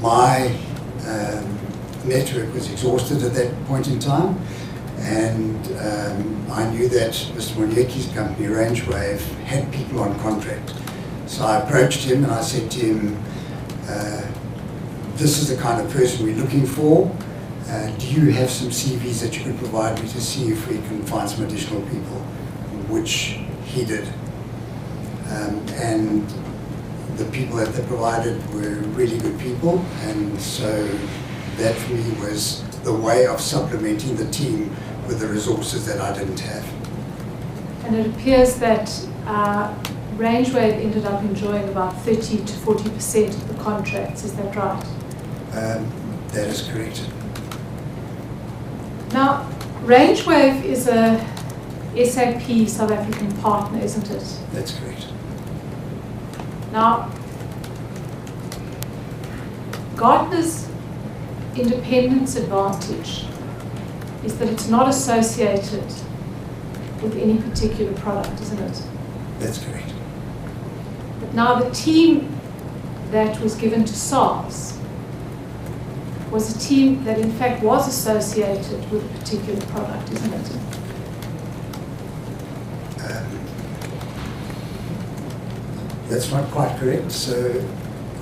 my network was exhausted at that point in time, and I knew that Mr. Monyeki's company, Rangewave, had people on contract. So I approached him and I said to him, this is the kind of person we're looking for. Do you have some CVs that you could provide me to see if we can find some additional people? Which he did. And the people that they provided were really good people, and so that for me was the way of supplementing the team with the resources that I didn't have. And it appears that Rangewave ended up enjoying about 30 to 40% of the contracts, is that right? That is correct. Now, Rangewave is a SAP South African partner, isn't it? That's correct. Now, Gartner's independence advantage is that it's not associated with any particular product, isn't it? That's correct. But now the team that was given to SARS was a team that in fact was associated with a particular product, isn't it? That's not quite correct. So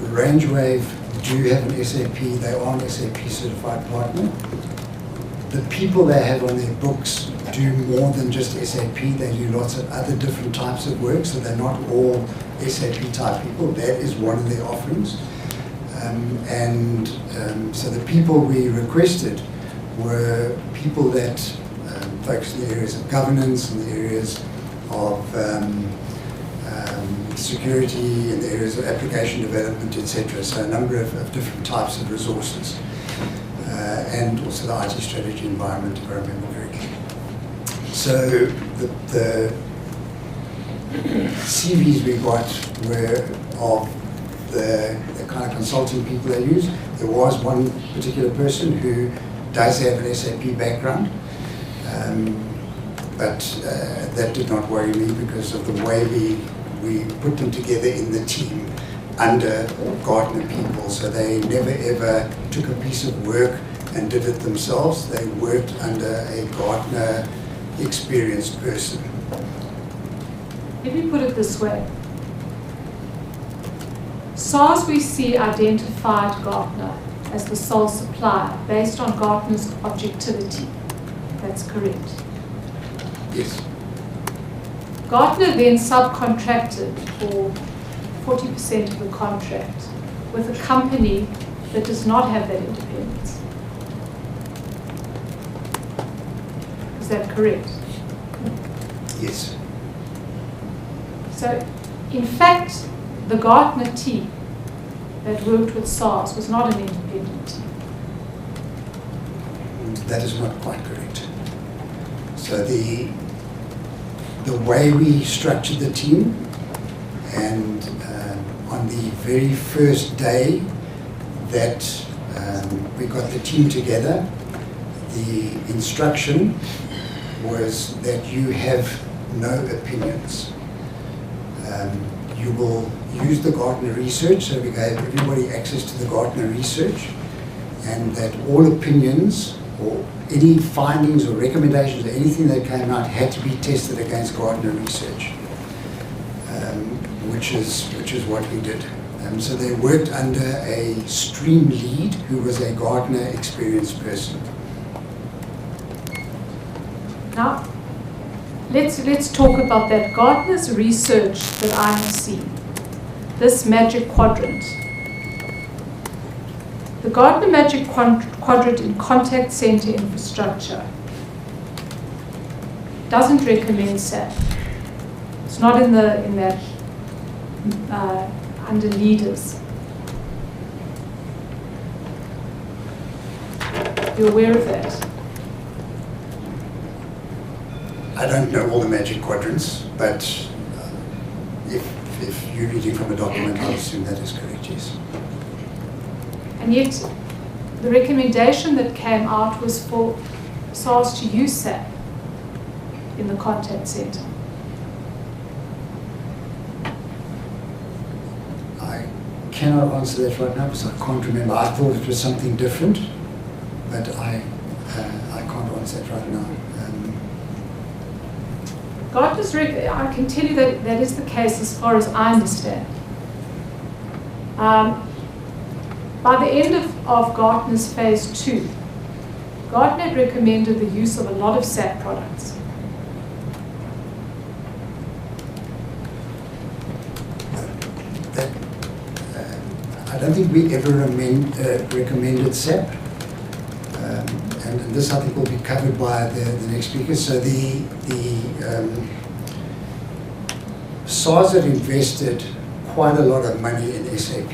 Rangewave do have an SAP, they are an SAP certified partner. The people they have on their books do more than just SAP, they do lots of other different types of work, so they're not all SAP type people. That is one of their offerings. So the people we requested were people that focus in the areas of governance, in the areas of security, in the areas of application development, etc. So a number of different types of resources. And also the IT strategy environment, if I remember correctly. So the CVs we got were of the kind of consulting people they use. There was one particular person who does have an SAP background, but that did not worry me because of the way we put them together in the team under Gartner people. So they never ever took a piece of work and did it themselves. They worked under a Gartner experienced person. Let me put it this way. SARS we see identified Gartner as the sole supplier based on Gartner's objectivity. That's correct. Yes. Gartner then subcontracted for 40% of the contract with a company that does not have that independence. Is that correct? Yes. So, in fact, the Gartner team that worked with SARS was not an independent team. That is not quite correct. So the way we structured the team, and on the very first day that we got the team together, the instruction was that you have no opinions. You will use the Gartner research, so we gave everybody access to the Gartner research, and that all opinions or any findings or recommendations or anything that came out had to be tested against Gartner research, which is what we did. So they worked under a stream lead who was a Gartner experienced person. Now, let's talk about that. Gartner's research that I have seen, this magic quadrant. The Gartner magic quadrant in contact center infrastructure doesn't recommend SAP. It's not in that under leaders. You're aware of that? I don't know all the magic quadrants, but if you're reading from a document, I assume that is correct, yes. And yet, the recommendation that came out was for SARS to use SAP in the contact center. cannot answer that right now because I can't remember. I thought it was something different, but I can't answer that right now. Gartner's I can tell you that that is the case as far as I understand. By the end of Gartner's phase 2, Gartner had recommended the use of a lot of SAP products. I don't think we ever recommended SAP. And this I think will be covered by the next speaker. So the SARS had invested quite a lot of money in SAP.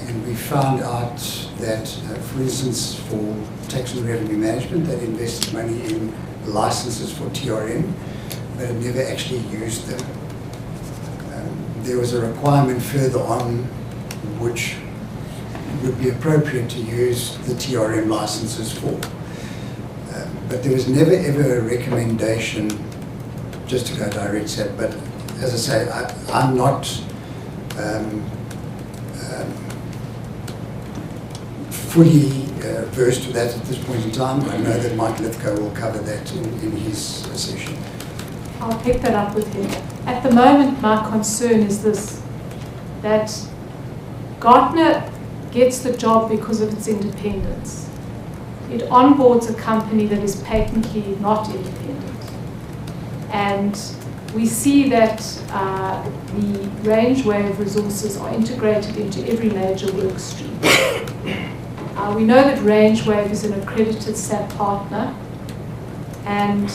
And we found out that, for instance, for tax and revenue management, they invested money in licenses for TRM, but had never actually used them. There was a requirement further on which would be appropriate to use the TRM licenses for. But there was never ever a recommendation just to go direct SAP. But as I say, I'm not fully versed with that at this point in time. I know that Mike Lithgow will cover that in his session. I'll pick that up with him. At the moment, my concern is this, that Gartner gets the job because of its independence. It onboards a company that is patently not independent. And we see that the range wave resources are integrated into every major work stream. We know that range wave is an accredited SAP partner, and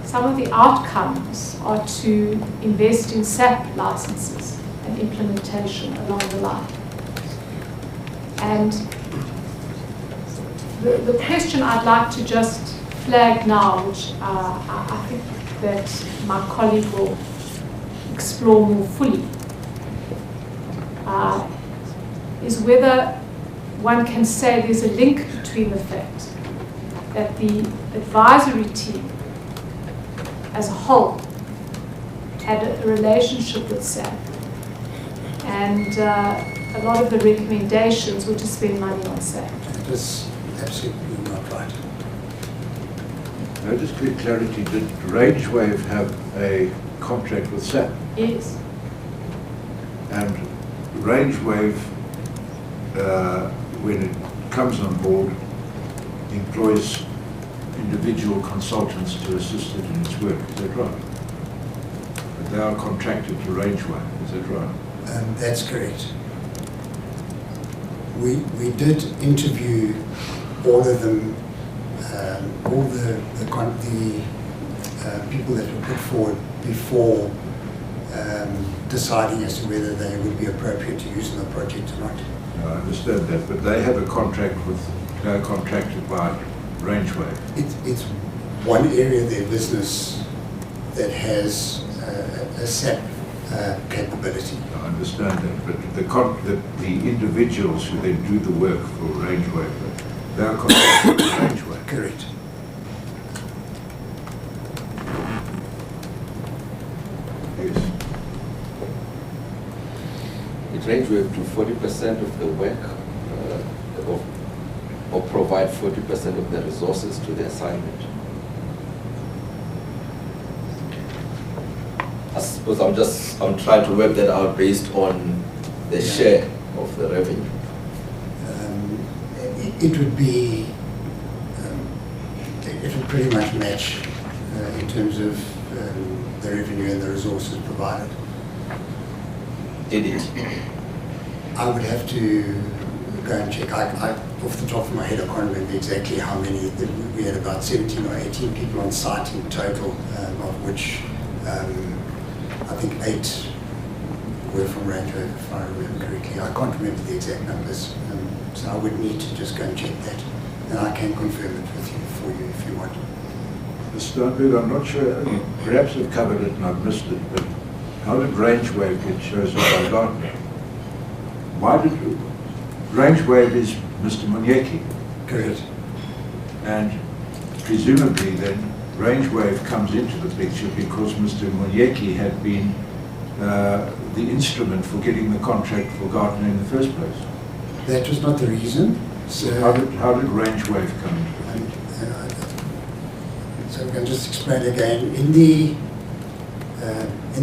some of the outcomes are to invest in SAP licenses and implementation along the line. And the question I'd like to just flag now, which I think that my colleague will explore more fully, is whether one can say there's a link between the fact that the advisory team as a whole had a relationship with SAP, and a lot of the recommendations were to spend money on SAP. That is absolutely not right. Just quick clarity, did RangeWave have a contract with SAP? Yes. And RangeWave, when it comes on board, employs individual consultants to assist it in its work, is that right? But they are contracted to RangeWave, is that right? That's correct. We did interview all of them, all the people that were put forward before deciding as to whether they would be appropriate to use in the project or not. I understand that, but they have a contract with, they are contracted by RangeWave. It's one area of their business that has a SAP capability. I understand that, but the individuals who then do the work for RangeWave, they are contracted with RangeWave. Correct. Yes. It RangeWave to 40% of the work, or provide 40% of the resources to the assignment. I suppose I'm trying to work that out based on the share of the revenue. It would be, it would pretty much match in terms of the revenue and the resources provided. Did it? I would have to go and check. Off the top of my head, I can't remember exactly how many. We had about 17 or 18 people on site in total, of which I think 8 were from RangeWave, if I remember correctly. I can't remember the exact numbers, so I would need to just go and check that. And I can confirm it with you for you if you want. Mr. Steinberg, I'm not sure, perhaps I've covered it and I've missed it, but how did RangeWave get chosen by Gartner? Why did RangeWave is Mr. Miyagi? Correct. And presumably then, RangeWave comes into the picture because Mr. Miyagi had been the instrument for getting the contract for Gartner in the first place? That was not the reason. So How did range wave come into it? So we can just explain again. In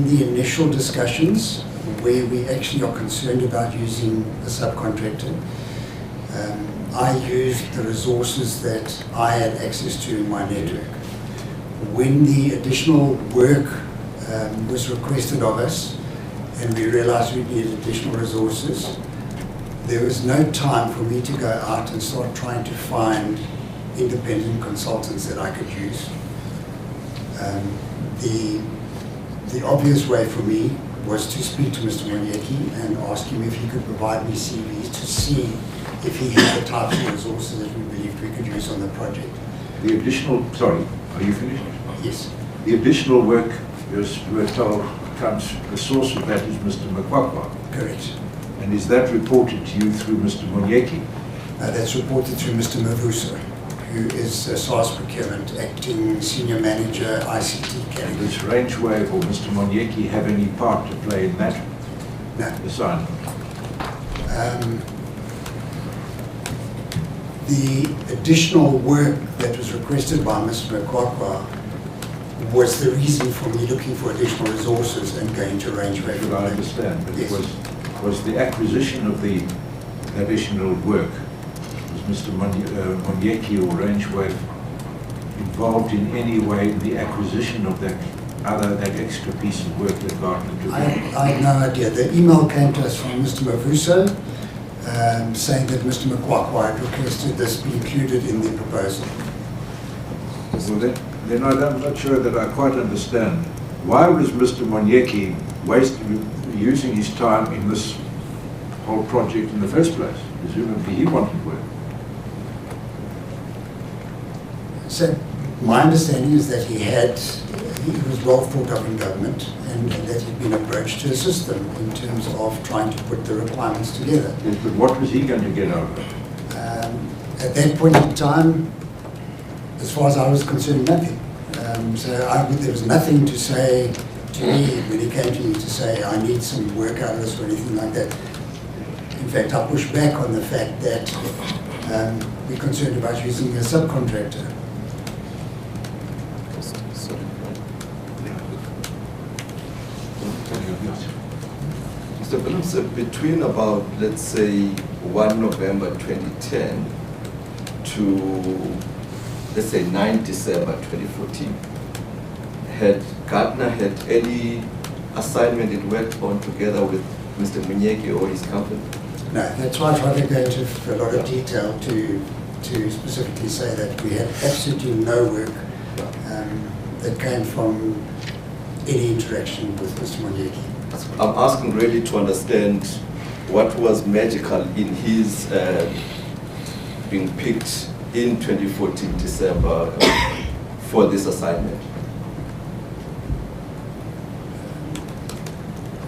the initial discussions, where we actually are concerned about using a subcontractor, I used the resources that I had access to in my network. When the additional work was requested of us, and we realized we needed additional resources, there was no time for me to go out and start trying to find independent consultants that I could use. The obvious way for me was to speak to Mr. Miyagi and ask him if he could provide me CVs to see if he had the types of resources that we believed we could use on the project. The additional, sorry, are you finished? Yes. The additional work, as we're told, comes, the source of that is Mr. Makwakwa. Correct. And is that reported to you through Mr. Monyeki? That's reported through Mr. Mavuso, who is SARS Procurement, Acting Senior Manager, ICT category. Does range wave or Mr. Monyeki have any part to play in that No. assignment? The additional work that was requested by Mr. Makwakwa was the reason for me looking for additional resources and going to range wave. Should I understand? But Yes. was the acquisition of the additional work, was Mr. Monyeki or range wave involved in any way in the acquisition of that extra piece of work that Gartner took I in? have no idea. The email came to us from Mr. Mavuso saying that Mr. Makwakwa had requested this be included in the proposal. Well, then I'm not sure that I quite understand. Why was Mr. Monyeki using his time in this whole project in the first place? Presumably he wanted work. So my understanding is that he was well thought of in government and that he'd been approached to assist them in terms of trying to put the requirements together. Yes, but what was he going to get out of it? At that point in time, as far as I was concerned, nothing. There was nothing to say to me when he came to me to say, I need some work out of this or anything like that. In fact, I pushed back on the fact that we're concerned about using a subcontractor. Mr. Williams, between about, let's say, 1 November 2010 to, let's say, 9 December 2014, had Gartner had any assignment it worked on together with Mr. Miyagi or his company? No, that's why I tried to go into a lot of detail to specifically say that we had absolutely no work that came from any interaction with Mr. Monyeki. I'm asking really to understand what was magical in his being picked in 2014 December for this assignment.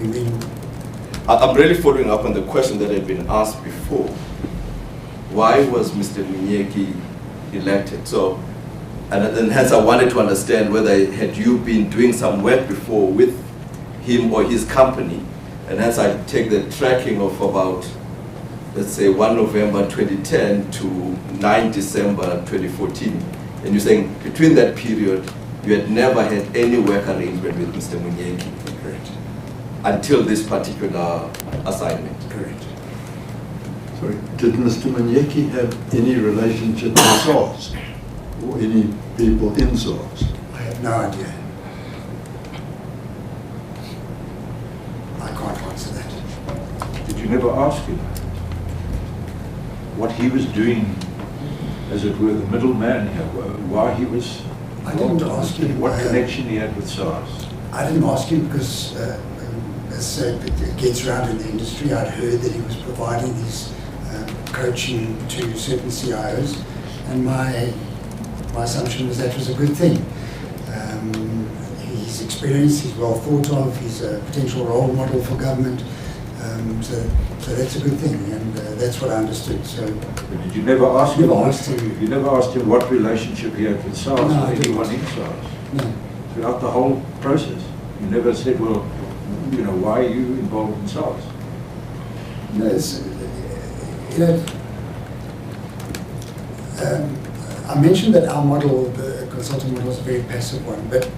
You mean, I'm really following up on the question that had been asked before. Why was Mr. Miyagi elected? So, and then hence I wanted to understand whether had you been doing some work before with him or his company, and hence I take the tracking of about, let's say, 1 November 2010 to 9 December 2014. And you're saying between that period, you had never had any work arrangement with Mr. Miyagi? correct, Until this particular assignment. correct. Sorry, did Mr. Monyeki have any relationship with SARS or any people in SARS? I have no idea. I can't answer that. Did you never ask him what he was doing, as it were, the middleman here, why he was? I didn't ask him. What connection he had with SARS? I didn't ask him because, as I said, it gets around in the industry. I'd heard that he was providing these coaching to certain CIOs, and my assumption was that was a good thing. He's experienced, he's well thought of, he's a potential role model for government, so that's a good thing, and that's what I understood. So, But did you never ask him? Never asked him. You never asked him what relationship he had with SARS No, or I didn't. anyone in SARS no. throughout the whole process. You never said, well, you know, why are you involved involved in SARS? No, it's, you know, I mentioned that our model, the consulting model, is a very passive one, but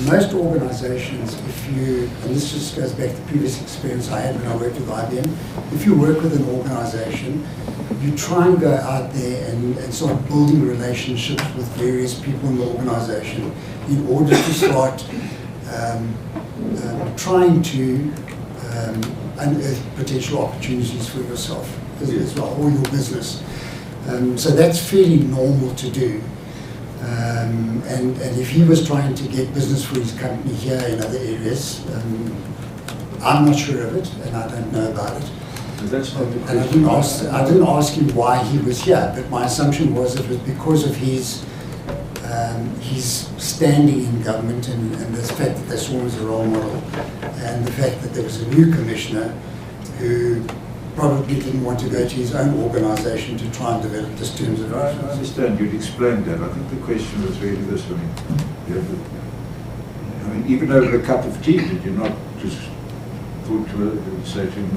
most organizations, if you, and this just goes back to previous experience I had when I worked with IBM, if you work with an organization, you try and go out there and start building relationships with various people in the organization in order to start trying to unearth potential opportunities for yourself as well, or your business. So that's fairly normal to do. And if he was trying to get business for his company here in other areas, I'm not sure of it, and I don't know about it. That's not the And I didn't ask him why he was here, but my assumption was it was because of his standing in government and the fact that they saw him as a role model, and the fact that there was a new commissioner who probably didn't want to go to his own organisation to try and develop this terms of I reference. understand you'd explained that. I think the question was really this. I mean, even over a cup of tea, did you not just thought to say to him,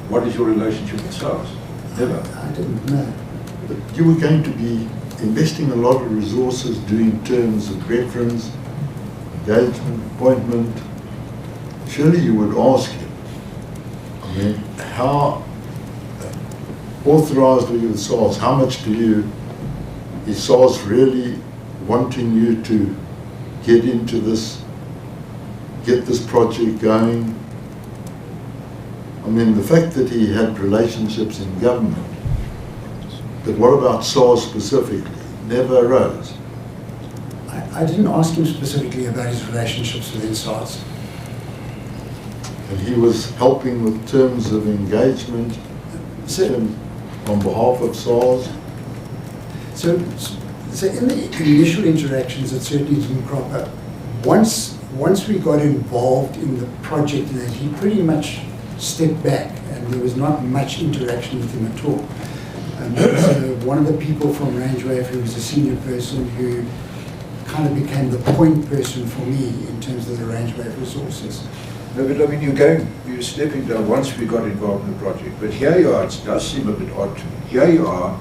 what is your relationship with SARS? Never. I didn't know. But you were going to be investing a lot of resources doing terms of reference, engagement, appointment. Surely you would ask him, I mean, how authorized are you with SARS? How much is SARS really wanting you to get into this, get this project going? I mean, the fact that he had relationships in government, but what about SARS specifically? Never arose. I didn't ask him specifically about his relationships within SARS. And he was helping with terms of engagement on behalf of SARS. So in the initial interactions, it certainly didn't crop up. Once we got involved in the project, and he pretty much stepped back, and there was not much interaction with him at all. So one of the people from Rangewave, who was a senior person, who kind of became the point person for me in terms of the Rangewave resources. No, but I mean, you're stepping down once we got involved in the project. But here you are, it does seem a bit odd to me. Here you are,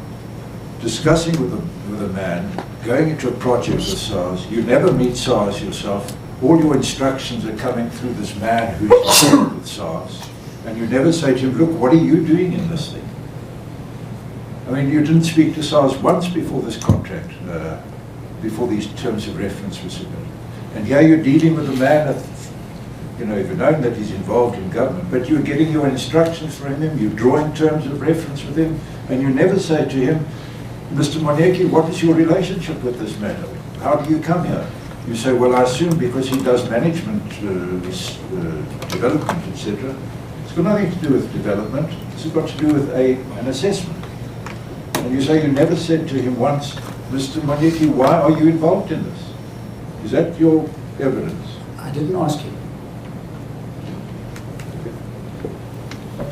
discussing with a man, going into a project with SARS. You never meet SARS yourself. All your instructions are coming through this man who's involved with SARS. And you never say to him, look, what are you doing in this thing? I mean, you didn't speak to SARS once before this contract, before these terms of reference were submitted. And here you're dealing with a man, you've known that he's involved in government, but you're getting your instructions from him, you're drawing terms of reference with him, and you never say to him, Mr. Miyagi, what is your relationship with this matter? How do you come here? You say, well, I assume because he does management, development, etc. It's got nothing to do with development. It's got to do with an assessment. And you say you never said to him once, Mr. Miyagi, why are you involved in this? Is that your evidence? I didn't ask him.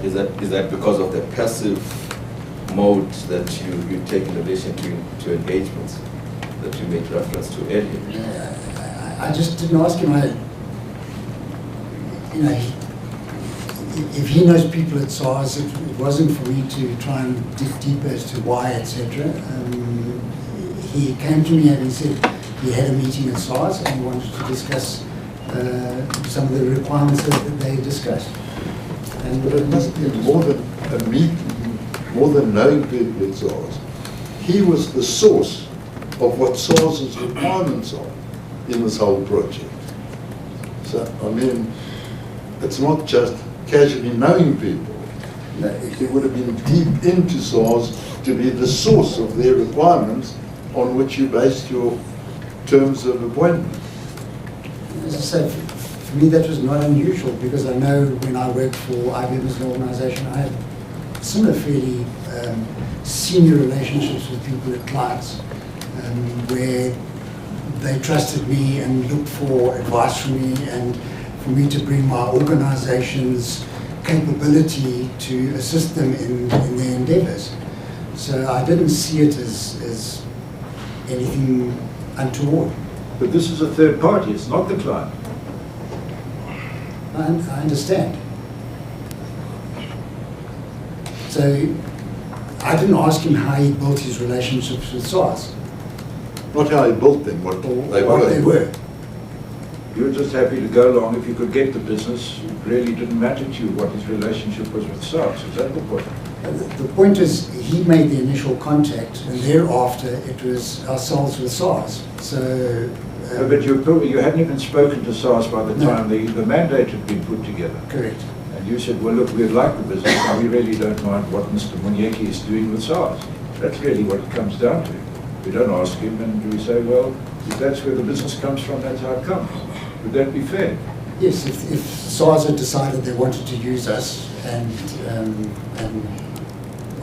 Is that because of the passive mode that you take in relation to engagements that you made reference to earlier? I just didn't ask him. If he knows people at SARS, it wasn't for me to try and dig deeper as to why, etc. He came to me and he said he had a meeting at SARS and he wanted to discuss some of the requirements that they discussed. But it must be more than a meeting, more than knowing people at SARS. He was the source of what SARS's requirements are in this whole project. So, I mean, it's not just casually knowing people. It would have been deep into SARS to be the source of their requirements on which you based your terms of appointment. As I said, for me that was not unusual because I know when I worked for IBM as an organization, I had similar fairly senior relationships with people at clients where they trusted me and looked for advice from me and for me to bring my organization's capability to assist them in their endeavors. So I didn't see it as anything untoward. But this is a third party, it's not the client. I understand. So I didn't ask him how he built his relationships with SARS, Not how he built them, what or they what were. they were. You were just happy to go along if you could get the business. It really didn't matter to you what his relationship was with SARS. Is that the point? The point is, he made the initial contact, and thereafter it was ourselves with SARS. So, No, but you hadn't even spoken to SARS by the No. time the mandate had been put together. correct. And you said, well, look, we like the business and we really don't mind what Mr. Miyagi is doing with SARS. That's really what it comes down to. We don't ask him and we say, well, if that's where the business comes from, that's how it comes. Would that be fair? Yes, if SARS had decided they wanted to use us and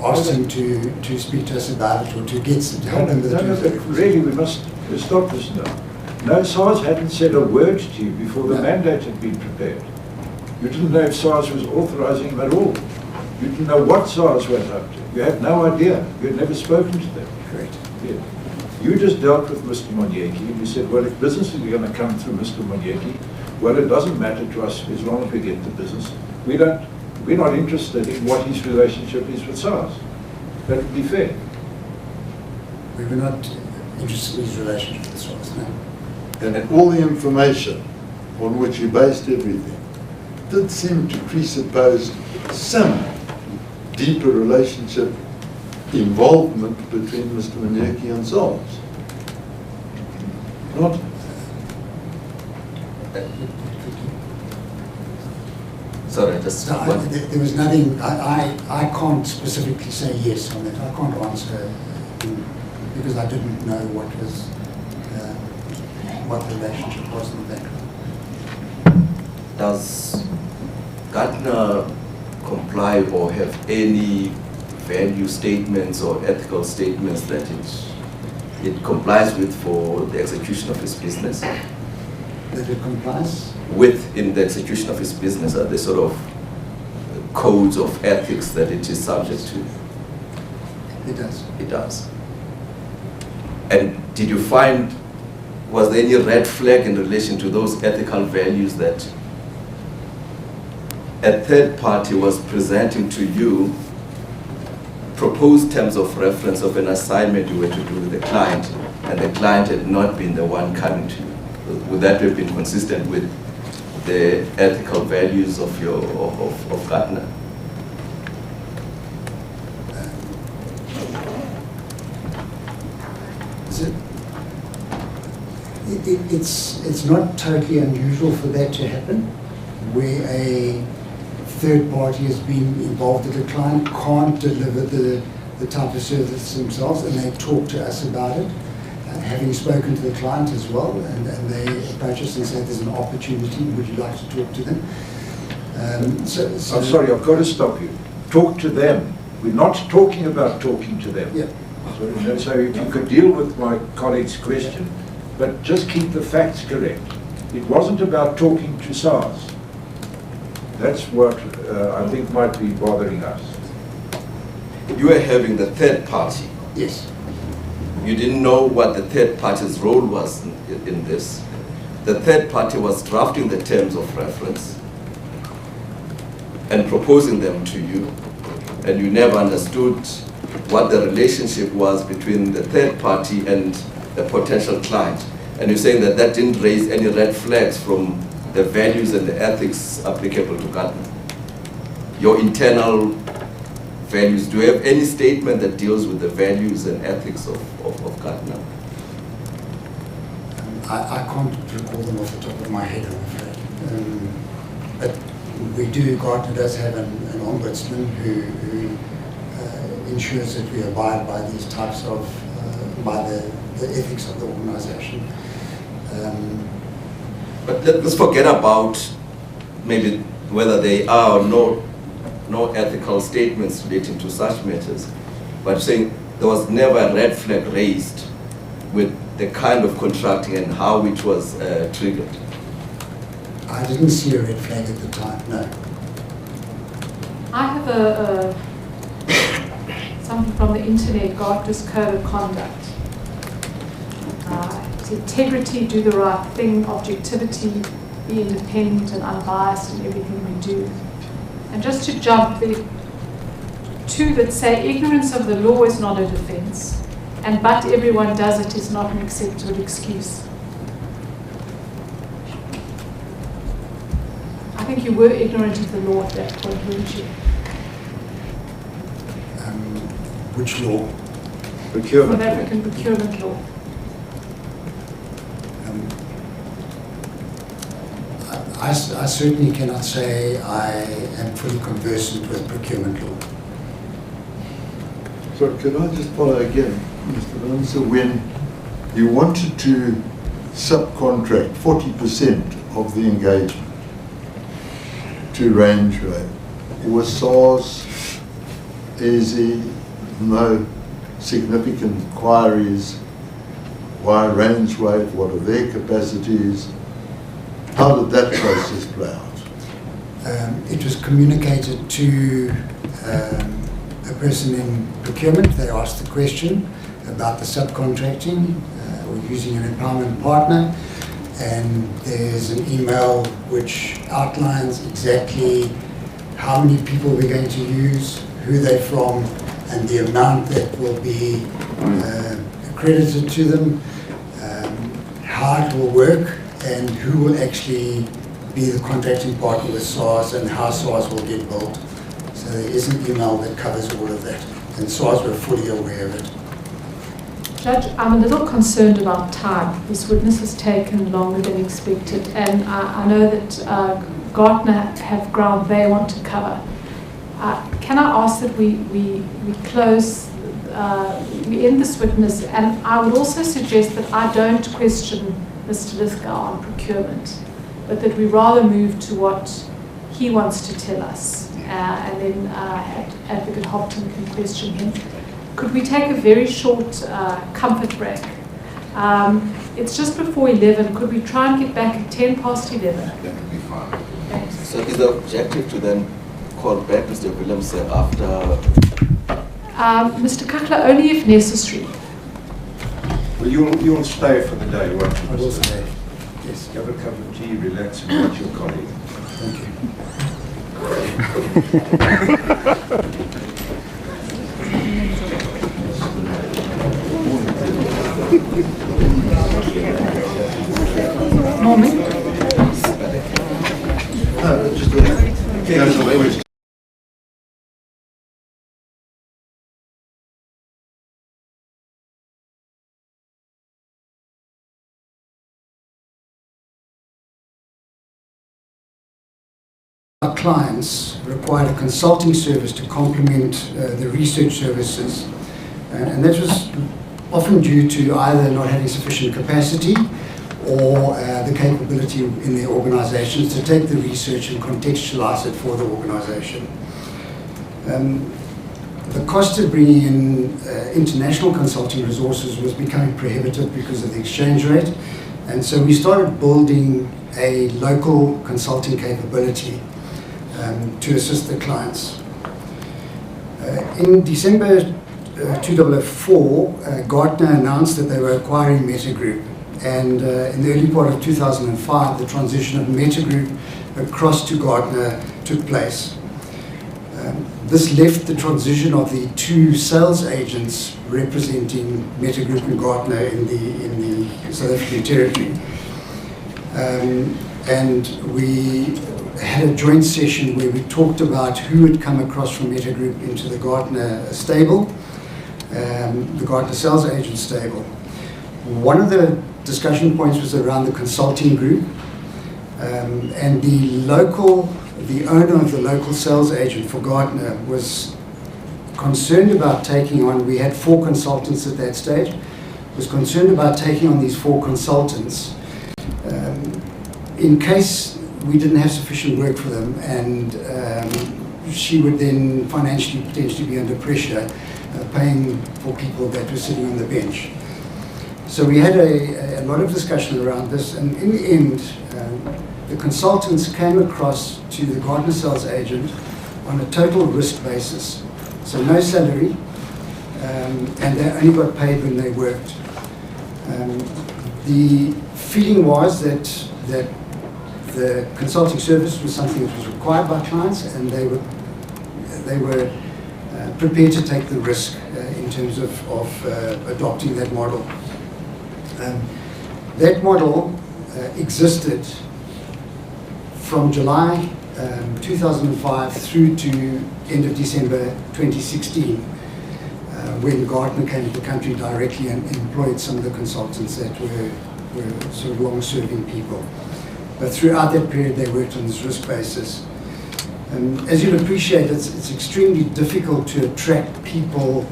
asked him to speak to us about it or to help him with No, it. but really, we must stop this now. No, SARS hadn't said a word to you before the No. mandate had been prepared. You didn't know if SARS was authorizing him at all. You didn't know what SARS went up to. You had no idea. You had never spoken to them. Correct. Yeah. You just dealt with Mr. Miyagi and you said, well, if business is going to come through Mr. Miyagi, well, it doesn't matter to us as long as we get the business. We're not interested in what his relationship is with SARS. That would be fair. We were not interested in his relationship with SARS, no. And all the information on which he based everything did seem to presuppose some deeper relationship involvement between Mr. Miyagi and SARS. Not, Sorry, just No, one. there was nothing, I can't specifically say yes on that. I can't answer because I didn't know what the relationship was in the background. Does Gartner comply or have any value statements or ethical statements that it complies with for the execution of its business? That it complies? In the execution of its business, are there sort of codes of ethics that it is subject to? It does. It does. And did you find, was there any red flag in relation to those ethical values that a third party was presenting to you proposed terms of reference of an assignment you were to do with the client, and the client had not been the one coming to you? Would that have been consistent with the ethical values of Gartner? It's not totally unusual for that to happen, where a third party has been involved with the client, can't deliver the type of service themselves, and they talk to us about it, having spoken to the client as well, and they approach us and say there's an opportunity, would you like to talk to them? So I'm sorry, I've got to stop you. Talk to them. We're not talking about talking to them. Yeah. So if you could deal with my colleague's question, but just keep the facts correct. It wasn't about talking to SARS. That's what I think might be bothering us. You were having the third party. Yes. You didn't know what the third party's role was in this. The third party was drafting the terms of reference and proposing them to you, and you never understood what the relationship was between the third party and the potential client. And you're saying that didn't raise any red flags from the values and the ethics applicable to Gartner. Your internal values, do you have any statement that deals with the values and ethics of Gartner? I can't recall them off the top of my head, I'm afraid. But we do, Gartner does have an ombudsman who ensures that we abide by these types of, by the ethics of the organization. But let's forget about maybe whether they are or no ethical statements relating to such matters. But saying there was never a red flag raised with the kind of contracting and how it was triggered. I didn't see a red flag at the time, no. I have something from the internet, Gartner's Code of Conduct. It's integrity, do the right thing, objectivity, be independent and unbiased in everything we do. And just to jump, two that say ignorance of the law is not a defense, and but everyone does it is not an acceptable excuse. I think you were ignorant of the law at that point, weren't you? Which law? Procurement. South African procurement law. I certainly cannot say I am fully conversant with procurement law. So could I just follow again, Mr. Minister, when you wanted to subcontract 40% of the engagement to Rangeway, was SARS, easy, no significant inquiries, why Rangeway, what are their capacities? How did that process play out? It was communicated to a person in procurement. They asked the question about the subcontracting or using an empowerment partner, and there's an email which outlines exactly how many people we're going to use, who they're from, and the amount that will be accredited to them, how it will work, and who will actually be the contracting partner with SARS and how SARS will get built. So there is an email that covers all of that, and SARS were fully aware of it. Judge, I'm a little concerned about time. This witness has taken longer than expected, and I know that Gartner have ground they want to cover. Can I ask that we close, we end this witness, and I would also suggest that I don't question Mr. Lithgow on procurement, but that we rather move to what he wants to tell us, and then Advocate Hopton can question him. Could we take a very short comfort break? It's just before 11. Could we try and get back at 10 past 11? That would be fine. Thanks. So is the objective to then call back Mr. Willemse after? Mr. Kakla, only if necessary. Well, you'll stay for the day, won't you? I will Mr. say, yes. Have a cup of tea, relax, and watch your colleague. Thank you. Morning. Our clients required a consulting service to complement the research services, and that was often due to either not having sufficient capacity or the capability in their organizations to take the research and contextualize it for the organization. The cost of bringing in international consulting resources was becoming prohibitive because of the exchange rate, and so we started building a local consulting capability to assist the clients. In December 2004, Gartner announced that they were acquiring Meta Group, and in the early part of 2005, the transition of Meta Group across to Gartner took place. This left the transition of the two sales agents representing Meta Group and Gartner in the South African territory. And we had a joint session where we talked about who had come across from Meta Group into the Gartner stable, the Gartner sales agent stable. One of the discussion points was around the consulting group, and the owner of the local sales agent for Gartner was concerned about taking on, we had 4 consultants at that stage, was concerned about taking on these 4 consultants in case we didn't have sufficient work for them, and she would then financially potentially be under pressure paying for people that were sitting on the bench. So we had a lot of discussion around this, and in the end, the consultants came across to the Gartner sales agent on a total risk basis. So no salary, and they only got paid when they worked. The feeling was that the consulting service was something that was required by clients, and they were prepared to take the risk in terms of adopting that model. That model existed from July 2005 through to end of December 2016, when Gartner came to the country directly and employed some of the consultants that were sort of long-serving people. But throughout that period, they worked on this risk basis. As you'll appreciate, it's extremely difficult to attract people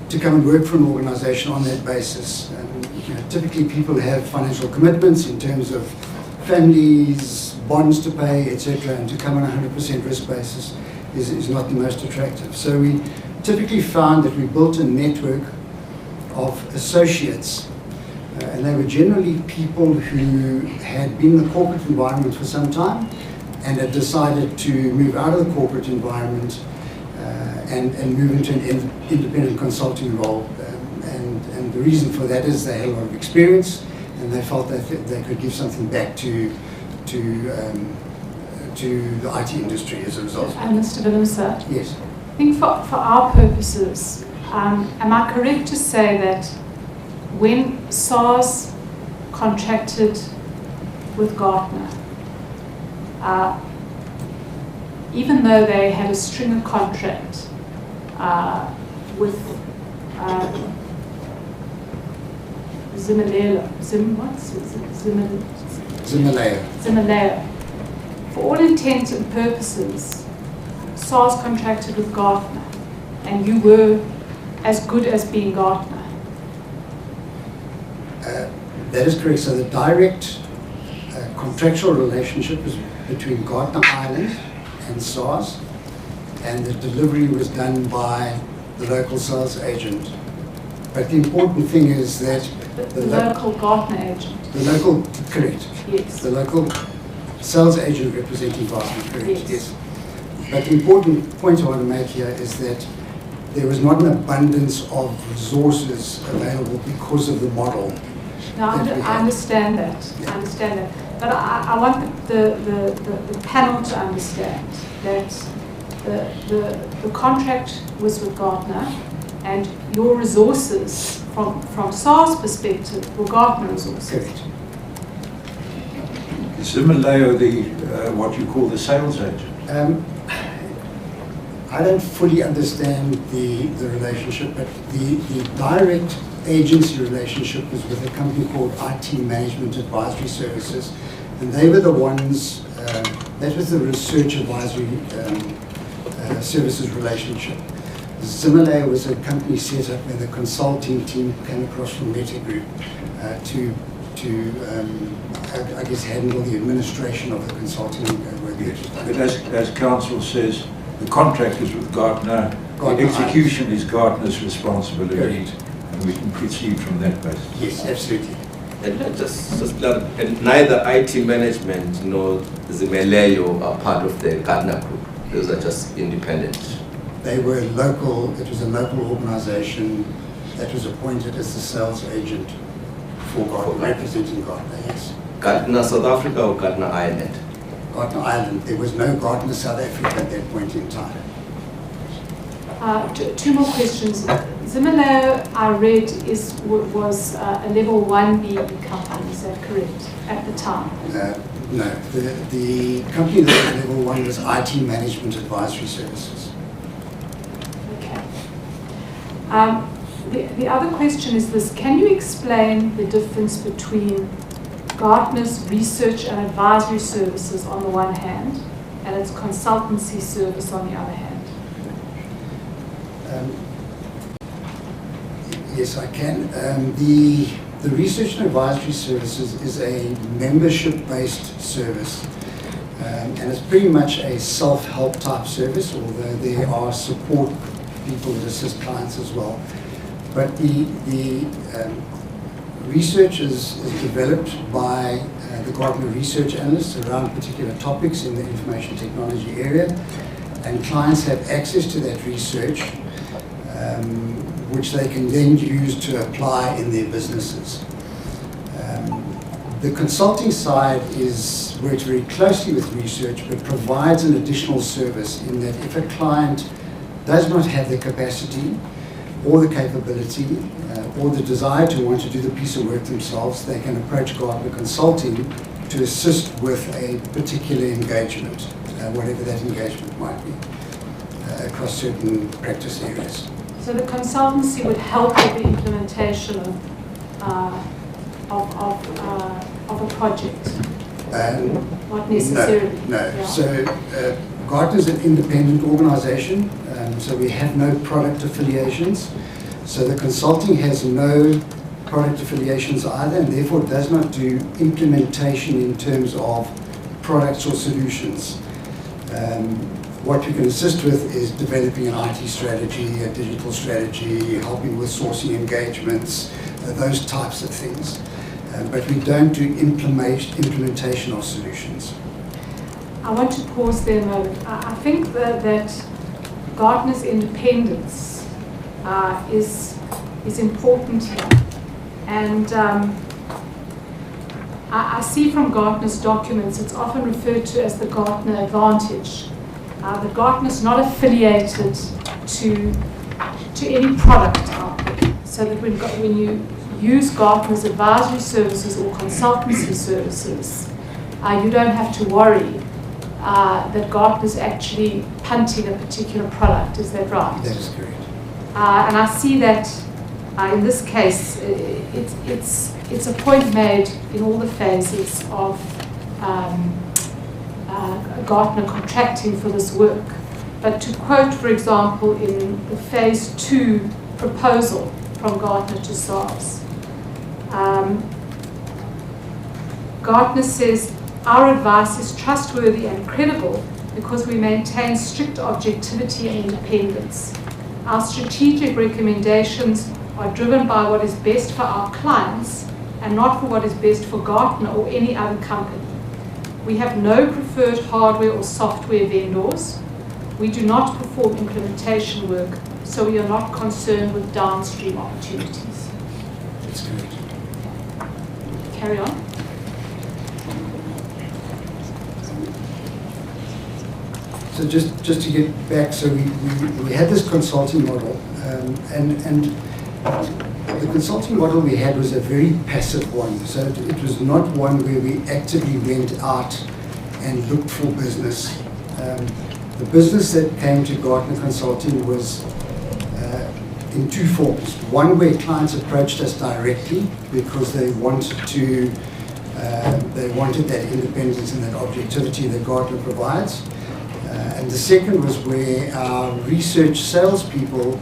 to come and work for an organization on that basis. Typically, people have financial commitments in terms of families, bonds to pay, etc., and to come on a 100% risk basis is not the most attractive. So we typically found that we built a network of associates, and they were generally people who had been in the corporate environment for some time and had decided to move out of the corporate environment and move into an independent consulting role. And the reason for that is they had a lot of experience and they felt that they could give something back to the IT industry as a result. And Mr. Willemse, Yes. I think for our purposes, am I correct to say that when SARS contracted with Gartner, even though they had a stringer contract with Zimaleo, for all intents and purposes, SARS contracted with Gartner, and you were as good as being Gartner. That is correct. So the direct contractual relationship is between Gartner Ireland and SARS, and the delivery was done by the local sales agent. But the important thing is that the local Gartner agent. The local, correct. Yes. The local sales agent representing Gartner, correct. Yes. But the important point I want to make here is that there was not an abundance of resources available because of the model. No, I understand that. Yeah. I understand that. But I want the panel to understand that the contract was with Gartner, and your resources from SARS perspective were Gartner resources. Correct. Is Zimaleo what you call the sales agent? I don't fully understand the relationship, but the direct agency relationship was with a company called IT Management Advisory Services, and they were the ones, that was the research advisory services relationship. Zimaleo was a company set up when the consulting team came across from Meta Group to I guess, handle the administration of the consulting work. Yes. But as council says, the contract is with Gartner, the execution is Gartner's responsibility, Correct. and we can proceed from that basis. Yes, absolutely. And and neither IT management nor Zimaleo are part of the Gartner group. Those are just independent. They were local, it was a local organization that was appointed as the sales agent for Gartner, representing Gartner, yes. Gartner South Africa or Gartner Ireland? Gartner Ireland. There was no Gartner South Africa at that point in time. Two more questions. Zimaleo, I read, was a level 1B company, is that correct, at the time? No, the company that was level 1 was IT Management Advisory Services. Okay. The other question is this: can you explain the difference between Gartner's research and advisory services on the one hand and its consultancy service on the other hand? Yes, I can. The research and advisory services is a membership-based service, and it's pretty much a self-help type service, although there are support people that assist clients as well. But the research is developed by the Gartner research analysts around particular topics in the information technology area, and clients have access to that research, which they can then use to apply in their businesses. The consulting side works very closely with research, but provides an additional service in that if a client does not have the capacity or the capability or the desire to want to do the piece of work themselves, they can approach Gartner Consulting to assist with a particular engagement, whatever that engagement might be, across certain practice areas. So the consultancy would help with the implementation of a project? Not necessarily. No. Yeah. So Gartner is an independent organization, so we have no product affiliations. So the consulting has no product affiliations either, and therefore does not do implementation in terms of products or solutions. What we can assist with is developing an IT strategy, a digital strategy, helping with sourcing engagements, those types of things. But we don't do implementation of solutions. I want to pause there a moment. I think that Gartner's independence is important here. And I see from Gartner's documents, it's often referred to as the Gartner advantage. That Gartner is not affiliated to any product out there. So that when you use Gartner's advisory services or consultancy services, you don't have to worry that Gartner's actually punting a particular product. Is that right? That is correct. And I see that in this case, it's a point made in all the phases of Gartner contracting for this work. But to quote, for example, in the phase 2 proposal from Gartner to SARS, Gartner says, our advice is trustworthy and credible because we maintain strict objectivity and independence. Our strategic recommendations are driven by what is best for our clients and not for what is best for Gartner or any other company. We have no preferred hardware or software vendors. We do not perform implementation work, so we are not concerned with downstream opportunities. That's correct. Carry on. So just to get back, so we had this consulting model, and the consulting model we had was a very passive one. So it was not one where we actively went out and looked for business. The business that came to Gartner Consulting was in two forms. One where clients approached us directly because they wanted that independence and that objectivity that Gartner provides. And the second was where our research salespeople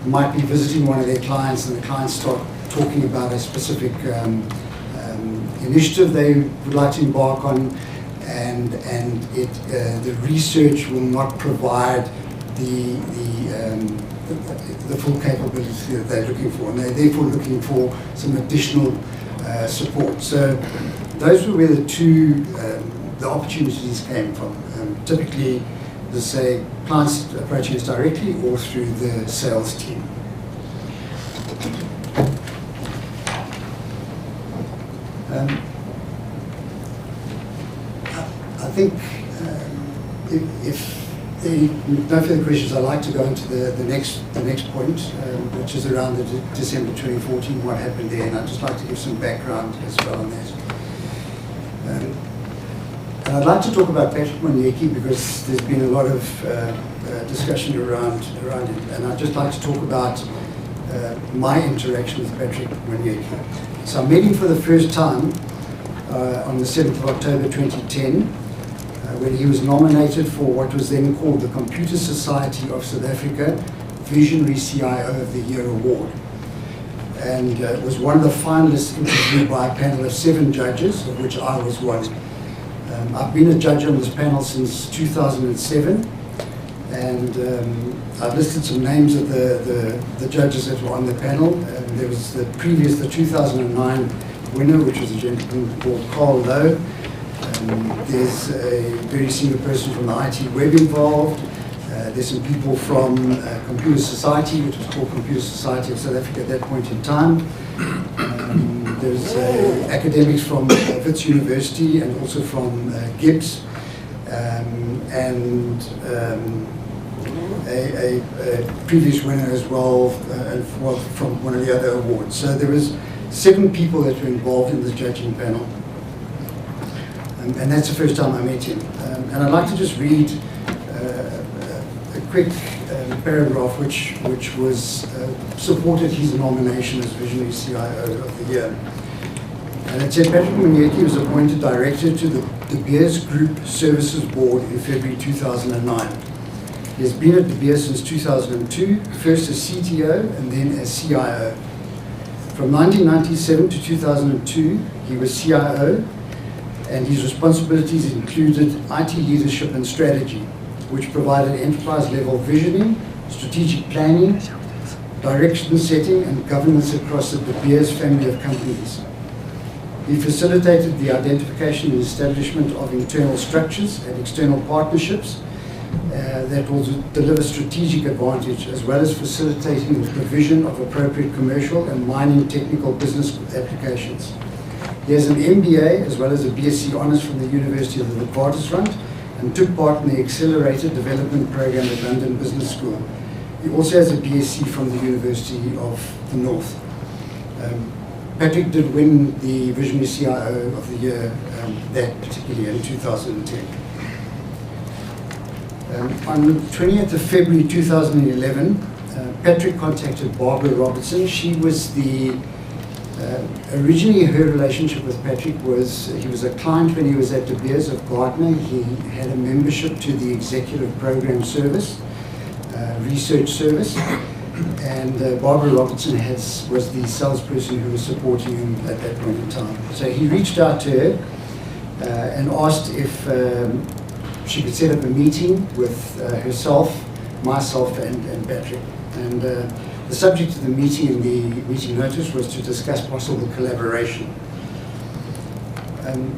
might be visiting one of their clients and the clients start talking about a specific initiative they would like to embark on, and the research will not provide the full capability that they're looking for, and they're therefore looking for some additional support. So those were where the opportunities came from. Typically, let's say, clients approaching us directly or through the sales team. I think if there are no further questions, I'd like to go into the next point, which is around the December 2014, what happened there, and I'd just like to give some background as well on that. And I'd like to talk about Patrick Monieki because there's been a lot of discussion around it, and I'd just like to talk about my interaction with Patrick Monieki. So I met him for the first time on the 7th of October 2010, when he was nominated for what was then called the Computer Society of South Africa Visionary CIO of the Year Award. And was one of the finalists interviewed by a panel of 7 judges, of which I was one. I've been a judge on this panel since 2007, and I've listed some names of the judges that were on the panel. There was the 2009 winner, which was a gentleman called Carl Lowe. There's a very senior person from the IT Web involved. There's some people from Computer Society, which was called Computer Society of South Africa at that point in time. There's academics from Wits University and also from Gibbs. And a previous winner as well, from one of the other awards. So there was 7 people that were involved in the judging panel. And that's the first time I met him. And I'd like to just read a quick paragraph which was supported his nomination as Visionary CIO of the Year. And it said Patrick Miyagi was appointed director to the De Beers Group Services Board in February 2009. He has been at De Beers since 2002, first as CTO and then as CIO. From 1997 to 2002, he was CIO, and his responsibilities included IT leadership and strategy, which provided enterprise-level visioning, strategic planning, direction setting, and governance across the De Beers family of companies. He facilitated the identification and establishment of internal structures and external partnerships that will deliver strategic advantage, as well as facilitating the provision of appropriate commercial and mining technical business applications. He has an MBA as well as a BSc Honours from the University of the Witwatersrand and took part in the Accelerated Development Program at London Business School. He also has a BSc from the University of the North. Patrick did win the Visionary CIO of the Year that particular year in 2010. On the 20th of February 2011, Patrick contacted Barbara Robertson. She was the, originally her relationship with Patrick was, he was a client when he was at De Beers of Gartner. He had a membership to the Executive Program Service, Research Service. And Barbara Robertson was the salesperson who was supporting him at that point in time. So he reached out to her and asked if she could set up a meeting with herself, myself, and Patrick. And the subject of the meeting in the meeting notice was to discuss possible collaboration.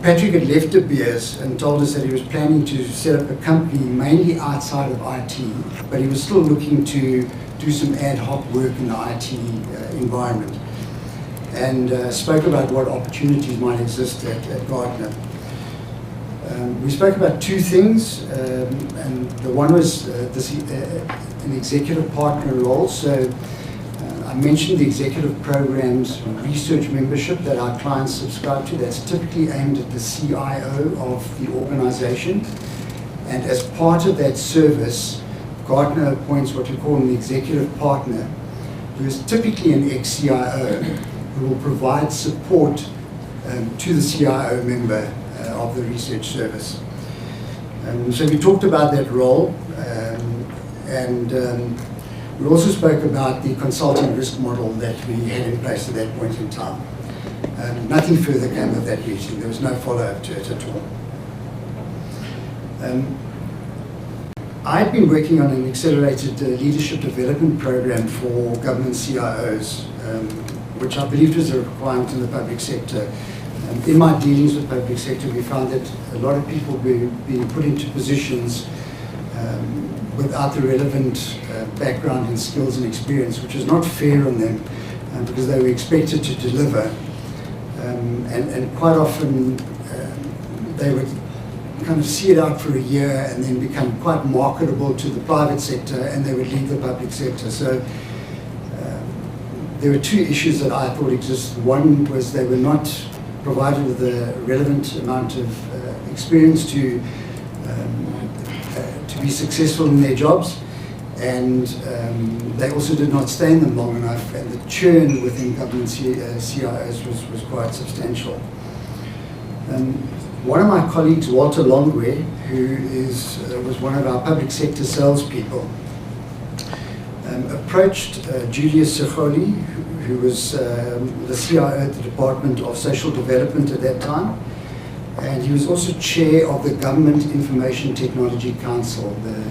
Patrick had left De Beers and told us that he was planning to set up a company mainly outside of IT, but he was still looking to do some ad hoc work in the IT environment, and spoke about what opportunities might exist at Gartner. We spoke about 2 things, and the one was an executive partner role. So I mentioned the executive program's research membership that our clients subscribe to. That's typically aimed at the CIO of the organization. And as part of that service, Gartner appoints what we call an executive partner, who is typically an ex-CIO, who will provide support to the CIO member of the research service. So we talked about that role, and we also spoke about the consulting risk model that we had in place at that point in time. Nothing further came of that meeting. There was no follow-up to it at all. I'd been working on an accelerated leadership development program for government CIOs, which I believed was a requirement in the public sector. In my dealings with public sector, we found that a lot of people were being put into positions without the relevant background and skills and experience, which was not fair on them because they were expected to deliver. And quite often they would kind of see it out for a year and then become quite marketable to the private sector, and they would leave the public sector. So there were 2 issues that I thought existed. One was they were not provided with the relevant amount of experience to be successful in their jobs, and they also did not stay in them long enough, and the churn within government CIOs was quite substantial. One of my colleagues, Walter Longwe, who was one of our public sector salespeople, approached Julius Secholi, who was the CIO at the Department of Social Development at that time, and he was also chair of the Government Information Technology Council, the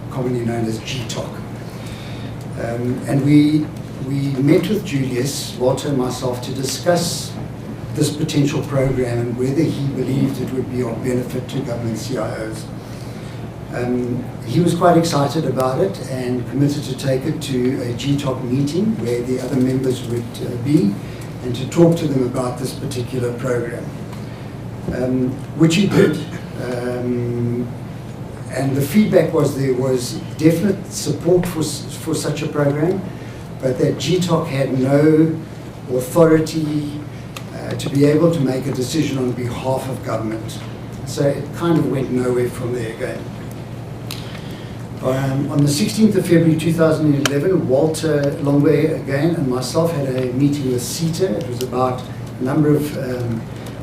commonly known as GTOC. And we met with Julius, Walter and myself, to discuss this potential program and whether he believed it would be of benefit to government CIOs. He was quite excited about it and committed to take it to a GTOC meeting where the other members would be, and to talk to them about this particular program, which he did. And the feedback was there was definite support for such a program, but that GTOC had no authority to be able to make a decision on behalf of government. So it kind of went nowhere from there again. On the 16th of February 2011, Walter Longway again and myself had a meeting with CETA. It was about a number of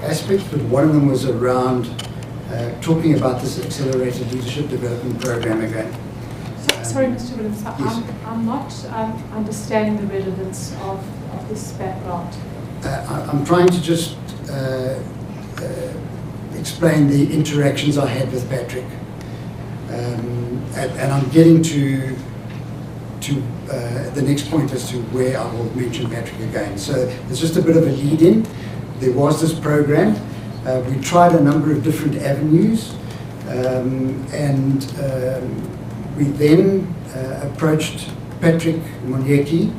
aspects, but one of them was around talking about this Accelerated Leadership Development Program again. Sorry, Mr. Williams, Yes. I'm not understanding the relevance of this background. I'm trying to just explain the interactions I had with Patrick. And I'm getting to the next point as to where I will mention Patrick again. So it's just a bit of a lead-in. There was this program. We tried a number of different avenues, and we then approached Patrick Monieki.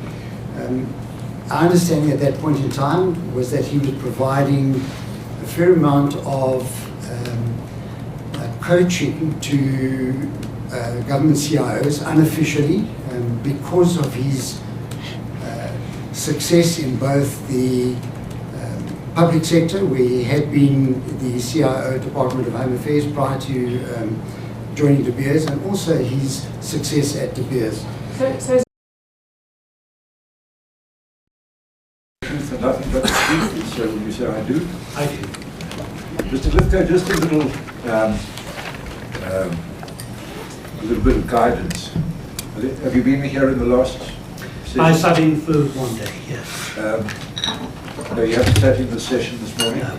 Our understanding at that point in time was that he was providing a fair amount of coaching to government CIOs unofficially, because of his success in both the public sector, where he had been the CIO, Department of Home Affairs, prior to joining De Beers, and also his success at De Beers. So For nothing but the truth, so will you say I do? I do. Mr. Lithgow, just a little bit of guidance. Have you been here in the last session? I sat in for one day, yes. No, you haven't sat in the session this morning? No.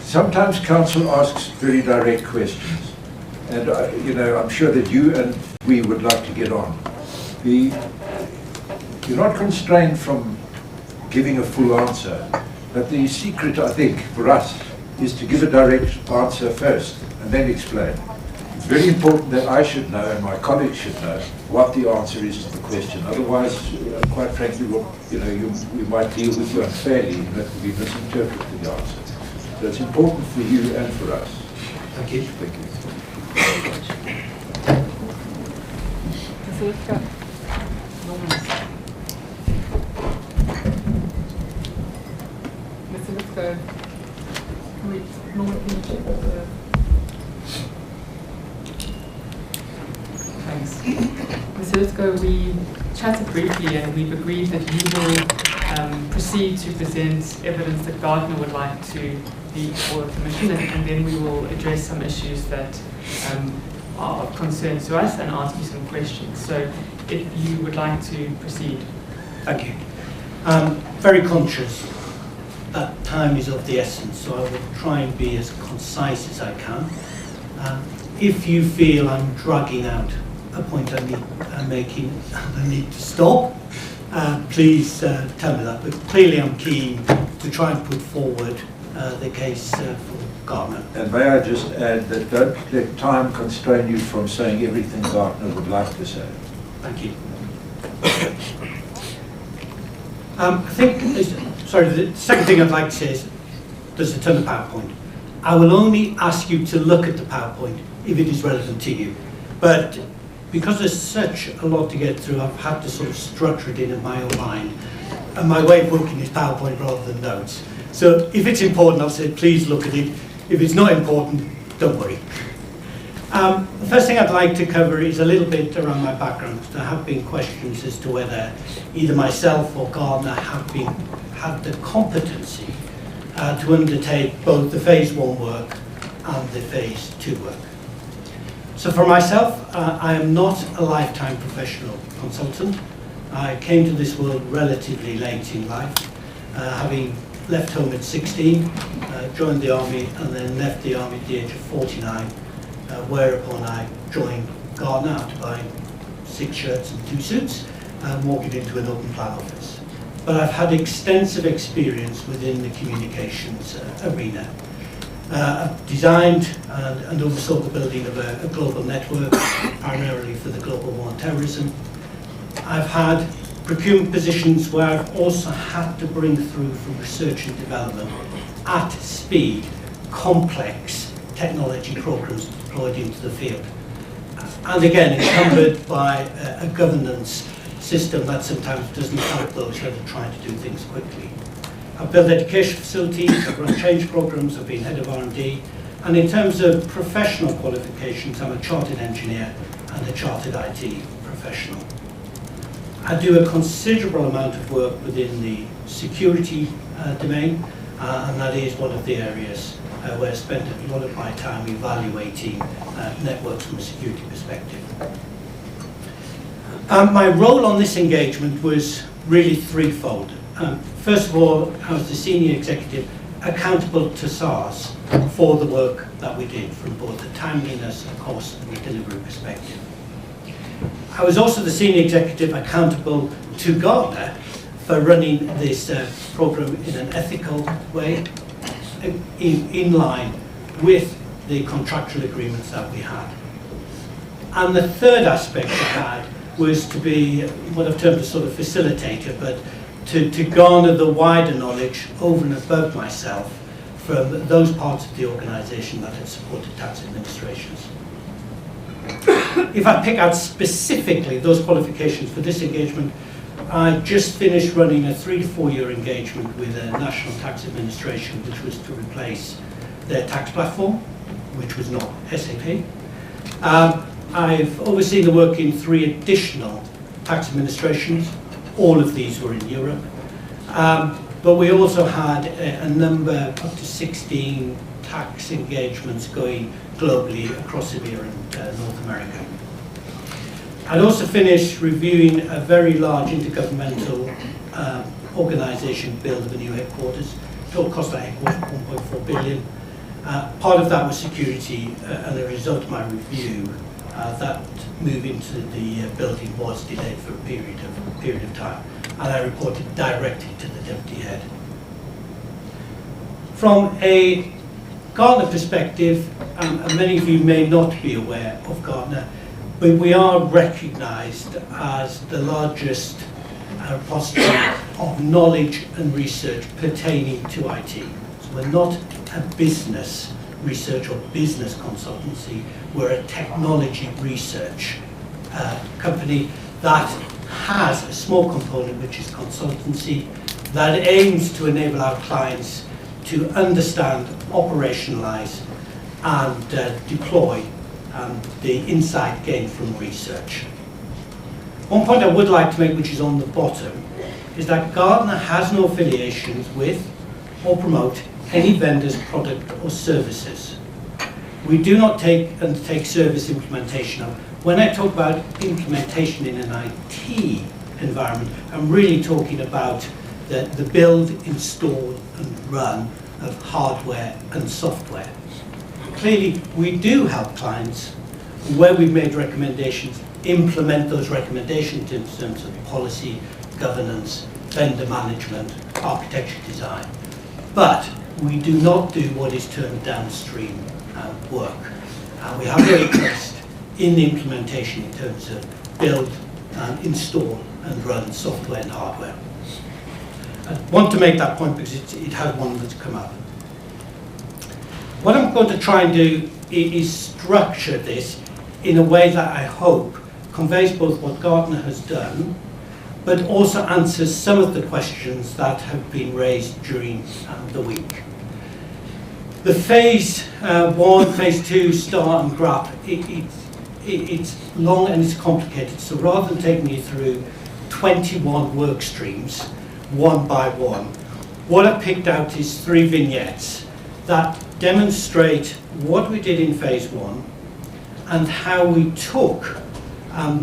Sometimes council asks very direct questions, and I'm sure that you and we would like to get on. You're not constrained from giving a full answer, but the secret, I think, for us, is to give a direct answer first and then explain. It's very important that I should know and my colleagues should know what the answer is to the question. Otherwise, quite frankly, we might deal with you unfairly and that we misinterpret the answer. So it's important for you and for us. Thank you. Thank you. Mr. Lithgow, can we normally check the... Thanks. Mr. Lithgow, we chatted briefly and we've agreed that you will proceed to present evidence that Gardner would like to be before the Commission, and then we will address some issues that are of concern to us and ask you some questions. So if you would like to proceed. Thank you. Very conscious that time is of the essence, so I will try and be as concise as I can. If you feel I'm dragging out a point I'm making and I need to stop, please tell me that. But clearly I'm keen to try and put forward the case for Gardner. And may I just add that don't let time constrain you from saying everything Gardner would like to say. Thank you. I think, the second thing I'd like to say is there's a ton of PowerPoint. I will only ask you to look at the PowerPoint if it is relevant to you. But because there's such a lot to get through, I've had to sort of structure it in my own mind. And my way of working is PowerPoint rather than notes. So if it's important, I'll say, please look at it. If it's not important, don't worry. The first thing I'd like to cover is a little bit around my background. There have been questions as to whether either myself or Gardner have the competency to undertake both the phase 1 work and the phase 2 work. So for myself, I am not a lifetime professional consultant. I came to this world relatively late in life, having left home at 16, joined the army, and then left the army at the age of 49, whereupon I joined Gardner after buying 6 shirts and 2 suits and walking into an open plan office. But I've had extensive experience within the communications arena. I've designed and oversaw the building of a global network, primarily for the global war on terrorism. I've had procurement positions where I've also had to bring through from research and development at speed complex technology programs deployed into the field. And again, encumbered by a governance system that sometimes doesn't help those that are trying to do things quickly. I've built education facilities, I've run change programs, I've been head of R&D, and in terms of professional qualifications, I'm a chartered engineer and a chartered IT professional. I do a considerable amount of work within the security domain, and that is one of the areas where I spend a lot of my time evaluating networks from a security perspective. My role on this engagement was really threefold. First of all, I was the senior executive accountable to SARS for the work that we did from both the timeliness, of course, and the delivery perspective. I was also the senior executive accountable to Gartner for running this program in an ethical way, in line with the contractual agreements that we had. And the third aspect I had was to be what I've termed a sort of facilitator, but to garner the wider knowledge over and above myself from those parts of the organisation that had supported tax administrations. If I pick out specifically those qualifications for this engagement, I just finished running a 3 to 4 year engagement with the National Tax Administration, which was to replace their tax platform, which was not SAP. I've overseen the work in 3 additional tax administrations. All of these were in Europe. But we also had a number, up to 16 tax engagements going globally across EMEA and North America. I'd also finished reviewing a very large intergovernmental organisation build of a new headquarters. Total cost of that headquarters, 1.4 billion. Part of that was security, and the result of my review, that move into the building was delayed for a period of time, and I reported directly to the deputy head. From a Gartner perspective, and many of you may not be aware of Gartner, but we are recognised as the largest repository of knowledge and research pertaining to IT. So we're not a business research or business consultancy, we're a technology research company that has a small component which is consultancy that aims to enable our clients to understand, operationalise and deploy the insight gained from research. One point I would like to make, which is on the bottom, is that Gartner has no affiliations with or promote any vendor's product or services. We do not undertake service implementation. When I talk about implementation in an IT environment, I'm really talking about the build, install and run of hardware and software. Clearly, we do help clients where we've made recommendations, implement those recommendations in terms of policy, governance, vendor management, architecture design. But we do not do what is termed downstream work. We have no interest in the implementation in terms of build, install and run software and hardware. I want to make that point because it has one that's come up. What I'm going to try and do is structure this in a way that I hope conveys both what Gartner has done, but also answers some of the questions that have been raised during the week. The phase 1, phase 2, STAR and GRAP, it's long and it's complicated, so rather than taking you through 21 work streams, one by one, what I've picked out is 3 vignettes that demonstrate what we did in phase 1 and how we took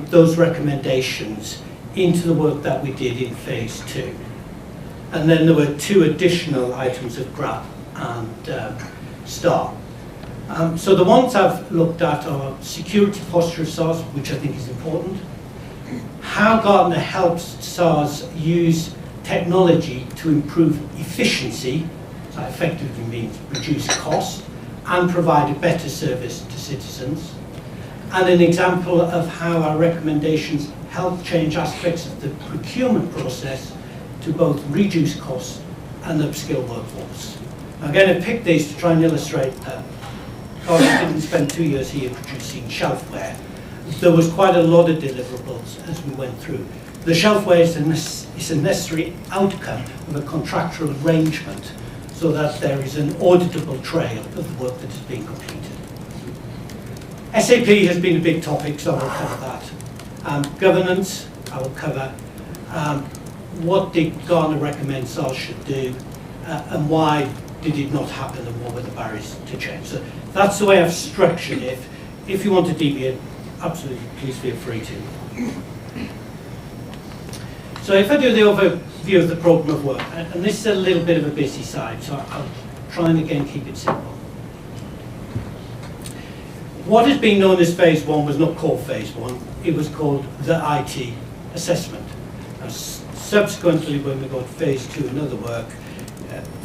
those recommendations into the work that we did in phase 2. And then there were 2 additional items of GRAP and STAR. So the ones I've looked at are security posture of SARS, which I think is important, how Gartner helps SARS use technology to improve efficiency, so that effectively means reduce cost, and provide a better service to citizens, and an example of how our recommendations help change aspects of the procurement process to both reduce costs and upskill workforce. I'm going to pick these to try and illustrate Gardner didn't spend 2 years here producing shelfware. There was quite a lot of deliverables as we went through. The shelfware is a necessary outcome of a contractual arrangement so that there is an auditable trail of the work that is being completed. SAP has been a big topic, so I will cover that. Governance, I will cover. What did Gardner recommend SARS should do, and why did it not happen, and what were the barriers to change? So that's the way I've structured it. If you want to deviate, absolutely, please feel free to. So if I do the overview of the program of work, and this is a little bit of a busy side, so I'll try and again keep it simple. What has been known as phase one was not called phase one, it was called the IT assessment. And subsequently, when we got phase two and other work,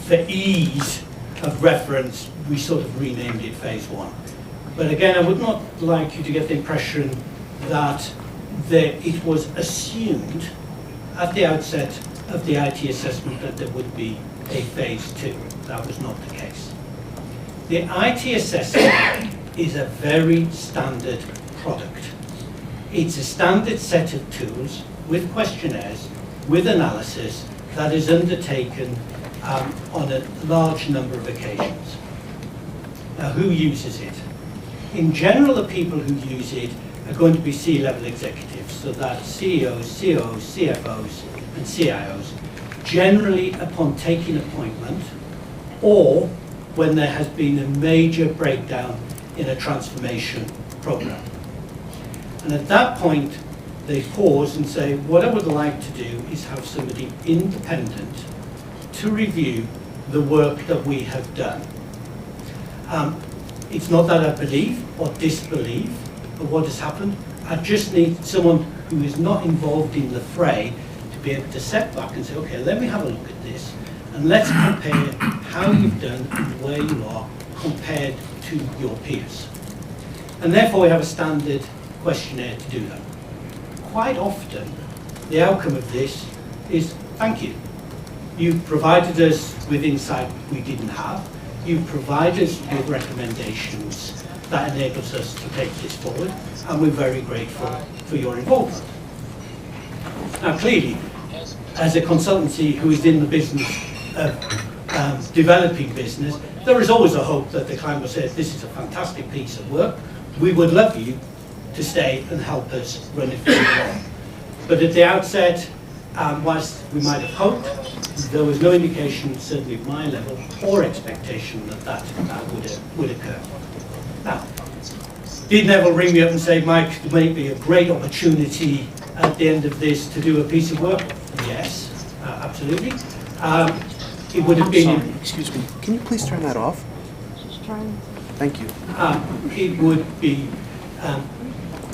for ease of reference, we sort of renamed it phase one. But again, I would not like you to get the impression that it was assumed at the outset of the IT assessment that there would be a phase two. That was not the case. The IT assessment is a very standard product. It's a standard set of tools with questionnaires, with analysis that is undertaken on a large number of occasions. Now, who uses it? In general, the people who use it are going to be C-level executives, so that CEOs, COOs, CFOs, and CIOs, generally upon taking appointment, or when there has been a major breakdown in a transformation program. And at that point, they pause and say, what I would like to do is have somebody independent to review the work that we have done. It's not that I believe or disbelieve of what has happened. I just need someone who is not involved in the fray to be able to step back and say, okay, let me have a look at this, and let's compare how you've done and where you are compared to your peers. And therefore, we have a standard questionnaire to do that. Quite often, the outcome of this is, thank you. You've provided us with insight we didn't have. You've provided us with recommendations that enables us to take this forward, and we're very grateful for your involvement. Now, clearly, as a consultancy who is in the business of developing business, there is always a hope that the client will say, this is a fantastic piece of work. We would love you to stay and help us run it further on. But at the outset, whilst we might have hoped, there was no indication, certainly at my level, or expectation that would occur. Now, did Neville ring me up and say, Mike, there may be a great opportunity at the end of this to do a piece of work? Yes, absolutely. It would have been... Sorry, excuse me. Can you please turn that off? Thank you. It would be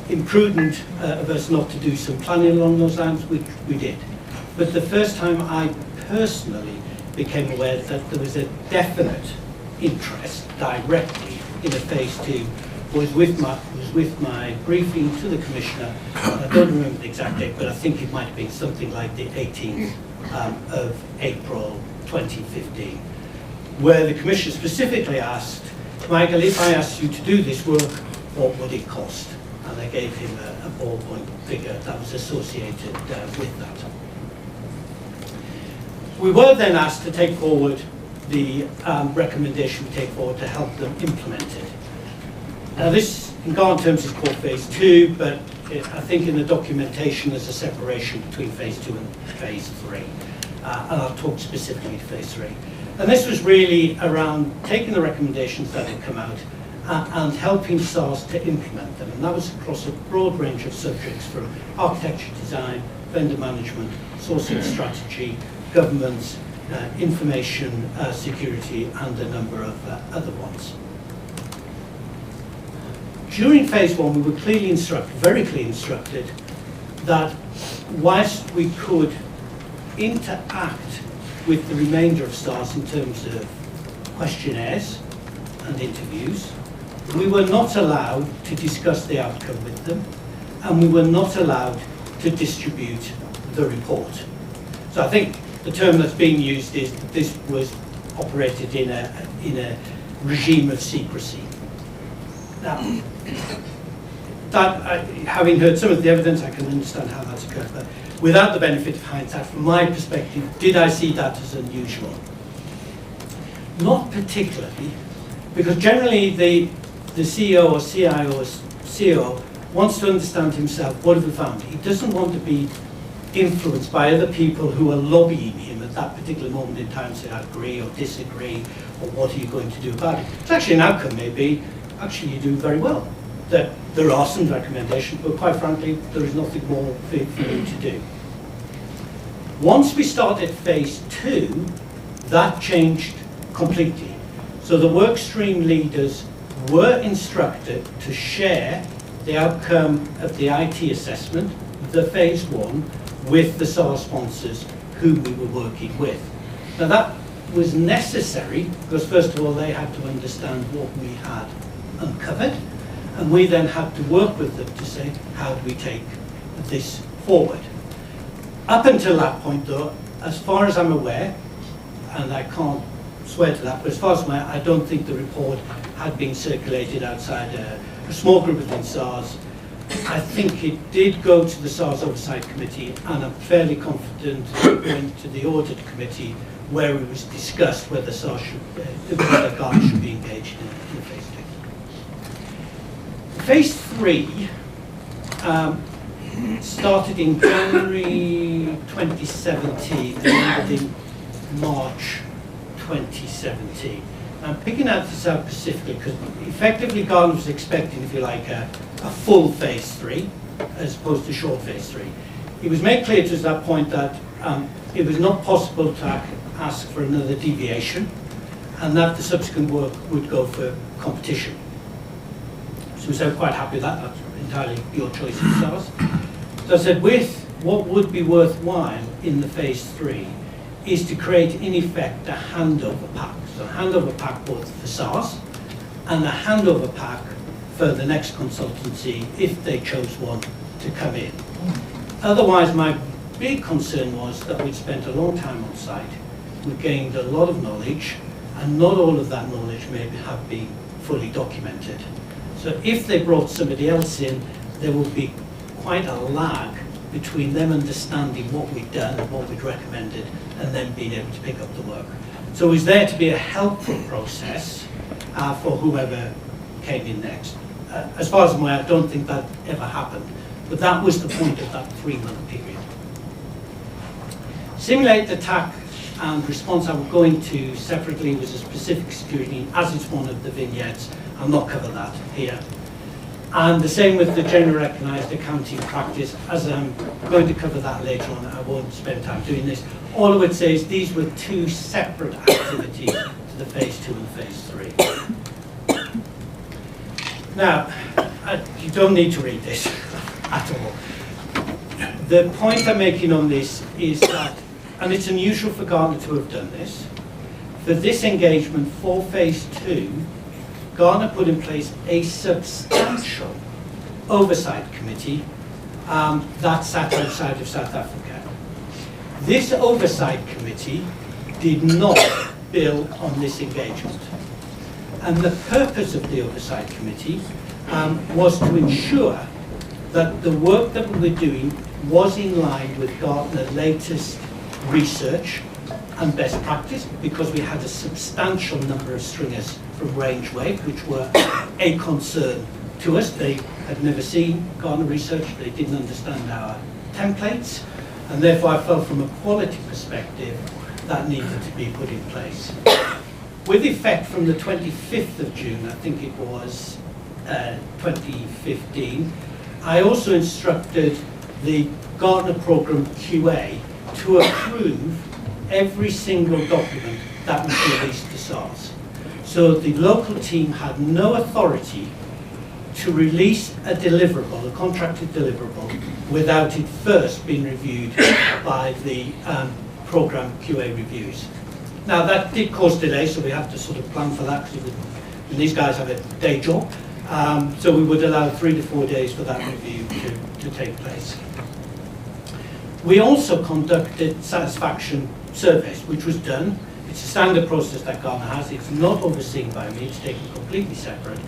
imprudent of us not to do some planning along those lines, which we did. But the first time I personally became aware that there was a definite interest directly in a phase two was with my briefing to the Commissioner. I don't remember the exact date, but I think it might have been something like the 18th of April 2015, where the Commissioner specifically asked, Michael, if I asked you to do this work, what would it cost? And I gave him a ballpoint figure that was associated with that. We were then asked to take forward the recommendation we take forward to help them implement it. Now this, in Gardner terms, is called phase two, but I think in the documentation there's a separation between phase two and phase three. And I'll talk specifically to phase three. And this was really around taking the recommendations that had come out and helping SARS to implement them. And that was across a broad range of subjects, from architecture design, vendor management, sourcing strategy, governance, information security, and a number of other ones. During phase one, we were clearly instructed, very clearly instructed, that whilst we could interact with the remainder of SARS in terms of questionnaires and interviews, we were not allowed to discuss the outcome with them, and we were not allowed to distribute the report. So I think the term that's being used is that this was operated in a regime of secrecy. Now, having heard some of the evidence, I can understand how that's occurred, but without the benefit of hindsight, from my perspective, did I see that as unusual? Not particularly, because generally the CEO or CIO or CEO wants to understand himself, what have we found? He doesn't want to be influenced by other people who are lobbying him at that particular moment in time, say, I agree or disagree, or what are you going to do about it? It's actually an outcome, maybe, actually you do very well. That there are some recommendations, but quite frankly, there is nothing more for you to do. Once we started phase 2, that changed completely. So the work stream leaders were instructed to share the outcome of the IT assessment, the phase 1, with the SARS sponsors whom we were working with. Now that was necessary because first of all they had to understand what we had uncovered, and we then had to work with them to say, how do we take this forward? Up until that point though, as far as I'm aware, and I can't swear to that, but as far as I'm aware, I don't think the report had been circulated outside a small group within SARS. I think it did go to the SARS Oversight Committee, and I'm fairly confident it went to the Audit Committee, where it was discussed whether SARS should, whether Garda should be engaged in phase 2. Phase 3 started in January 2017 and ended in March 2017. I'm picking out this out specifically because effectively Garda was expecting, if you like, a full phase 3 as opposed to short phase 3. It was made clear to us at that point that it was not possible to ask for another deviation, and that the subsequent work would go for competition. So we said quite happy with that, that's entirely your choice of SARS. So I said with what would be worthwhile in the phase 3 is to create in effect a handover pack. So a handover pack both for SARS and a handover pack for the next consultancy if they chose one to come in. Otherwise my big concern was that we'd spent a long time on site, we gained a lot of knowledge, and not all of that knowledge may have been fully documented. So if they brought somebody else in, there would be quite a lag between them understanding what we'd done and what we'd recommended, and then being able to pick up the work. So it was there to be a helpful process for whoever came in next. As far as I'm aware, I don't think that ever happened, but that was the point of that 3-month period. Simulate attack and response I'm going to separately was a specific security, as it's one of the vignettes. I'll not cover that here. And the same with the generally recognised accounting practice. As I'm going to cover that later on, I won't spend time doing this. All I would say is these were 2 separate activities to the phase 2 and phase 3. Now, you don't need to read this at all. The point I'm making on this is that, and it's unusual for Garda to have done this, for this engagement for phase 2, Garda put in place a substantial oversight committee that sat outside of South Africa. This oversight committee did not bill on this engagement. And the purpose of the oversight committee was to ensure that the work that we were doing was in line with Gartner's latest research and best practice, because we had a substantial number of stringers from Range Wave, which were a concern to us. They had never seen Gartner research, they didn't understand our templates, and therefore I felt from a quality perspective that needed to be put in place. With effect from the 25th of June, I think it was 2015, I also instructed the Gartner Program QA to approve every single document that was released to SARS. So the local team had no authority to release a deliverable, a contracted deliverable, without it first being reviewed by the program QA reviews. Now that did cause delay, so we have to sort of plan for that, because these guys have a day job. So we would allow 3 to 4 days for that review to take place. We also conducted satisfaction surveys, which was done. It's a standard process that Gartner has. It's not overseen by me, it's taken completely separate.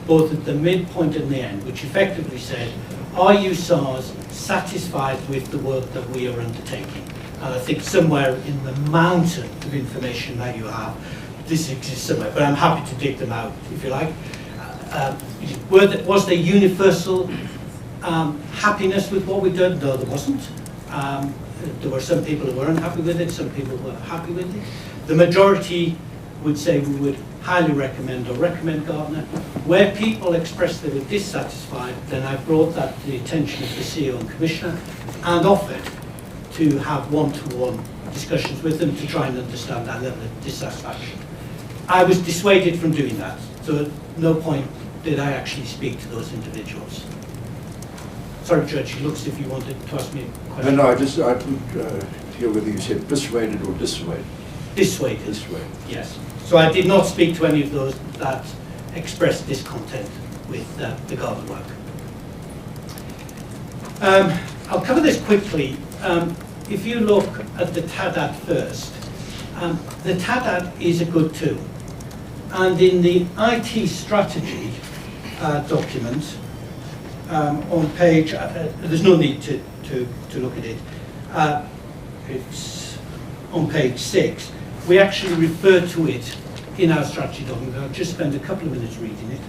both at the midpoint and the end, which effectively said, are you SARS satisfied with the work that we are undertaking? And I think somewhere in the mountain of information that you have, this exists somewhere, but I'm happy to dig them out if you like. Was there universal happiness with what we've done? No, there wasn't. There were some people who were unhappy with it, some people were happy with it. The majority would say we would highly recommend or recommend Gartner. Where people expressed they were dissatisfied, then I brought that to the attention of the CEO and Commissioner and offered to have one-to-one discussions with them to try and understand that level of dissatisfaction. I was dissuaded from doing that, so at no point did I actually speak to those individuals. Sorry, Judge, you look as if you wanted to ask me a question. No, I couldn't hear whether you said persuaded or dissuaded. Dissuaded. Dissuaded. Yes. So I did not speak to any of those that expressed discontent with the Garden work. I'll cover this quickly. If you look at the TADAT first, the TADAT is a good tool. And in the IT strategy document, on page, there's no need to look at it, it's on page 6, we actually refer to it in our strategy document. I'll just spend a couple of minutes reading it.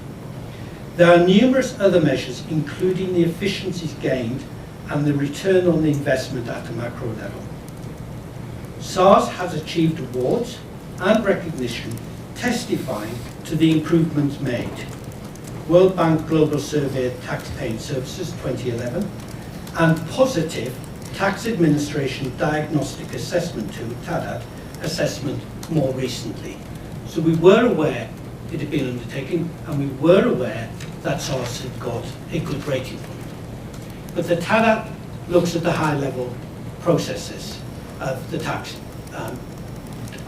There are numerous other measures, including the efficiencies gained and the return on the investment at a macro level. SARS has achieved awards and recognition testifying to the improvements made. World Bank Global Survey of Tax-Paying Services 2011 and positive Tax Administration Diagnostic Assessment Tool, TADAT, assessment more recently. So we were aware it had been undertaken and we were aware that SARS had got a good rating from it. But the TADAT looks at the high-level processes of the tax.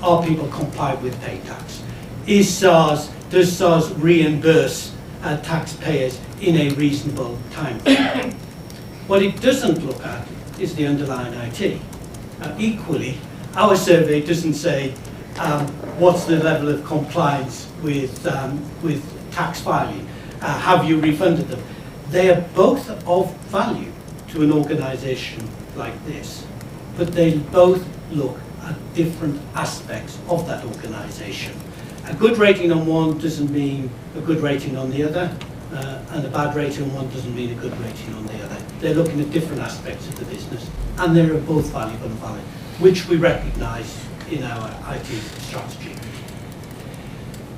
Are people complied with paying tax? Does SARS reimburse taxpayers in a reasonable time frame? What it doesn't look at is the underlying IT. Equally, our survey doesn't say what's the level of compliance with tax filing. Have you refunded them? They are both of value to an organisation like this, but they both look at different aspects of that organisation. A good rating on one doesn't mean a good rating on the other, and a bad rating on one doesn't mean a good rating on the other. They're looking at different aspects of the business, and they are both valuable and valid, which we recognise in our IT strategy.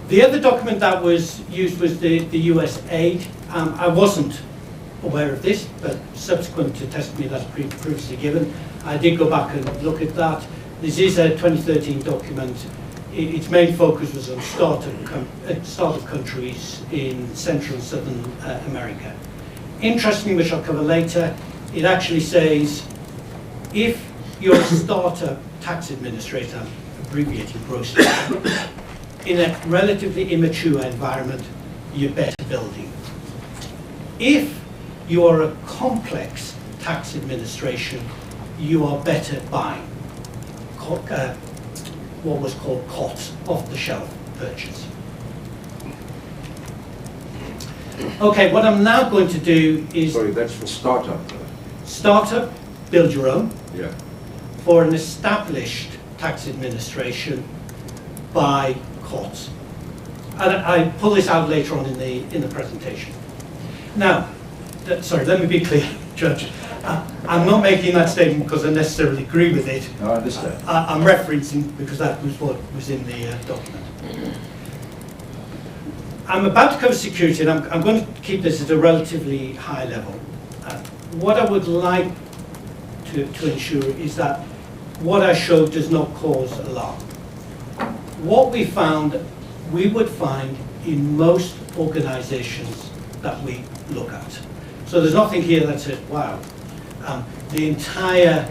The other document that was used was the US aid. I wasn't aware of this, but subsequent to testimony that's previously given, I did go back and look at that. This is a 2013 document. Its main focus was on startup countries in Central and Southern America. Interestingly, which I'll cover later, it actually says if you're a startup tax administrator, I'm abbreviating grossly, in a relatively immature environment, you're better building. If you are a complex tax administration, you are better buying. What was called COTS, off-the-shelf purchase. Okay, what I'm now going to do is... Sorry, that's for startup. Startup, build your own. Yeah. For an established tax administration, buy COTS. And I pull this out later on in the presentation. Now, sorry, let me be clear, Judge. I'm not making that statement because I necessarily agree with it. No, I understand. I'm referencing because that was what was in the document. I'm about to cover security, and I'm going to keep this at a relatively high level. What I would like to ensure is that what I showed does not cause alarm. What we found, we would find in most organizations that we look at. So there's nothing here that says, wow, the entire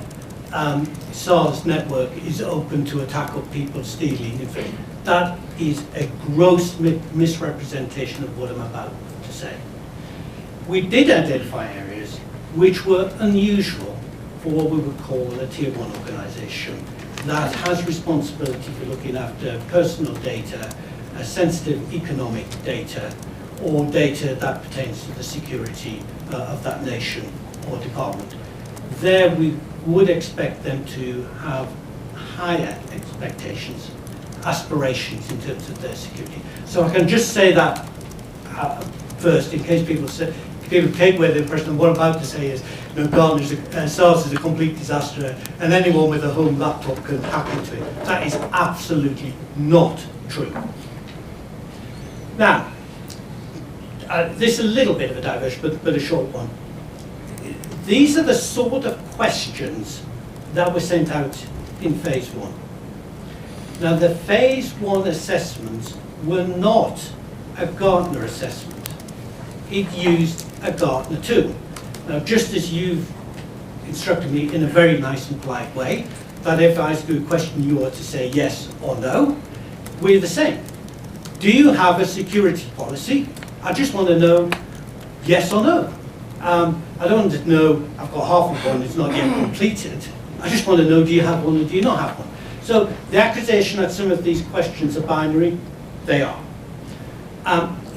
SARS network is open to attack of people stealing. In fact, that is a gross misrepresentation of what I'm about to say. We did identify areas which were unusual for what we would call a tier 1 organization that has responsibility for looking after personal data, sensitive economic data, or data that pertains to the security of that nation or department. There we would expect them to have higher expectations, aspirations in terms of their security. So I can just say that first, in case people take away the impression of what I'm about to say is, SARS is a complete disaster, and anyone with a home laptop can hack into it. That is absolutely not true. Now, this is a little bit of a diversion, but a short one. These are the sort of questions that were sent out in phase 1. Now, the phase 1 assessments were not a Gartner assessment. It used a Gartner tool. Now, just as you've instructed me in a very nice and polite way, that if I ask you a question, you ought to say yes or no, we're the same. Do you have a security policy? I just want to know yes or no. I don't want to know I've got half of one, it's not yet completed. I just want to know, do you have one or do you not have one? So the accusation that some of these questions are binary, they are.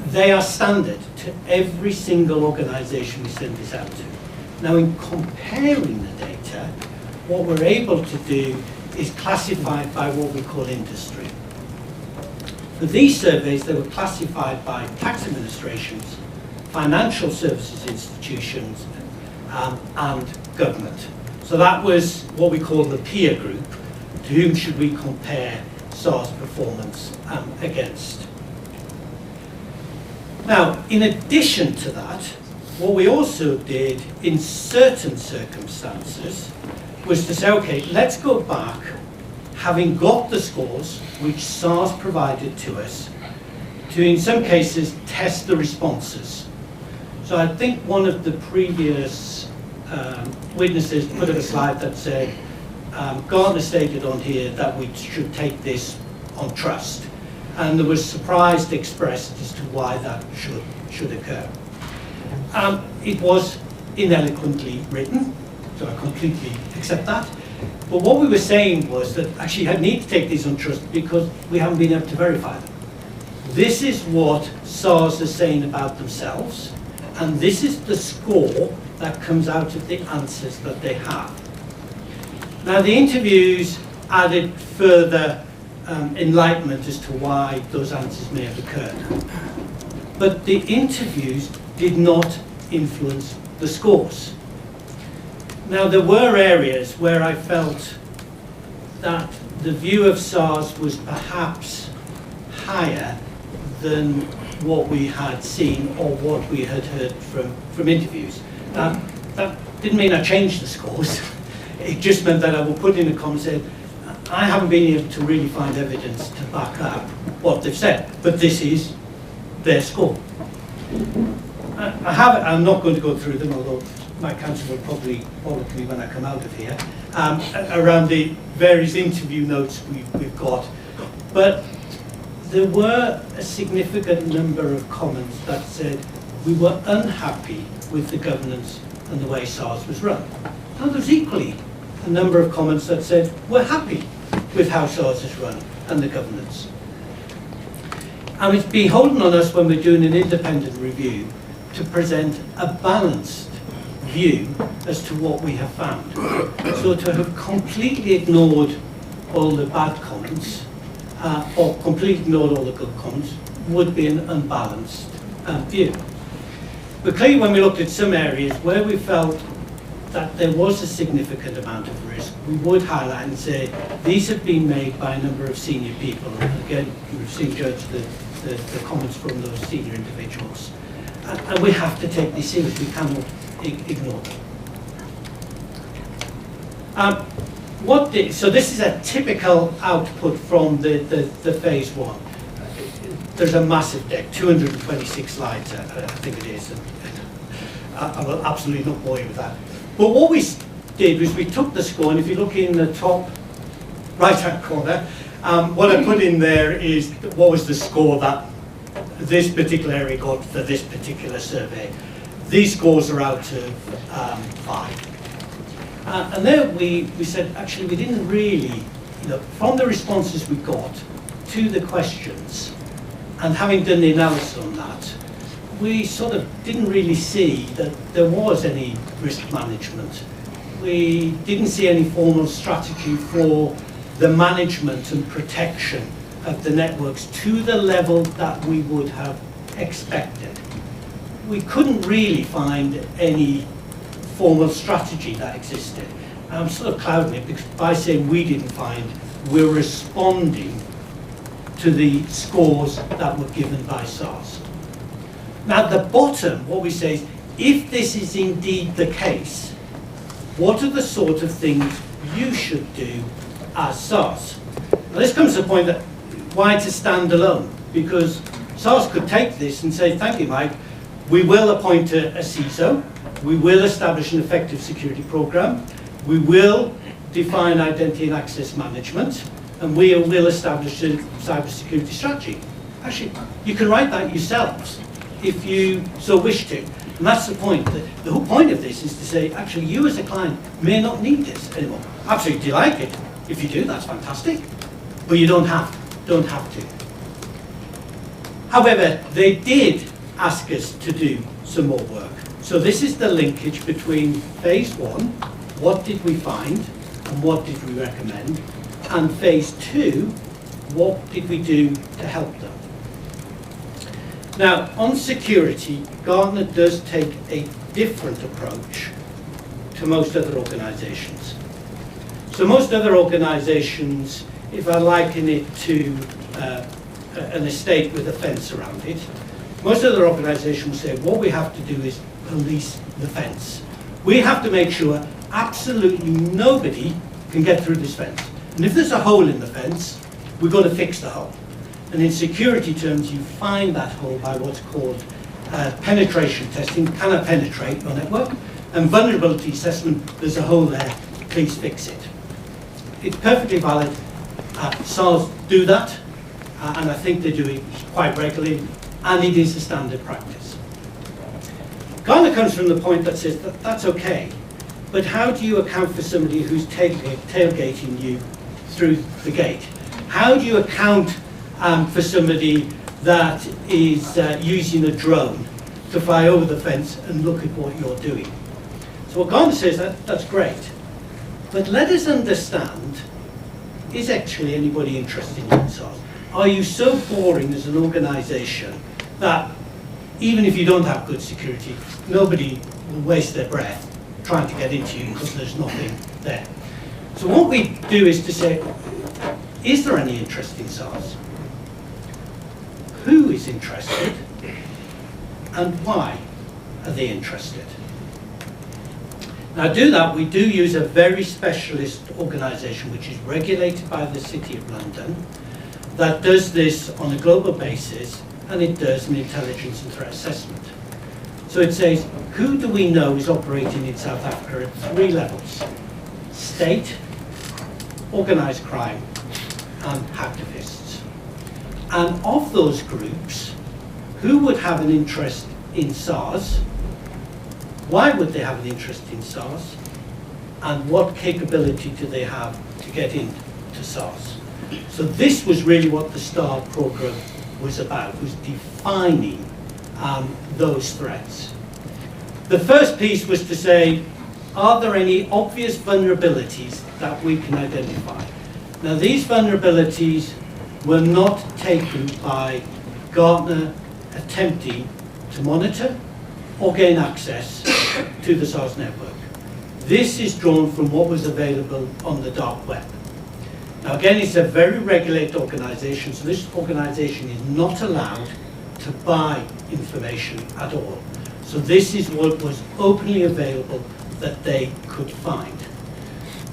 They are standard to every single organisation we send this out to. Now, in comparing the data, what we're able to do is classify by what we call industry. For these surveys, they were classified by tax administrations, financial services institutions, and government. So that was what we call the peer group. To whom should we compare SARS performance against? Now, in addition to that, what we also did in certain circumstances was to say, okay, let's go back, having got the scores which SARS provided to us, to in some cases test the responses. So I think one of the previous witnesses put up a slide that said, Gartner stated on here that we should take this on trust. And there was surprise expressed as to why that should occur. It was ineloquently written, so I completely accept that. But what we were saying was that actually I need to take these on trust because we haven't been able to verify them. This is what SARS is saying about themselves, and this is the score that comes out of the answers that they have. Now, the interviews added further enlightenment as to why those answers may have occurred. But the interviews did not influence the scores. Now, there were areas where I felt that the view of SARS was perhaps higher than what we had seen or what we had heard from interviews. That didn't mean I changed the scores. It just meant that I would put in a comment and say, I haven't been able to really find evidence to back up what they've said, but this is their score. I'm not going to go through them, although my counsel will probably bollock me when I come out of here, around the various interview notes we've got. But there were a significant number of comments that said we were unhappy with the governance and the way SARS was run. Now, there's equally a number of comments that said we're happy with how SARS is run and the governance. And it's beholden on us when we're doing an independent review to present a balanced view as to what we have found. So to have completely ignored all the bad comments or completely ignored all the good comments would be an unbalanced view. But clearly when we looked at some areas where we felt that there was a significant amount of risk, we would highlight and say these have been made by a number of senior people. And again, we've seen, Judge, the comments from those senior individuals. And we have to take these seriously. We cannot ignore them. So this is a typical output from the phase 1. There's a massive deck, 226 slides, I think it is. And I will absolutely not bore you with that. But what we did was we took the score, and if you look in the top right-hand corner, what I put in there is what was the score that this particular area got for this particular survey. These scores are out of 5. And there we said, actually, we didn't really, from the responses we got to the questions, and having done the analysis on that, we sort of didn't really see that there was any risk management. We didn't see any formal strategy for the management and protection of the networks to the level that we would have expected. We couldn't really find any formal strategy that existed. I'm sort of clouding it because by saying we didn't find, we're responding to the scores that were given by SARS. Now at the bottom, what we say is, if this is indeed the case, what are the sort of things you should do as SARS? Now this comes to the point that why to stand alone? Because SARS could take this and say, thank you, Mike, we will appoint a CISO, we will establish an effective security program, we will define identity and access management, and we will establish a cybersecurity strategy. Actually, you can write that yourselves if you so wish to. And that's the point. The whole point of this is to say, actually, you as a client may not need this anymore. Absolutely, do you like it? If you do, that's fantastic. But you don't have to. However, they did ask us to do some more work. So this is the linkage between phase 1, what did we find and what did we recommend, and phase 2, what did we do to help them. Now, on security, Gartner does take a different approach to most other organizations. So most other organizations, if I liken it to an estate with a fence around it, most other organizations say what we have to do is police the fence. We have to make sure absolutely nobody can get through this fence. And if there's a hole in the fence, we've got to fix the hole. And in security terms, you find that hole by what's called penetration testing. Can I penetrate your network? And vulnerability assessment, there's a hole there, please fix it. It's perfectly valid. SARS do that, and I think they do it quite regularly, and it is a standard practice. Gartner comes from the point that says that that's okay, but how do you account for somebody who's tailgating you through the gate? How do you account for somebody that is using a drone to fly over the fence and look at what you're doing? So what Gartner says, that's great, but let us understand, is actually anybody interested in SARS? Are you so boring as an organization that even if you don't have good security, nobody will waste their breath trying to get into you because there's nothing there? So what we do is to say, is there any interest in SARS? Who is interested? And why are they interested? Now to do that, we do use a very specialist organisation which is regulated by the City of London that does this on a global basis, and it does an intelligence and threat assessment. So it says, who do we know is operating in South Africa at 3 levels? State, organised crime, and hacktivists. And of those groups, who would have an interest in SARS? Why would they have an interest in SARS? And what capability do they have to get into SARS? So this was really what the STAR program was about, was defining those threats. The first piece was to say, are there any obvious vulnerabilities that we can identify? Now these vulnerabilities were not taken by Gartner attempting to monitor or gain access to the SARS network. This is drawn from what was available on the dark web. Now again, it's a very regulated organisation, so this organisation is not allowed to buy information at all. So this is what was openly available that they could find.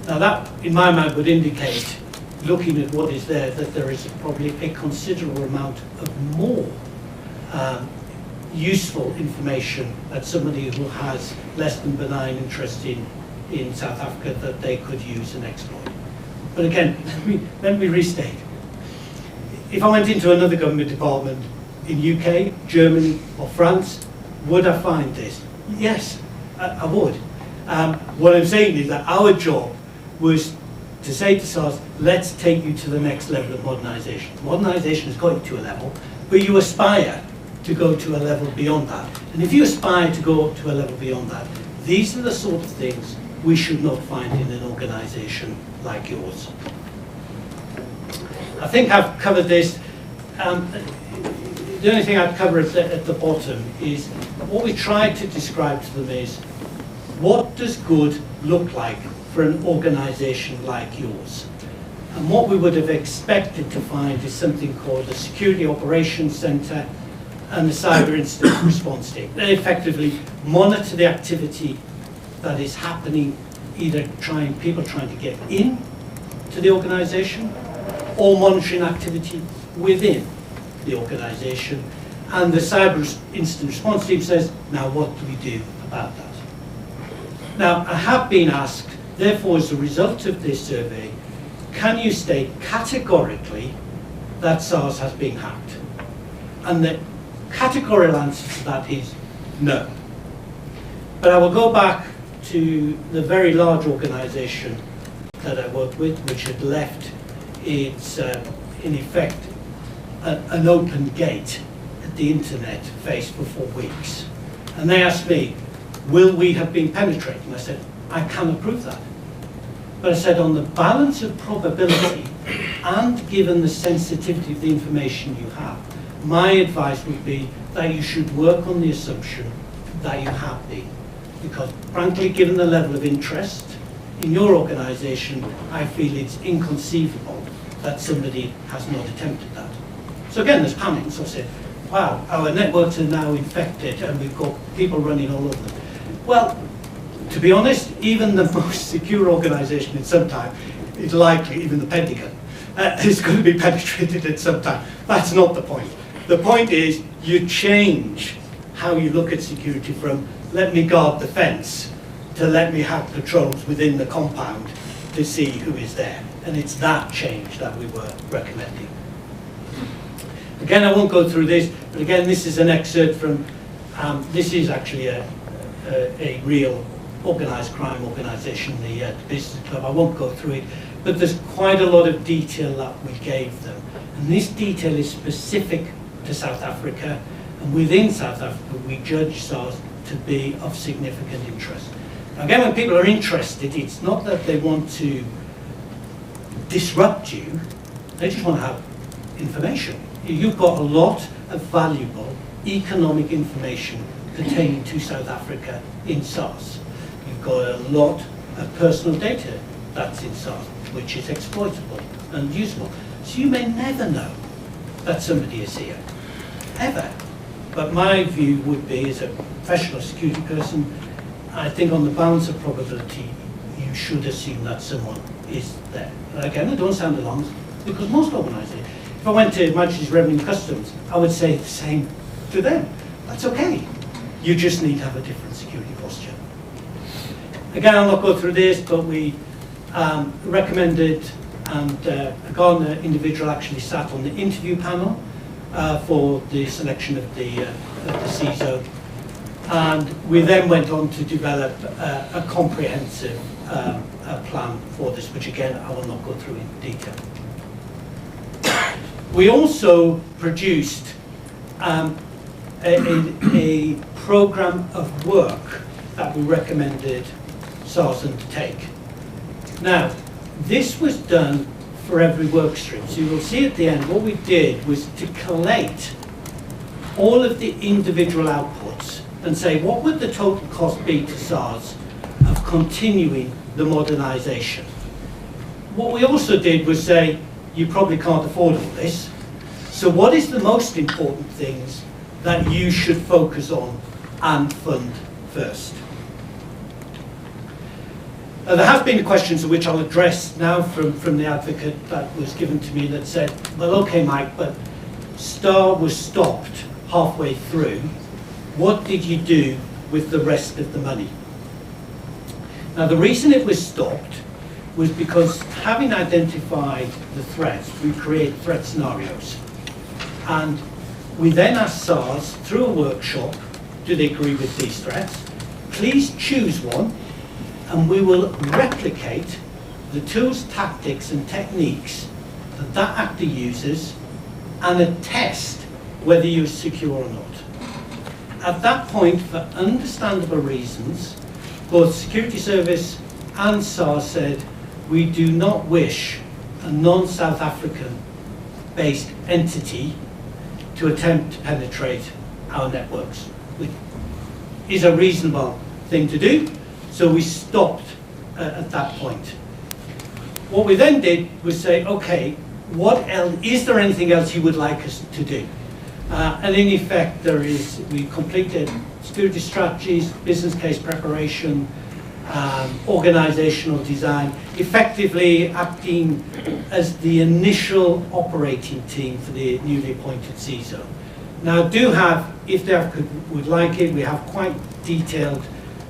Now that, in my mind, would indicate, looking at what is there, that there is probably a considerable amount of more useful information that somebody who has less than benign interest in South Africa that they could use and exploit. But again, let me restate. If I went into another government department in UK, Germany, or France, would I find this? Yes, I would. What I'm saying is that our job was to say to SARS, let's take you to the next level of modernisation. Modernisation has got you to a level, but you aspire to go to a level beyond that. And if you aspire to go to a level beyond that, these are the sort of things we should not find in an organisation like yours. I think I've covered this. The only thing I'd cover at the bottom is what we tried to describe to them is what does good look like for an organisation like yours? And what we would have expected to find is something called a Security Operations Centre and the Cyber Incident Response Team. They effectively monitor the activity that is happening, either people trying to get in to the organisation or monitoring activity within the organisation. And the Cyber Incident Response Team says, now what do we do about that? Now, I have been asked, therefore, as a result of this survey, can you state categorically that SARS has been hacked? And the categorical answer to that is no. But I will go back to the very large organisation that I worked with, which had left its, in effect, an open gate at the internet face for 4 weeks. And they asked me, will we have been penetrated? And I said, I cannot prove that. But I said, on the balance of probability and given the sensitivity of the information you have, my advice would be that you should work on the assumption that you have been. Because frankly, given the level of interest in your organisation, I feel it's inconceivable that somebody has not attempted that. So again, there's panic. So I said, wow, our networks are now infected and we've got people running all over them. Well, to be honest, even the most secure organisation in some time is likely, even the Pentagon, is going to be penetrated at some time. That's not the point. The point is you change how you look at security from let me guard the fence to let me have patrols within the compound to see who is there. And it's that change that we were recommending. Again, I won't go through this, but again, this is an excerpt from, this is actually a real organised crime organisation, the Business Club. I won't go through it, but there's quite a lot of detail that we gave them. And this detail is specific to South Africa, and within South Africa, we judge SARS to be of significant interest. Now, again, when people are interested, it's not that they want to disrupt you, they just want to have information. You've got a lot of valuable economic information pertaining to South Africa in SARS. You've got a lot of personal data that's in SARS, which is exploitable and usable. So you may never know that somebody is here, ever. But my view would be, as a professional security person, I think on the balance of probability, you should assume that someone is there. And again, I don't sound alarmist, because most organisations, if I went to Majesty's Revenue and Customs, I would say the same to them. That's okay. You just need to have a different security posture. Again, I'll not go through this, but we recommended, and a Gartner individual actually sat on the interview panel for the selection of the CISO. And we then went on to develop a comprehensive plan for this, which again, I will not go through in detail. We also produced a program of work that we recommended SARS undertake. Now, this was done for every work stream. So you will see at the end, what we did was to collate all of the individual outputs and say, what would the total cost be to SARS of continuing the modernisation? What we also did was say, you probably can't afford all this. So what is the most important things that you should focus on and fund first? Now, there have been questions which I'll address now from the advocate that was given to me that said, well, okay, Mike, but STAR was stopped halfway through. What did you do with the rest of the money? Now, the reason it was stopped was because, having identified the threats, we create threat scenarios. And we then asked SARS, through a workshop, do they agree with these threats? Please choose one, and we will replicate the tools, tactics, and techniques that that actor uses and attest whether you're secure or not. At that point, for understandable reasons, both Security Service and SARS said, we do not wish a non-South African-based entity to attempt to penetrate our networks, which is a reasonable thing to do, so we stopped at that point. What we then did was say, okay, what else, is there anything else you would like us to do? And in effect, we completed security strategies, business case preparation, organizational design, effectively acting as the initial operating team for the newly appointed CISO. Now, do have, if they would like it, we have quite detailed,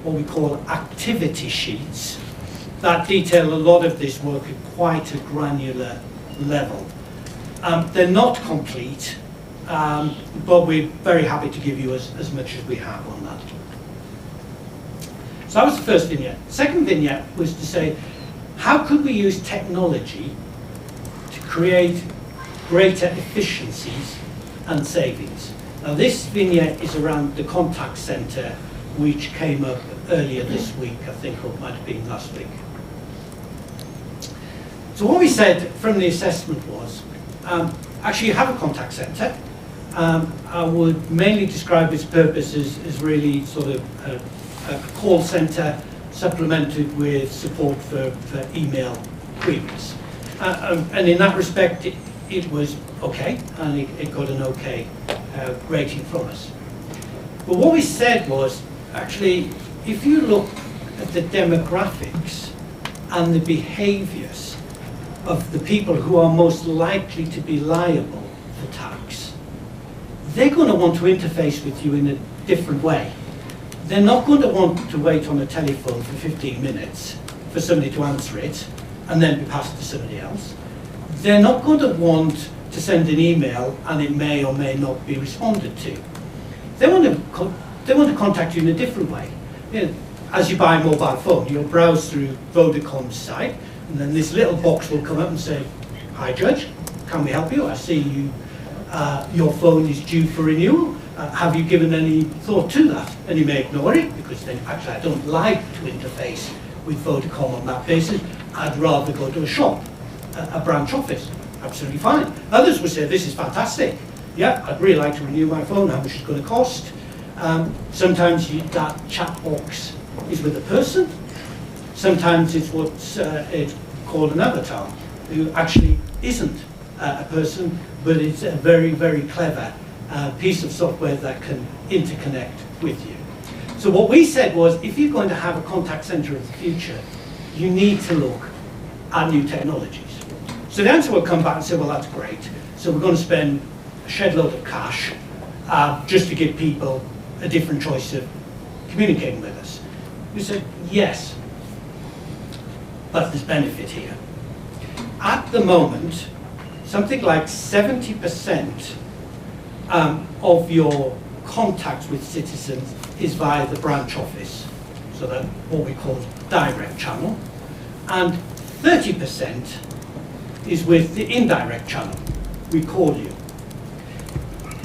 what we call activity sheets, that detail a lot of this work at quite a granular level. They're not complete, but we're very happy to give you as much as we have on that. So that was the first vignette. Second vignette was to say, how could we use technology to create greater efficiencies and savings? Now this vignette is around the contact center, which came up earlier this week, I think, or it might have been last week. So what we said from the assessment was, actually you have a contact center. I would mainly describe its purpose as really sort of a call center supplemented with support for email queries. And in that respect, it was okay, and it got an okay rating from us. But what we said was, actually, if you look at the demographics and the behaviors of the people who are most likely to be liable for tax, they're going to want to interface with you in a different way. They're not going to want to wait on a telephone for 15 minutes for somebody to answer it and then be passed to somebody else. They're not going to want to send an email and it may or may not be responded to. They want to contact you in a different way. You know, as you buy a mobile phone, you'll browse through Vodacom's site, and then this little box will come up and say, "Hi Judge, can we help you? I see you, your phone is due for renewal. Have you given any thought to that?" And you may ignore it, because then actually I don't like to interface with Vodacom on that basis. I'd rather go to a shop, a branch office. Absolutely fine. Others would say, "This is fantastic. Yeah, I'd really like to renew my phone. How much is it going to cost?" Sometimes that chat box is with a person. Sometimes it's what's it's called an avatar, who actually isn't a person, but it's a very, very clever piece of software that can interconnect with you. So what we said was, if you're going to have a contact center of the future, you need to look at new technologies. So the answer will come back and say, well, that's great. So we're going to spend a shed load of cash just to give people a different choice of communicating with us. We said, yes, but there's benefit here. At the moment, something like 70% of your contacts with citizens is via the branch office, so that what we call direct channel, and 30% is with the indirect channel. We call you.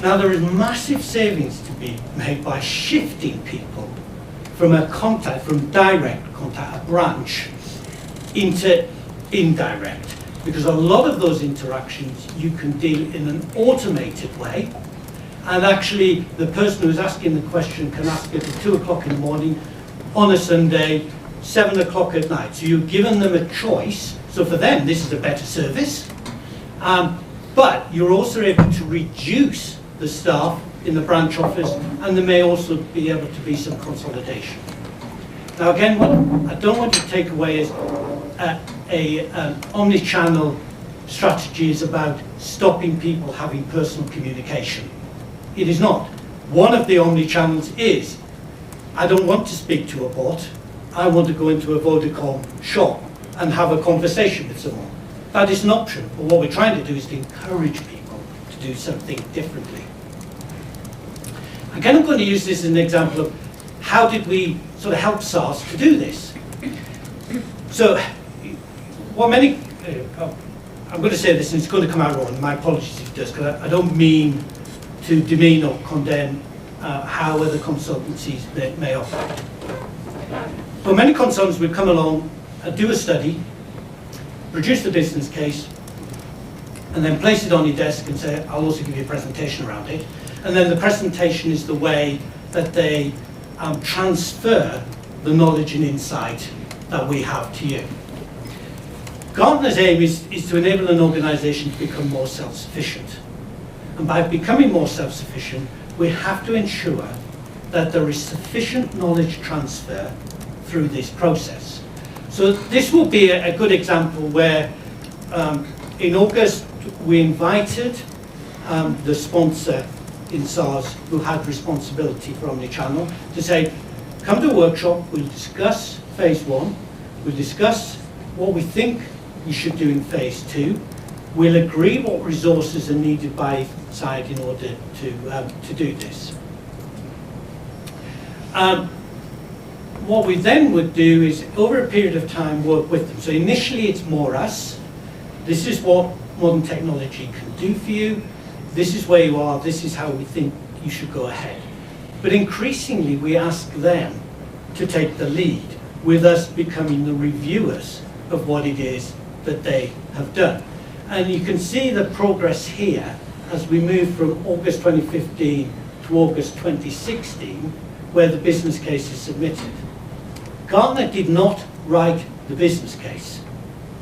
Now there is massive savings to be made by shifting people from a contact, from direct contact, a branch, into indirect, because a lot of those interactions you can deal in an automated way, and actually the person who's asking the question can ask it at 2 o'clock in the morning on a Sunday, 7 o'clock at night. So you've given them a choice. So for them, this is a better service. But you're also able to reduce the staff in the branch office, and there may also be able to be some consolidation. Now again, what I don't want to take away is an omni-channel strategy is about stopping people having personal communication. It is not. One of the omni-channels is, I don't want to speak to a bot, I want to go into a Vodacom shop and have a conversation with someone. That is an option, but what we're trying to do is to encourage people to do something differently. Again, I'm going to use this as an example of how did we sort of help SARS to do this. So, what many, I'm going to say this and it's going to come out wrong, and my apologies if it does, because I don't mean to demean or condemn how other consultancies may operate. But many consultants would come along and do a study, produce the business case, and then place it on your desk and say, I'll also give you a presentation around it. And then the presentation is the way that they transfer the knowledge and insight that we have to you. Gartner's aim is to enable an organisation to become more self-sufficient. And by becoming more self-sufficient, we have to ensure that there is sufficient knowledge transfer through this process. So this will be a good example where in August we invited the sponsor in SARS who had responsibility for omnichannel to say, come to a workshop, we'll discuss phase 1, we'll discuss what we think we should do in phase 2, we'll agree what resources are needed by each side in order to do this. What we then would do is, over a period of time, work with them. So initially it's more us. This is what modern technology can do for you. This is where you are. This is how we think you should go ahead. But increasingly we ask them to take the lead, with us becoming the reviewers of what it is that they have done. And you can see the progress here as we move from August 2015 to August 2016, where the business case is submitted. Gartner did not write the business case.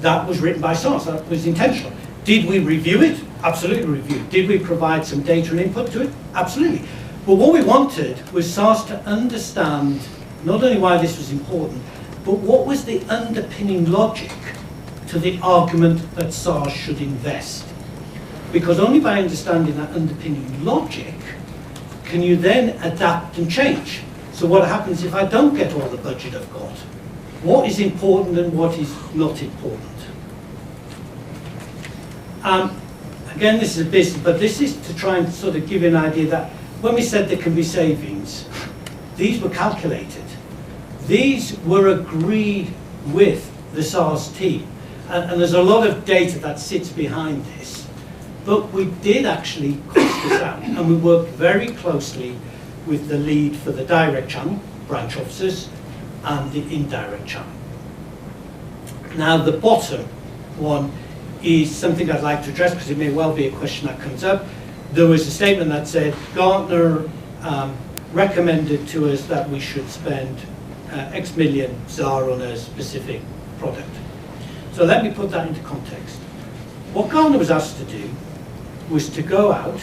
That was written by SARS. That was intentional. Did we review it? Absolutely review it. Did we provide some data and input to it? Absolutely. But what we wanted was SARS to understand not only why this was important, but what was the underpinning logic to the argument that SARS should invest. Because only by understanding that underpinning logic can you then adapt and change. So what happens if I don't get all the budget I've got? What is important and what is not important? Again, this is a business, but this is to try and sort of give you an idea that when we said there can be savings, these were calculated. These were agreed with the SARS team. And there's a lot of data that sits behind this. But we did actually cost this out, and we worked very closely with the lead for the direct channel, branch officers, and the indirect channel. Now the bottom one is something I'd like to address because it may well be a question that comes up. There was a statement that said Gartner recommended to us that we should spend X million ZAR on a specific product. So let me put that into context. What Gartner was asked to do was to go out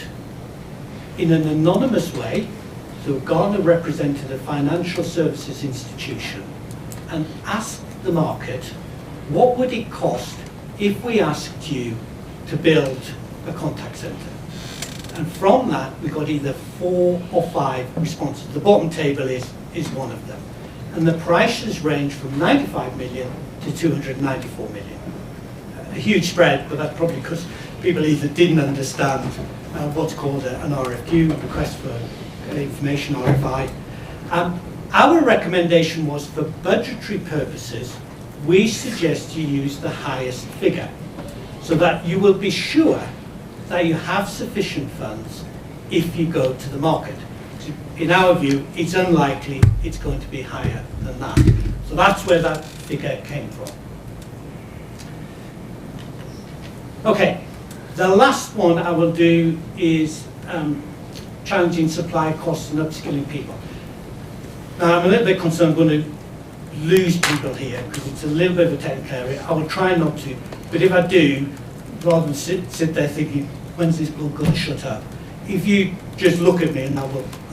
in an anonymous way. So Gartner represented a financial services institution and asked the market, what would it cost if we asked you to build a contact center? And from that, we got either 4 or 5 responses. The bottom table is one of them. And the prices range from 95 million to 294 million. A huge spread, but that's probably because people either didn't understand what's called an RFQ, request for information, RFI. Our recommendation was, for budgetary purposes, we suggest you use the highest figure so that you will be sure that you have sufficient funds if you go to the market. In our view, it's unlikely it's going to be higher than that. So that's where that figure came from. Okay, the last one I will do is challenging supply costs and upskilling people. Now, I'm a little bit concerned I'm going to lose people here because it's a little bit of a technical area. I will try not to, but if I do, rather than sit there thinking, when's this book going to shut up? If you just look at me and I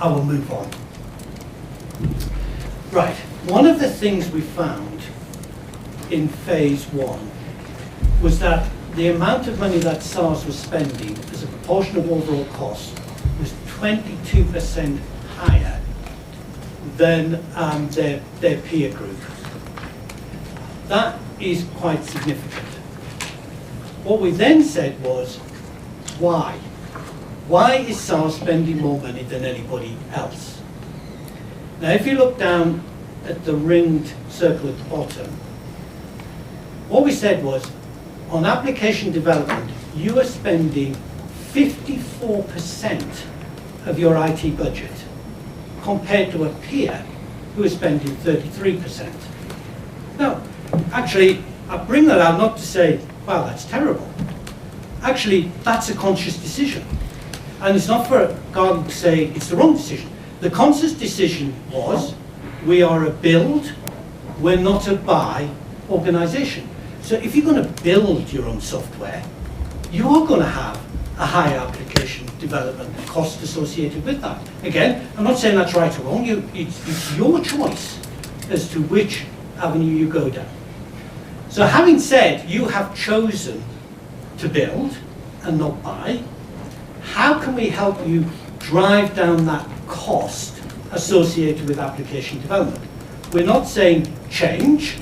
will move on. Right, one of the things we found in phase 1 was that the amount of money that SARS was spending as a proportion of overall cost was 22% higher than their peer group. That is quite significant. What we then said was, why? Why is SARS spending more money than anybody else? Now, if you look down at the ringed circle at the bottom, what we said was, on application development, you are spending 54% of your IT budget compared to a peer who is spending 33%. Now, actually, I bring that out not to say, wow, that's terrible. Actually, that's a conscious decision. And it's not for God to say it's the wrong decision. The conscious decision was, we are a build, we're not a buy organisation. So if you're going to build your own software, you are going to have a higher application development cost associated with that. Again, I'm not saying that's right or wrong. It's your choice as to which avenue you go down. So having said you have chosen to build and not buy, how can we help you drive down that cost associated with application development? We're not saying change,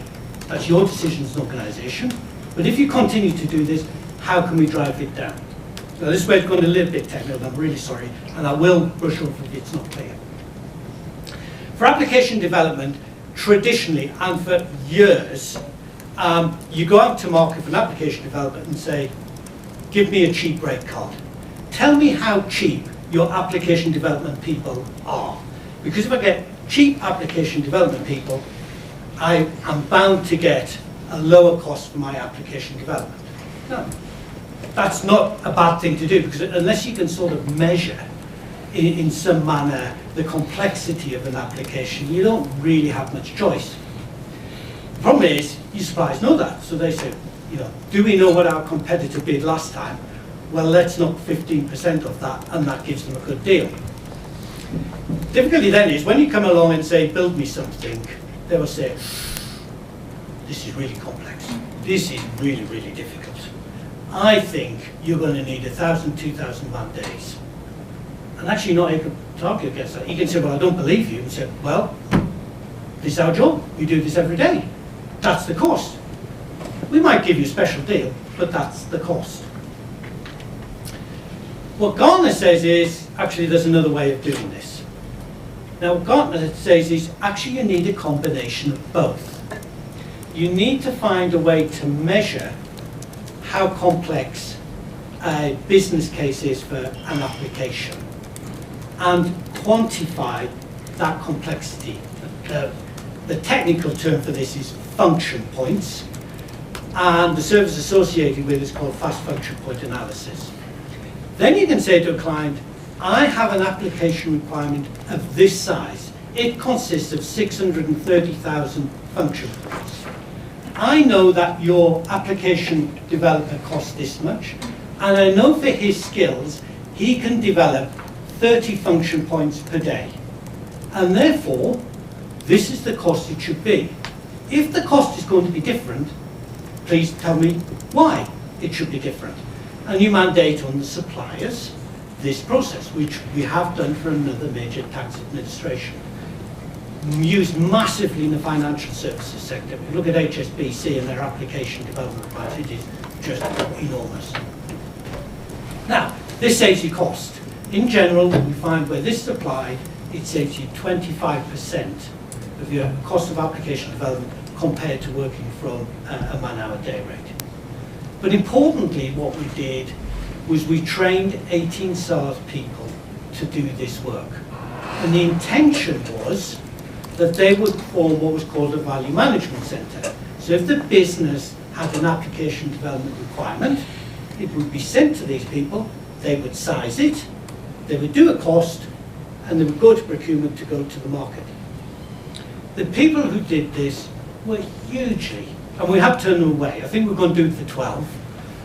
that's your decision as an organisation, but if you continue to do this, how can we drive it down? Now this way it's going a little bit technical, I'm really sorry, and I will brush over if it's not clear. For application development, traditionally and for years, you go out to market for an application development and say, give me a cheap rate card. Tell me how cheap your application development people are. Because if I get cheap application development people, I am bound to get a lower cost for my application development. No, that's not a bad thing to do, because unless you can sort of measure in some manner the complexity of an application, you don't really have much choice. The problem is, your suppliers know that, so they say, do we know what our competitor bid last time? Well, let's knock 15% off that, and that gives them a good deal. Difficulty then is, when you come along and say, build me something, they will say, this is really complex. This is really, really difficult. I think you're going to need 1,000, 2,000 man days. And actually not able to argue against that. You can say, well, I don't believe you. And say, well, this is our job. We do this every day. That's the cost. We might give you a special deal, but that's the cost. What Gartner says is, actually, there's another way of doing this. Now, what Gartner says is, actually, you need a combination of both. You need to find a way to measure how complex a business case is for an application and quantify that complexity. The technical term for this is function points, and the service associated with it is called fast function point analysis. Then you can say to a client, I have an application requirement of this size. It consists of 630,000 function points. I know that your application developer costs this much, and I know for his skills, he can develop 30 function points per day. And therefore, this is the cost it should be. If the cost is going to be different, please tell me why it should be different. And you mandate on the suppliers this process, which we have done for another major tax administration. Used massively in the financial services sector. If you look at HSBC and their application development price, it is just enormous. Now, this saves you cost. In general, we find where this is applied, it saves you 25% of your cost of application development compared to working from a man-hour day rate. But importantly, what we did was we trained 18 SARS people to do this work. And the intention was that they would form what was called a value management center. So if the business had an application development requirement, it would be sent to these people, they would size it, they would do a cost, and they would go to procurement to go to the market. The people who did this were hugely, and we have turned them away. I think we're going to do it for 12.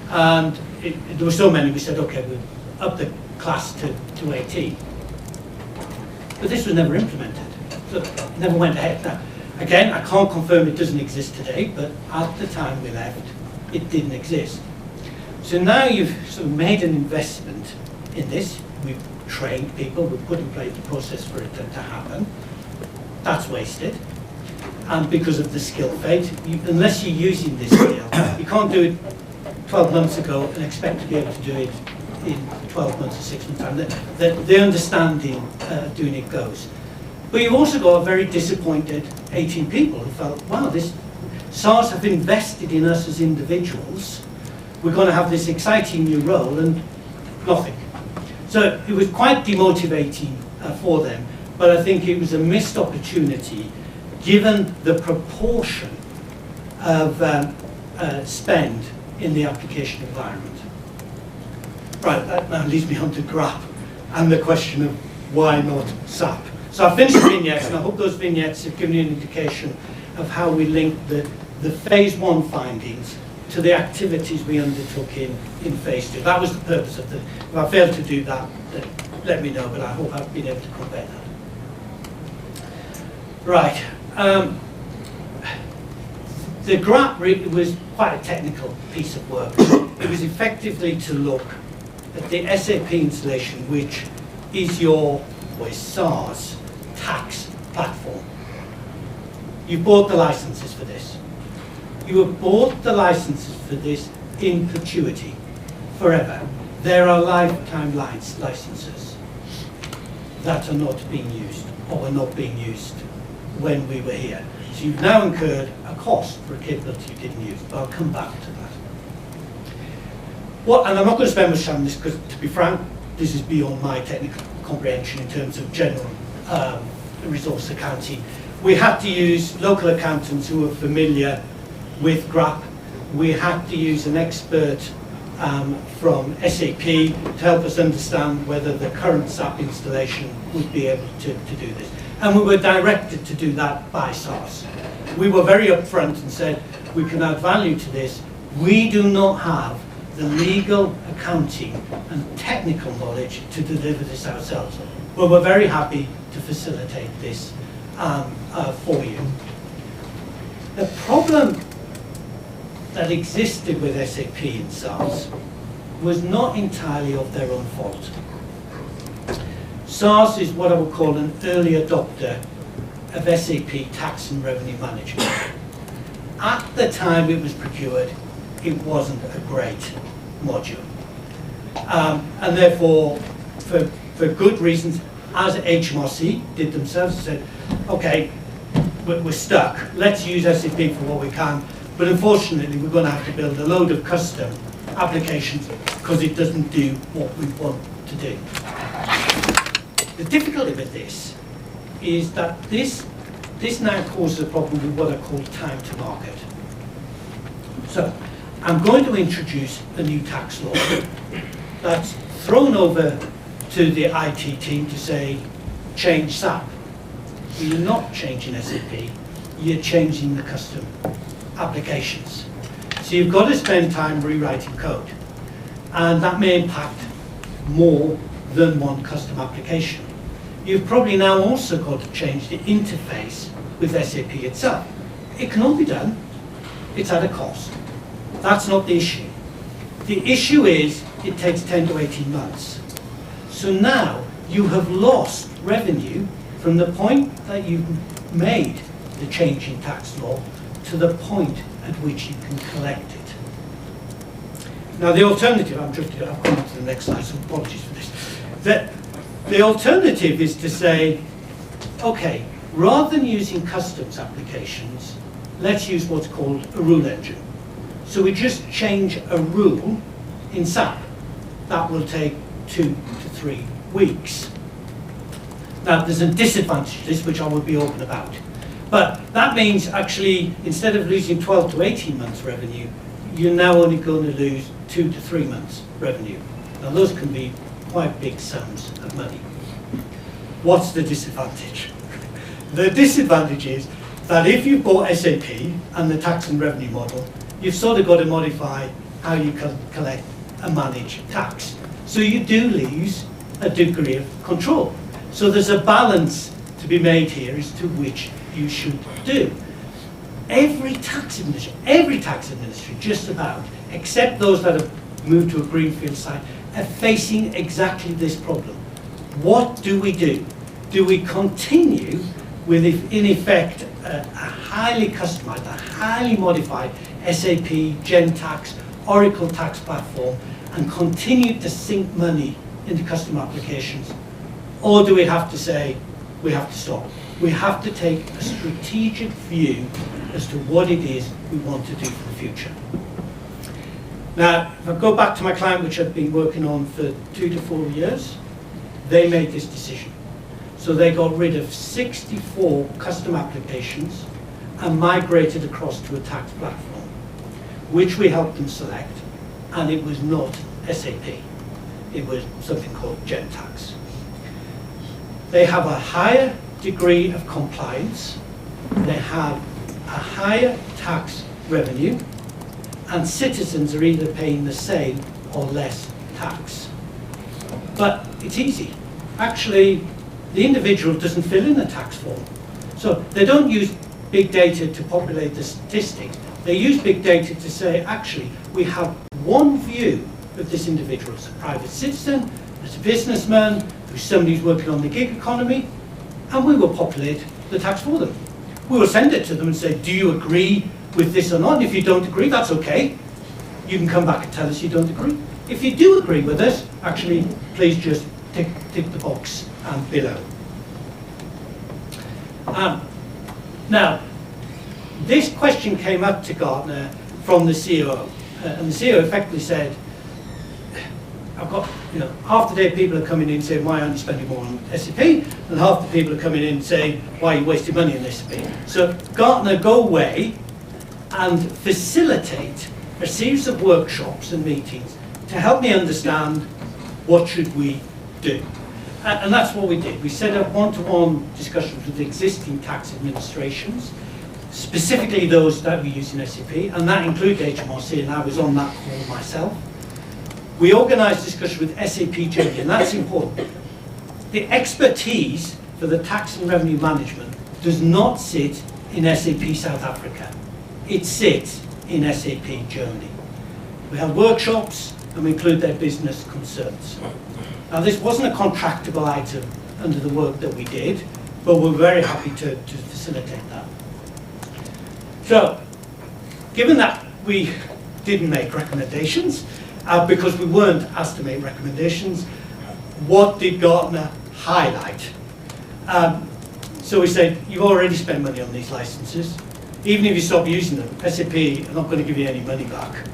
And there were so many, we said, okay, we'll up the class to 18. But this was never implemented. So it never went ahead. Now, again, I can't confirm it doesn't exist today, but at the time we left, it didn't exist. So now you've sort of made an investment in this. We've trained people, we've put in place the process for it to happen. That's wasted. And because of the skill fade, unless you're using this skill, you can't do it 12 months ago and expect to be able to do it in 12 months or 6 months time. The understanding of doing it goes. But you've also got a very disappointed 18 people who felt, wow, this SARS have invested in us as individuals. We're going to have this exciting new role and nothing. So it was quite demotivating for them, but I think it was a missed opportunity given the proportion of spend in the application environment. Right, that now leads me on to GRAP and the question of why not SAP. So I've finished the vignettes, and I hope those vignettes have given you an indication of how we link the phase 1 findings to the activities we undertook in phase 2. That was the purpose of if I failed to do that, let me know, but I hope I've been able to convey that. Right. The GRAP was quite a technical piece of work. It was effectively to look at the SAP installation, which is is SARS tax platform. You bought the licenses for this. You have bought the licenses for this in perpetuity, forever. There are lifetime licenses that are not being used, or were not being used when we were here. So you've now incurred a cost for a capability you didn't use, but I'll come back to that. And I'm not going to spend much time on this because, to be frank, this is beyond my technical comprehension in terms of general resource accounting. We had to use local accountants who were familiar with GRAP. We had to use an expert from SAP to help us understand whether the current SAP installation would be able to do this. And we were directed to do that by SARS. We were very upfront and said, we can add value to this. We do not have the legal, accounting and technical knowledge to deliver this ourselves. But we're very happy to facilitate this for you. The problem that existed with SAP and SARS was not entirely of their own fault. SARS is what I would call an early adopter of SAP tax and revenue management. At the time it was procured, it wasn't a great module. And therefore, for good reasons, as HMRC did themselves, said, okay, we're stuck. Let's use SAP for what we can. But unfortunately, we're going to have to build a load of custom applications because it doesn't do what we want to do. The difficulty with this is that this now causes a problem with what I call time to market. So I'm going to introduce a new tax law that's thrown over to the IT team to say, change SAP. Well, you're not changing SAP, you're changing the custom applications. So you've got to spend time rewriting code. And that may impact more than one custom application. You've probably now also got to change the interface with SAP itself. It can all be done. It's at a cost. That's not the issue. The issue is it takes 10 to 18 months. So now you have lost revenue from the point that you've made the change in tax law to the point at which you can collect it. Now the alternative, I'll come on to the next slide, so apologies for this. The alternative is to say, okay, rather than using customs applications, let's use what's called a rule engine. So we just change a rule in SAP. That will take 2 to 3 weeks. Now there's a disadvantage to this, which I will be open about. But that means actually, instead of losing 12 to 18 months revenue, you're now only going to lose 2 to 3 months revenue. Now those can be quite big sums of money. What's the disadvantage? The disadvantage is that if you bought SAP and the tax and revenue model, you've sort of got to modify how you collect and manage tax. So you do lose a degree of control. So there's a balance to be made here as to which you should do. Every tax administrator, just about, except those that have moved to a greenfield site, are facing exactly this problem. What do we do? Do we continue with, in effect, a highly customized, a highly modified SAP, Gentax, Oracle tax platform, and continue to sink money into custom applications? Or do we have to say, we have to stop? We have to take a strategic view as to what it is we want to do for the future. Now, if I go back to my client, which I've been working on for 2 to 4 years, they made this decision. So they got rid of 64 custom applications and migrated across to a tax platform, which we helped them select, and it was not SAP. It was something called GenTax. They have a higher degree of compliance, they have a higher tax revenue, and citizens are either paying the same or less tax. But it's easy. Actually, the individual doesn't fill in a tax form. So they don't use big data to populate the statistics. They use big data to say, actually, we have one view of this individual as a private citizen, as a businessman, who's somebody who's working on the gig economy, and we will populate the tax for them. We will send it to them and say, do you agree with this or not? And if you don't agree, that's okay. You can come back and tell us you don't agree. If you do agree with us, actually, please just tick the box below. Now, this question came up to Gartner from the CEO, and the CEO effectively said, I've got, half the day people are coming in saying, why aren't you spending more on SAP? And half the people are coming in saying, why are you wasting money on SAP? So Gartner, go away and facilitate a series of workshops and meetings to help me understand what should we do. And that's what we did. We set up one-to-one discussions with existing tax administrations, specifically those that we use in SAP, and that included HMRC, and I was on that call myself. We organised discussion with SAP Germany, and that's important. The expertise for the tax and revenue management does not sit in SAP South Africa. It sits in SAP Germany. We held workshops, and we include their business concerns. Now, this wasn't a contractable item under the work that we did, but we're very happy to facilitate that. So, given that we didn't make recommendations, because we weren't asked to make recommendations, what did Gartner highlight? So we said, you've already spent money on these licenses. Even if you stop using them, SAP are not going to give you any money back.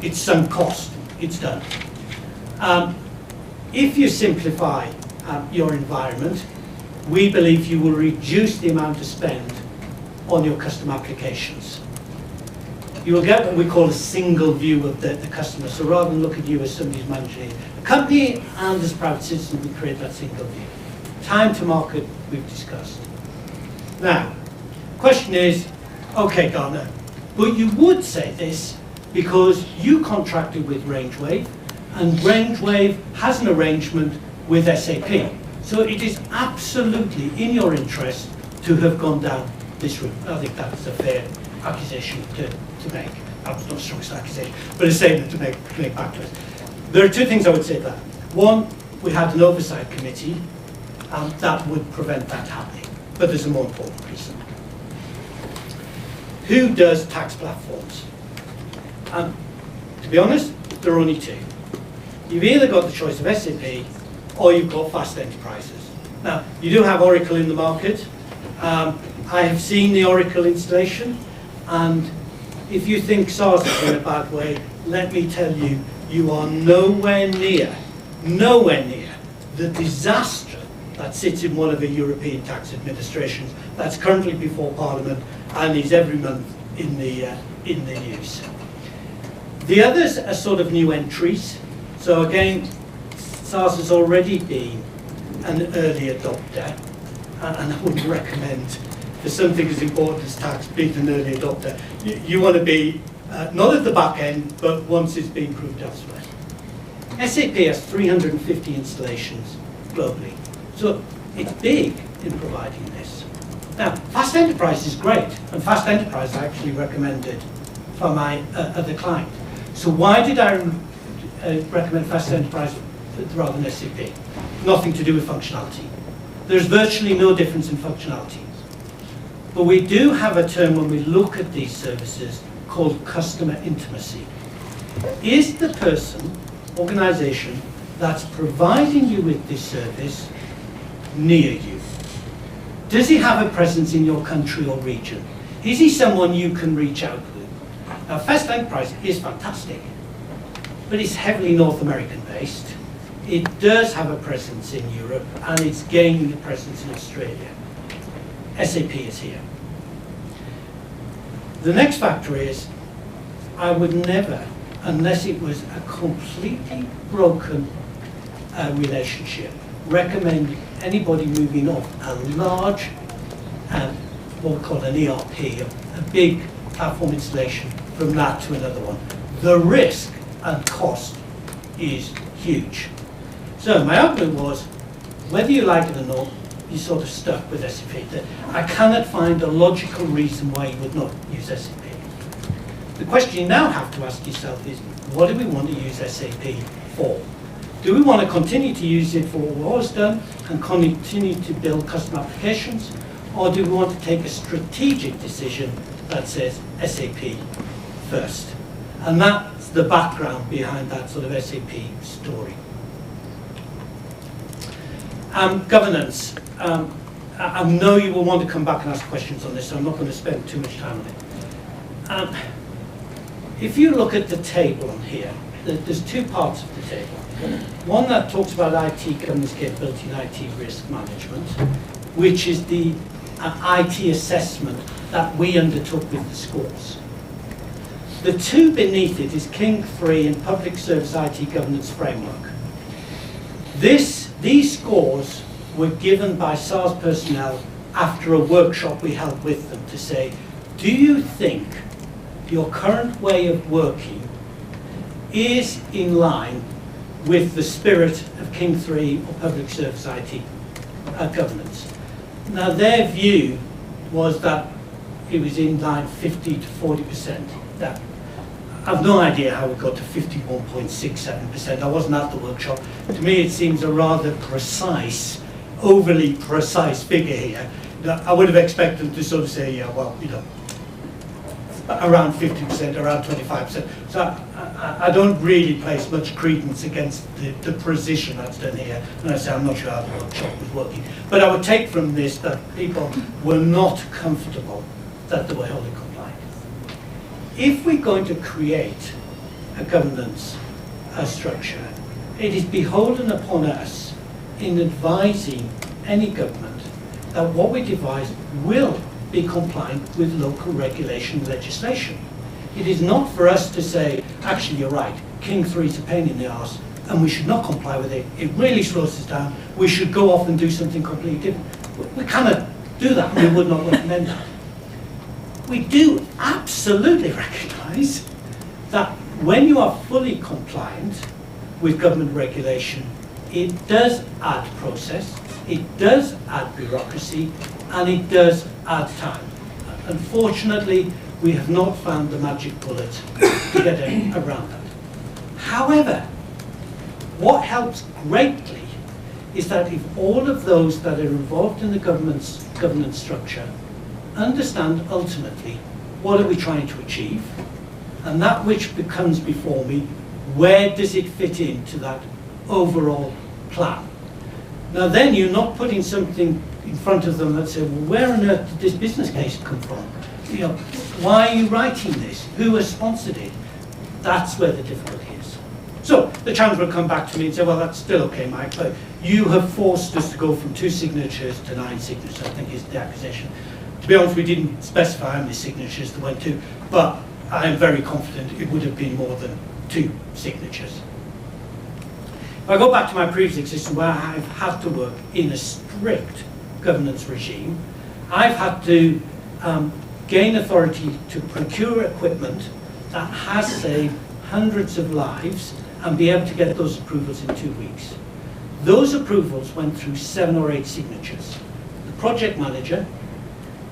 It's some cost. It's done. If you simplify your environment, we believe you will reduce the amount to spend on your custom applications. You will get what we call a single view of the customer. So rather than look at you as somebody who's managing a company and as a private citizen, we create that single view. Time to market, we've discussed. Now, question is, okay, Gartner, but you would say this because you contracted with RangeWave, and RangeWave has an arrangement with SAP. So it is absolutely in your interest to have gone down this route. I think that's a fair accusation to make. That was not the strongest accusation, but a statement to make back to us. There are two things I would say to that. One, we had an oversight committee, and that would prevent that happening. But there's a more important reason. Who does tax platforms? To be honest, there are only two. You've either got the choice of SAP or you've got Fast Enterprises. Now, you do have Oracle in the market. I have seen the Oracle installation, and if you think SARS is in a bad way, let me tell you, you are nowhere near the disaster that sits in one of the European tax administrations that's currently before Parliament and is every month in the news. The others are sort of new entries. So again, SARS has already been an early adopter, and I wouldn't recommend for something as important as tax being an early adopter. You want to be not at the back end, but once it's been proved elsewhere. SAP has 350 installations globally, so it's big in providing this. Now, Fast Enterprise is great, and Fast Enterprise I actually recommended for my other client. So why did I recommend Fast Enterprise rather than SAP? Nothing to do with functionality. There's virtually no difference in functionality. But we do have a term when we look at these services called customer intimacy. Is the person, organization, that's providing you with this service near you? Does he have a presence in your country or region? Is he someone you can reach out with? Now, Fast Enterprise is fantastic. but it's heavily North American based. It does have a presence in Europe, and it's gaining a presence in Australia. SAP is here. The next factor is, I would never, unless it was a completely broken relationship, recommend anybody moving off a large, what we call an ERP, a big platform installation, from that to another one. The risk and cost is huge. So my outlook was, whether you like it or not, you're sort of stuck with SAP. I cannot find a logical reason why you would not use SAP. The question you now have to ask yourself is, what do we want to use SAP for? Do we want to continue to use it for what we've always done and continue to build custom applications? Or do we want to take a strategic decision that says SAP first? And that's the background behind that sort of SAP story. Governance. I know you will want to come back and ask questions on this, so I'm not going to spend too much time on it. If you look at the table on here, there's two parts of the table. One that talks about IT governance capability and IT risk management, which is the IT assessment that we undertook with the schools. The two beneath it is King 3 and Public Service IT Governance Framework. These scores were given by SARS personnel after a workshop we held with them to say, do you think your current way of working is in line with the spirit of King 3 or Public Service IT governance? Now their view was that it was in line 50 to 40%. That I've no idea how we got to 51.67%. I wasn't at the workshop. To me, it seems a rather precise, overly precise figure here. I would have expected them to sort of say, yeah, well, you know, around 50%, around 25%. So I don't really place much credence against the precision that's done here. And I say I'm not sure how the workshop was working. But I would take from this that people were not comfortable that they were wholly compliant. If we're going to create a governance structure, it is beholden upon us in advising any government that what we devise will be compliant with local regulation and legislation. It is not for us to say, actually you're right, King 3 is a pain in the arse and we should not comply with it. It really slows us down. We should go off and do something completely different. We cannot do that, and we would not recommend that. We do absolutely recognise that when you are fully compliant with government regulation, it does add process, it does add bureaucracy, and it does add time. Unfortunately, we have not found the magic bullet to get around that. However, what helps greatly is that if all of those that are involved in the governance structure understand ultimately what are we trying to achieve, and that which becomes before me, where does it fit into that overall plan? Now then you're not putting something in front of them that says, well, where on earth did this business case come from? You know, why are you writing this? Who has sponsored it? That's where the difficulty is. So the Chancellor will come back to me and say, well, that's still okay, Mike, but you have forced us to go from 2 signatures to 9 signatures, I think is the accusation. To be honest, we didn't specify how many signatures there went to, but I am very confident it would have been more than 2 signatures. If I go back to my previous existence where I've had to work in a strict governance regime, I've had to gain authority to procure equipment that has saved hundreds of lives and be able to get those approvals in 2 weeks. Those approvals went through 7 or 8 signatures. The project manager,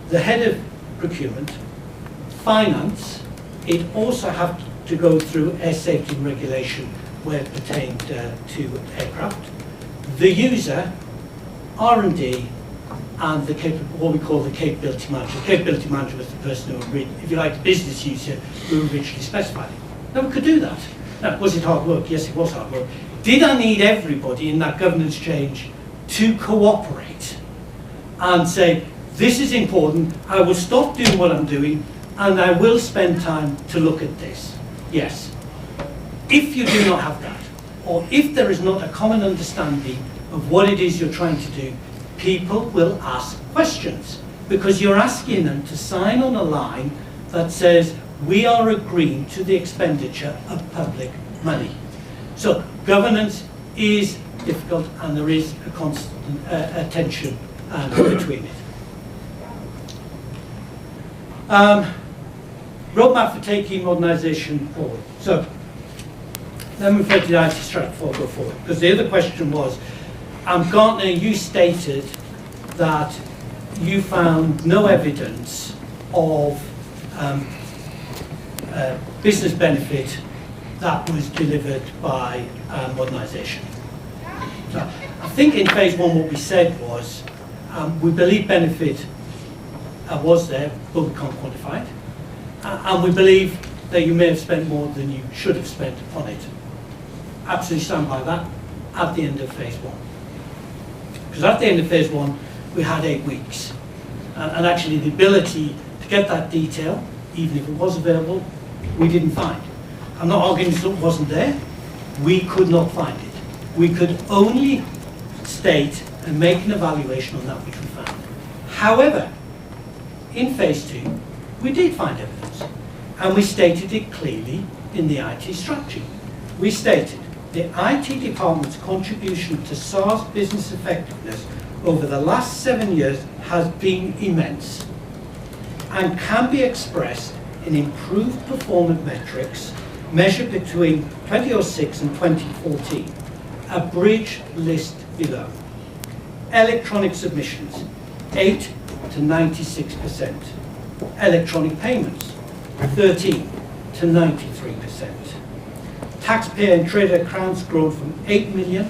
the head of procurement, finance. It also had to go through air safety and regulation where it pertained to aircraft. The user, R&D, and what we call the capability manager. The capability manager was the person who, if you like, the business user who originally specified it. Now we could do that. Now, was it hard work? Yes, it was hard work. Did I need everybody in that governance change to cooperate and say, this is important, I will stop doing what I'm doing, and I will spend time to look at this? Yes. If you do not have that, or if there is not a common understanding of what it is you're trying to do, people will ask questions, because you're asking them to sign on a line that says, we are agreeing to the expenditure of public money. So governance is difficult, and there is a constant tension between it. Roadmap for taking modernisation forward. So let me refer to the IT strategy before I go forward, because the other question was, Gartner, you stated that you found no evidence of business benefit that was delivered by modernisation. So I think in phase one what we said was, we believe benefit was there, but we can't quantify it. And we believe that you may have spent more than you should have spent on it. Absolutely stand by that at the end of phase one. Because at the end of phase one, we had 8 weeks. And actually the ability to get that detail, even if it was available, we didn't find. I'm not arguing it wasn't there. We could not find it. We could only state and make an evaluation on that which we found. However, in phase 2, we did find evidence. And we stated it clearly in the IT strategy. We stated the IT department's contribution to SARS business effectiveness over the last 7 years has been immense and can be expressed in improved performance metrics measured between 2006 and 2014. A bridge list below. Electronic submissions, 8 to 96%. Electronic payments, 13 to 93%. Taxpayer and trader accounts grown from 8 million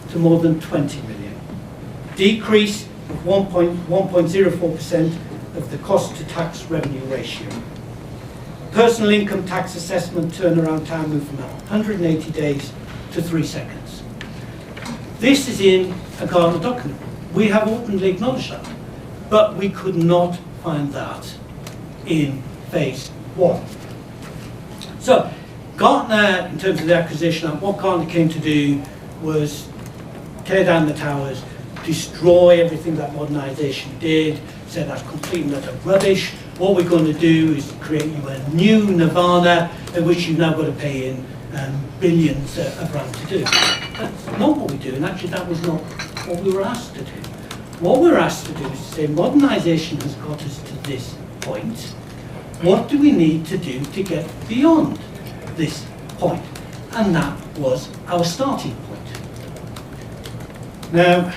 to more than 20 million. Decrease of 1.04% of the cost to tax revenue ratio. Personal income tax assessment turnaround time moved from 180 days to 3 seconds. This is in a Gartner document. We have openly acknowledged that, but we could not find that in phase 1. So Gartner, in terms of the acquisition, what Gartner came to do was tear down the towers, destroy everything that modernisation did, said that's complete and utter rubbish. What we're going to do is create you a new nirvana, in which you've now got to pay in billions of rand to do. That's not what we do, and actually that was not what we were asked to do. What we're asked to do is to say modernisation has got us to this point. What do we need to do to get beyond this point? And that was our starting point. Now,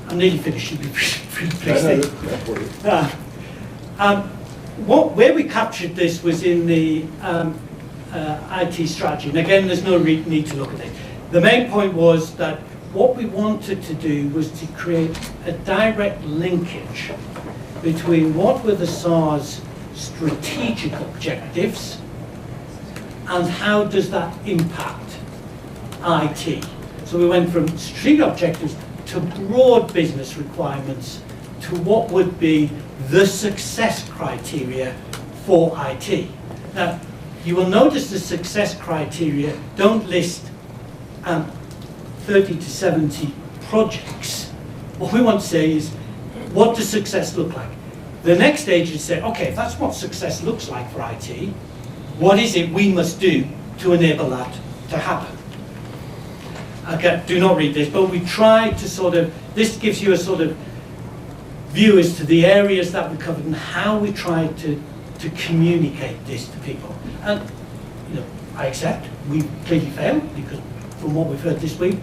I'm nearly finished. You'll be pretty pleased. Where we captured this was in the IT strategy. And again, there's no need to look at it. The main point was that what we wanted to do was to create a direct linkage between what were the SARS strategic objectives and how does that impact IT. So we went from strategic objectives to broad business requirements to what would be the success criteria for IT. Now, you will notice the success criteria don't list 30 to 70 projects. What we want to say is, what does success look like? The next stage is say, okay, if that's what success looks like for IT, what is it we must do to enable that to happen? Okay, do not read this, but we tried to sort of, this gives you a sort of view as to the areas that we covered and how we tried to communicate this to people. And, I accept, we clearly failed, because from what we've heard this week,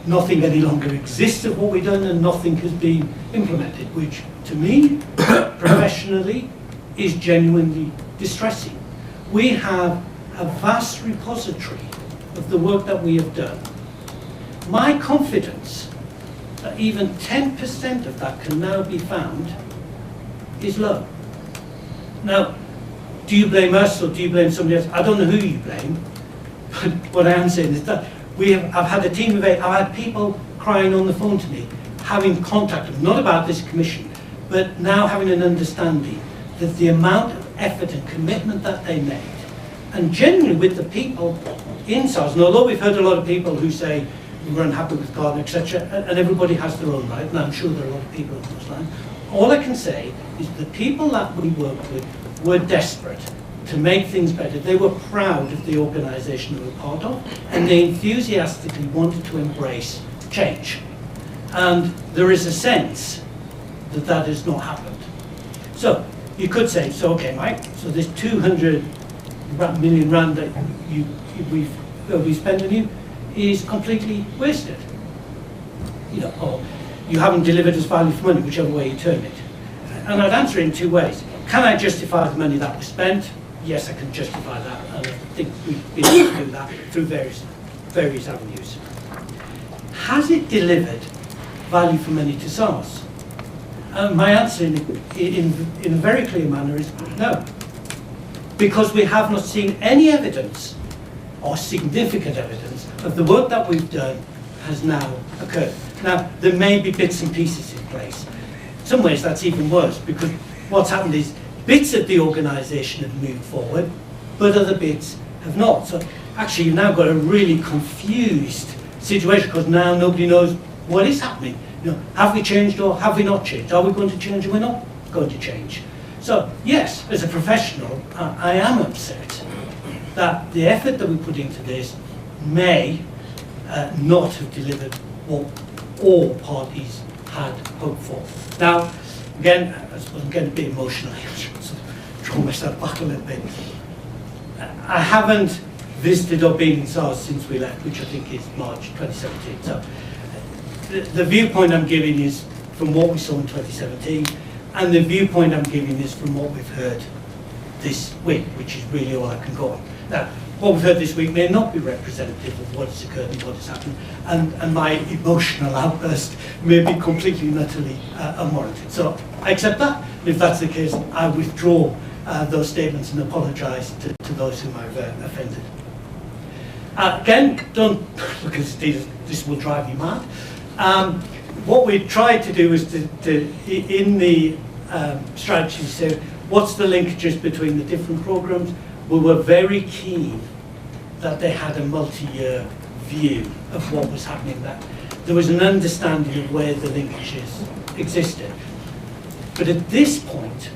nothing any longer exists of what we've done and nothing has been implemented, which to me, professionally, is genuinely distressing. We have a vast repository of the work that we have done. My confidence that even 10% of that can now be found is low. Now, do you blame us or do you blame somebody else? I don't know who you blame, but what I am saying is that I've had a team of 8, I've had people crying on the phone to me, having contacted, not about this commission, but now having an understanding that the amount of effort and commitment that they made, and genuinely with the people in SARS, and although we've heard a lot of people who say we're unhappy with Gartner, etc., and everybody has their own right, and I'm sure there are a lot of people on those lines, all I can say is the people that we worked with were desperate to make things better. They were proud of the organisation they were part of, and they enthusiastically wanted to embrace change. And there is a sense that that has not happened. So you could say, so okay, Mike, so this 200 million rand that we spent on you is completely wasted. You know, or you haven't delivered us value for money, whichever way you turn it. And I'd answer it in two ways. Can I justify the money that was spent? Yes, I can justify that, and I think we've been able to do that through various avenues. Has it delivered value for money to SARS? My answer in a very clear manner is no. Because we have not seen any evidence or significant evidence of the work that we've done has now occurred. Now, there may be bits and pieces in place. In some ways, that's even worse, because what's happened is bits of the organisation have moved forward, but other bits have not. So actually, you've now got a really confused situation, because now nobody knows what is happening. You know, have we changed or have we not changed? Are we going to change or we're not going to change? So yes, as a professional, I am upset that the effort that we put into this may not have delivered what all parties had hoped for. Now, again, I suppose I'm getting a bit emotional. I should sort of draw myself back a little bit. I haven't visited or been in SARS since we left, which I think is March 2017. So the viewpoint I'm giving is from what we saw in 2017, and the viewpoint I'm giving is from what we've heard this week, which is really all I can go on. Now, what we've heard this week may not be representative of what has occurred and what has happened, and my emotional outburst may be completely and utterly unwarranted. So I accept that. If that's the case, I withdraw those statements and apologise to those whom I've offended. Again, don't look at this, this will drive you mad. What we tried to do is to in the strategy, say, what's the linkages between the different programs? We were very keen that they had a multi-year view of what was happening there. There was an understanding of where the linkages existed. But at this point,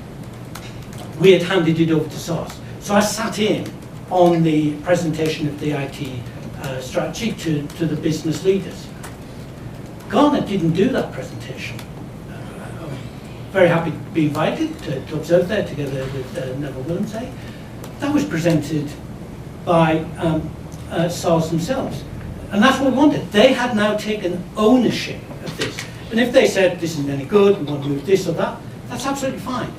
we had handed it over to SARS. So I sat in on the presentation of the IT strategy to the business leaders. Gartner didn't do that presentation. I'm very happy to be invited to observe there together with Neville Willemse. That was presented by SARS themselves. And that's what we wanted. They had now taken ownership of this. And if they said, this isn't any good, we want to move this or that, that's absolutely fine.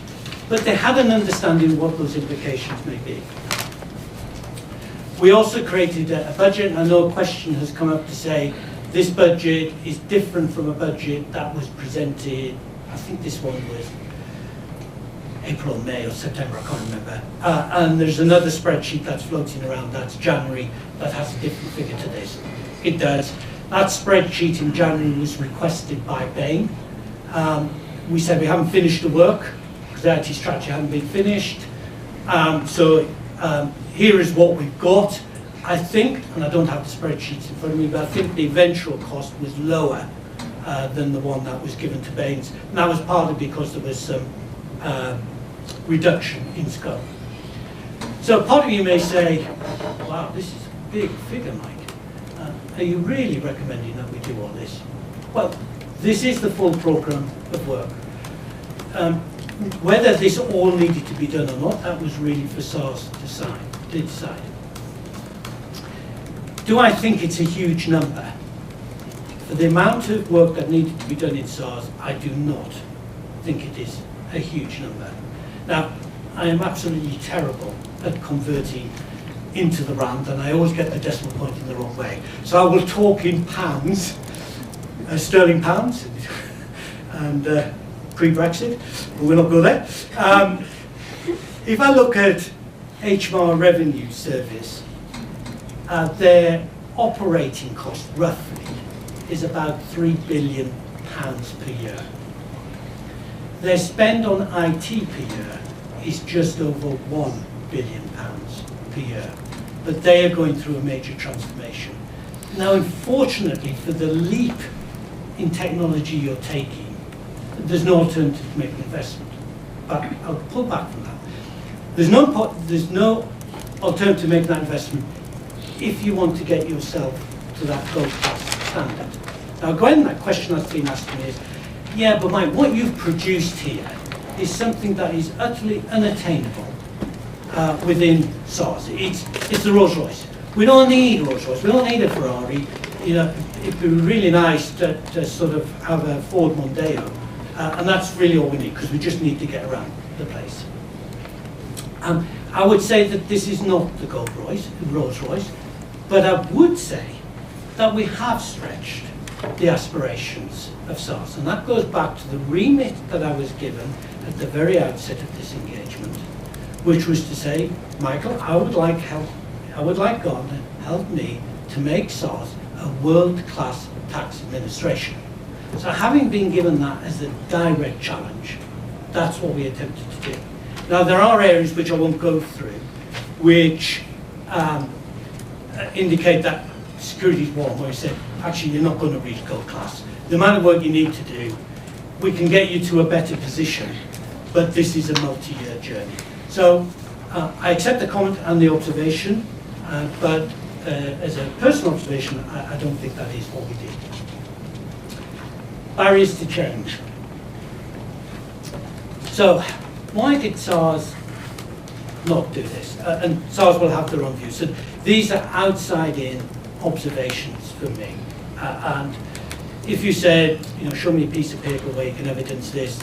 But they had an understanding of what those implications may be. We also created a budget, and I know a question has come up to say, this budget is different from a budget that was presented, I think this one was April or May or September, I can't remember. And there's another spreadsheet that's floating around, that's January, that has a different figure to this. It does. That spreadsheet in January was requested by Bain. We said we haven't finished the work, because the IT strategy hadn't been finished. Here is what we've got. I think, and I don't have the spreadsheets in front of me, but I think the eventual cost was lower than the one that was given to Bain's. And that was partly because there was some reduction in scope. So part of you may say, wow, this is a big figure, Mike. Are you really recommending that we do all this? Well, this is the full programme of work. Whether this all needed to be done or not, that was really for SARS to decide. Do I think it's a huge number? For the amount of work that needed to be done in SARS, I do not think it is a huge number. Now, I am absolutely terrible at converting into the rand, and I always get the decimal point in the wrong way. So I will talk in pounds, sterling pounds, and pre-Brexit, but we'll not go there. If I look at HMR Revenue Service, their operating cost, roughly, is about £3 billion per year. Their spend on IT per year is just over £1 billion per year. but they are going through a major transformation. Now, unfortunately, for the leap in technology you're taking, there's no alternative to make an investment. But I'll pull back from that. There's no alternative to making that investment if you want to get yourself to that gold class standard. Now, Gwen, that question that's been asked to me is, yeah, but Mike, what you've produced here is something that is utterly unattainable within SARS. It's the Rolls Royce. We don't need Rolls Royce. We don't need a Ferrari. You know, it'd be really nice to sort of have a Ford Mondeo, and that's really all we need, because we just need to get around the place. I would say that this is not the Rolls Royce, but I would say that we have stretched the aspirations of SARS, and that goes back to the remit that I was given at the very outset of this engagement, which was to say, Michael, I would like God to help me to make SARS a world-class tax administration. So having been given that as a direct challenge, that's what we attempted to do. Now, there are areas which I won't go through, which indicate that security is one, where we said, actually, you're not going to reach gold class. The amount of work you need to do, we can get you to a better position, but this is a multi-year journey. So I accept the comment and the observation, but as a personal observation, I don't think that is what we did. Barriers to change. So why did SARS not do this? And SARS will have their own views. So these are outside-in observations for me. And if you said, you know, show me a piece of paper where you can evidence this,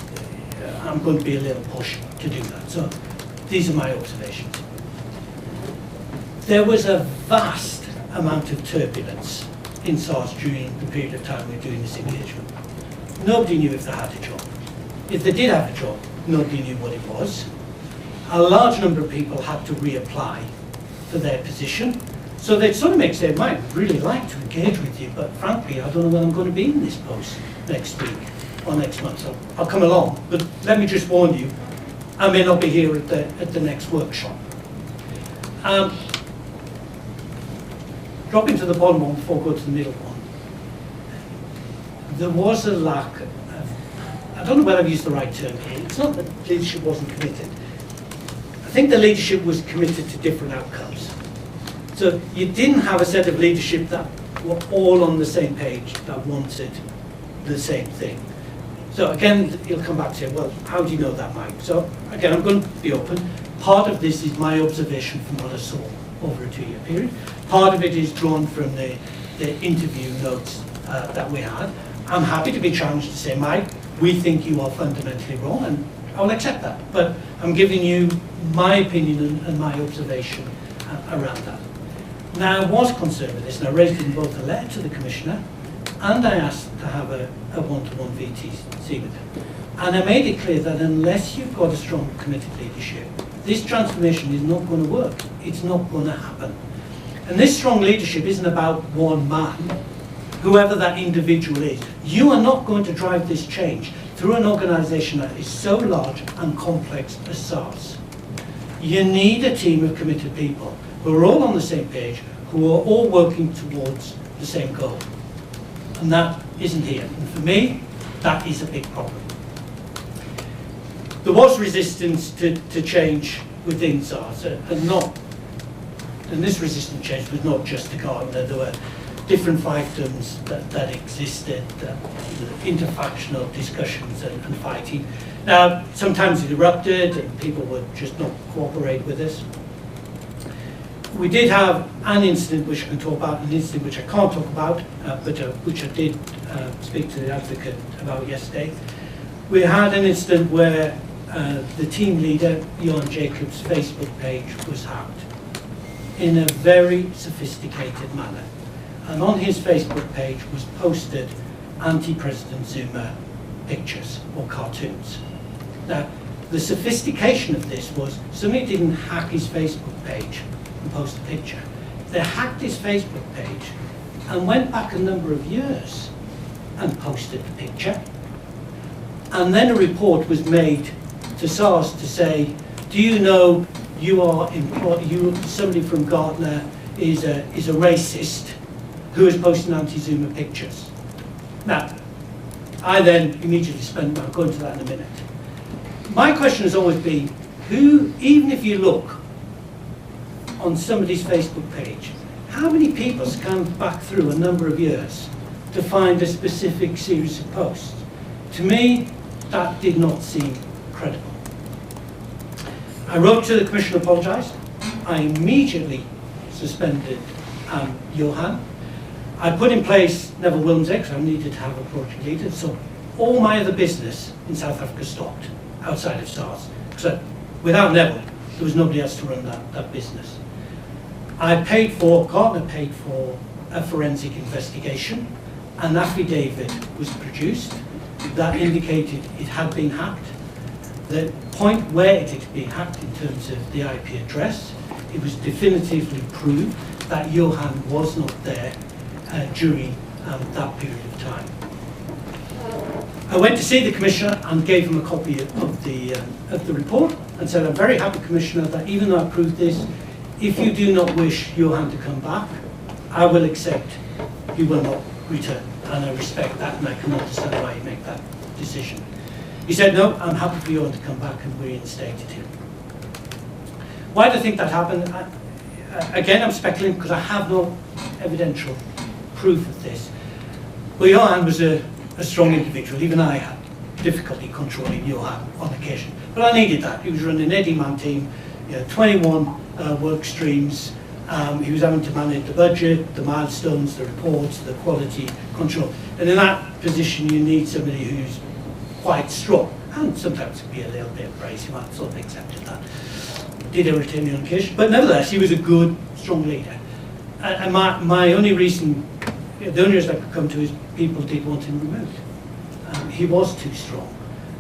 I'm going to be a little pushed to do that. So these are my observations. There was a vast amount of turbulence in SARS during the period of time we were doing this engagement. Nobody knew if they had a job. If they did have a job, nobody knew what it was. A large number of people had to reapply for their position. So they'd sort of make their mind, I'd really like to engage with you, but frankly, I don't know when I'm going to be in this post next week or next month. So I'll come along, but let me just warn you, I may not be here at the next workshop. Dropping to the bottom one before I go to the middle one. There was a lack of, I don't know whether I've used the right term here, it's not that leadership wasn't committed. I think the leadership was committed to different outcomes. So you didn't have a set of leadership that were all on the same page, that wanted the same thing. So again, you'll come back to say, well, how do you know that, Mike? So again, I'm going to be open. Part of this is my observation from what I saw over a 2-year period. Part of it is drawn from the interview notes that we had. I'm happy to be challenged to say, Mike, we think you are fundamentally wrong, and I'll accept that. But I'm giving you my opinion and my observation around that. Now, I was concerned with this, and I raised it in both a letter to the Commissioner, and I asked to have a one-to-one VTC with him. And I made it clear that unless you've got a strong, committed leadership, this transformation is not going to work. It's not going to happen. And this strong leadership isn't about one man, whoever that individual is. You are not going to drive this change through an organisation that is so large and complex as SARS. You need a team of committed people who are all on the same page, who are all working towards the same goal. And that isn't here. And for me, that is a big problem. There was resistance to change within SARS, and this resistance change was not just the Gardener. There were different fiefdoms that existed, interfactional discussions and fighting. Now, sometimes it erupted and people would just not cooperate with us. We did have an incident which I can talk about, an incident which I can't talk about, but which I did speak to the advocate about yesterday. We had an incident where the team leader, Jan Jacobs' Facebook page was hacked in a very sophisticated manner. And on his Facebook page was posted anti-President Zuma pictures or cartoons. Now, the sophistication of this was somebody didn't hack his Facebook page and post a picture. They hacked his Facebook page and went back a number of years and posted the picture. And then a report was made to SARS to say, do you know somebody from Gartner is a racist who is posting anti-Zoomer pictures. Now, I then immediately I'll go into that in a minute. My question has always been, even if you look on somebody's Facebook page, how many people scanned back through a number of years to find a specific series of posts? To me, that did not seem credible. I wrote to the Commissioner, apologised. I immediately suspended Johan. I put in place Neville Wilmsey, because I needed to have a project leader, so all my other business in South Africa stopped, outside of SARS. Because without Neville, there was nobody else to run that business. Gartner paid for a forensic investigation. An affidavit was produced that indicated it had been hacked. The point where it had been hacked in terms of the IP address, it was definitively proved that Johan was not there during that period of time. I went to see the Commissioner and gave him a copy of the report and said, I'm very happy, Commissioner, that even though I proved this, if you do not wish Johan to come back, I will accept he will not return. And I respect that, and I can understand why you make that decision. He said, no, I'm happy for Johan to come back, and reinstated him. Why do I think that happened? Again, I'm speculating because I have no evidential proof of this. But Johan was a strong individual. Even I had difficulty controlling Johan on occasion. But I needed that. He was running an 80-man team, 21 work streams. He was having to manage the budget, the milestones, the reports, the quality control. And in that position, you need somebody who's quite strong. And sometimes it can be a little bit abrasive. I sort of accepted that. Did irritate me on occasion. But nevertheless, he was a good, strong leader. And my only reason, the only reason I could come to is people did want him removed. He was too strong.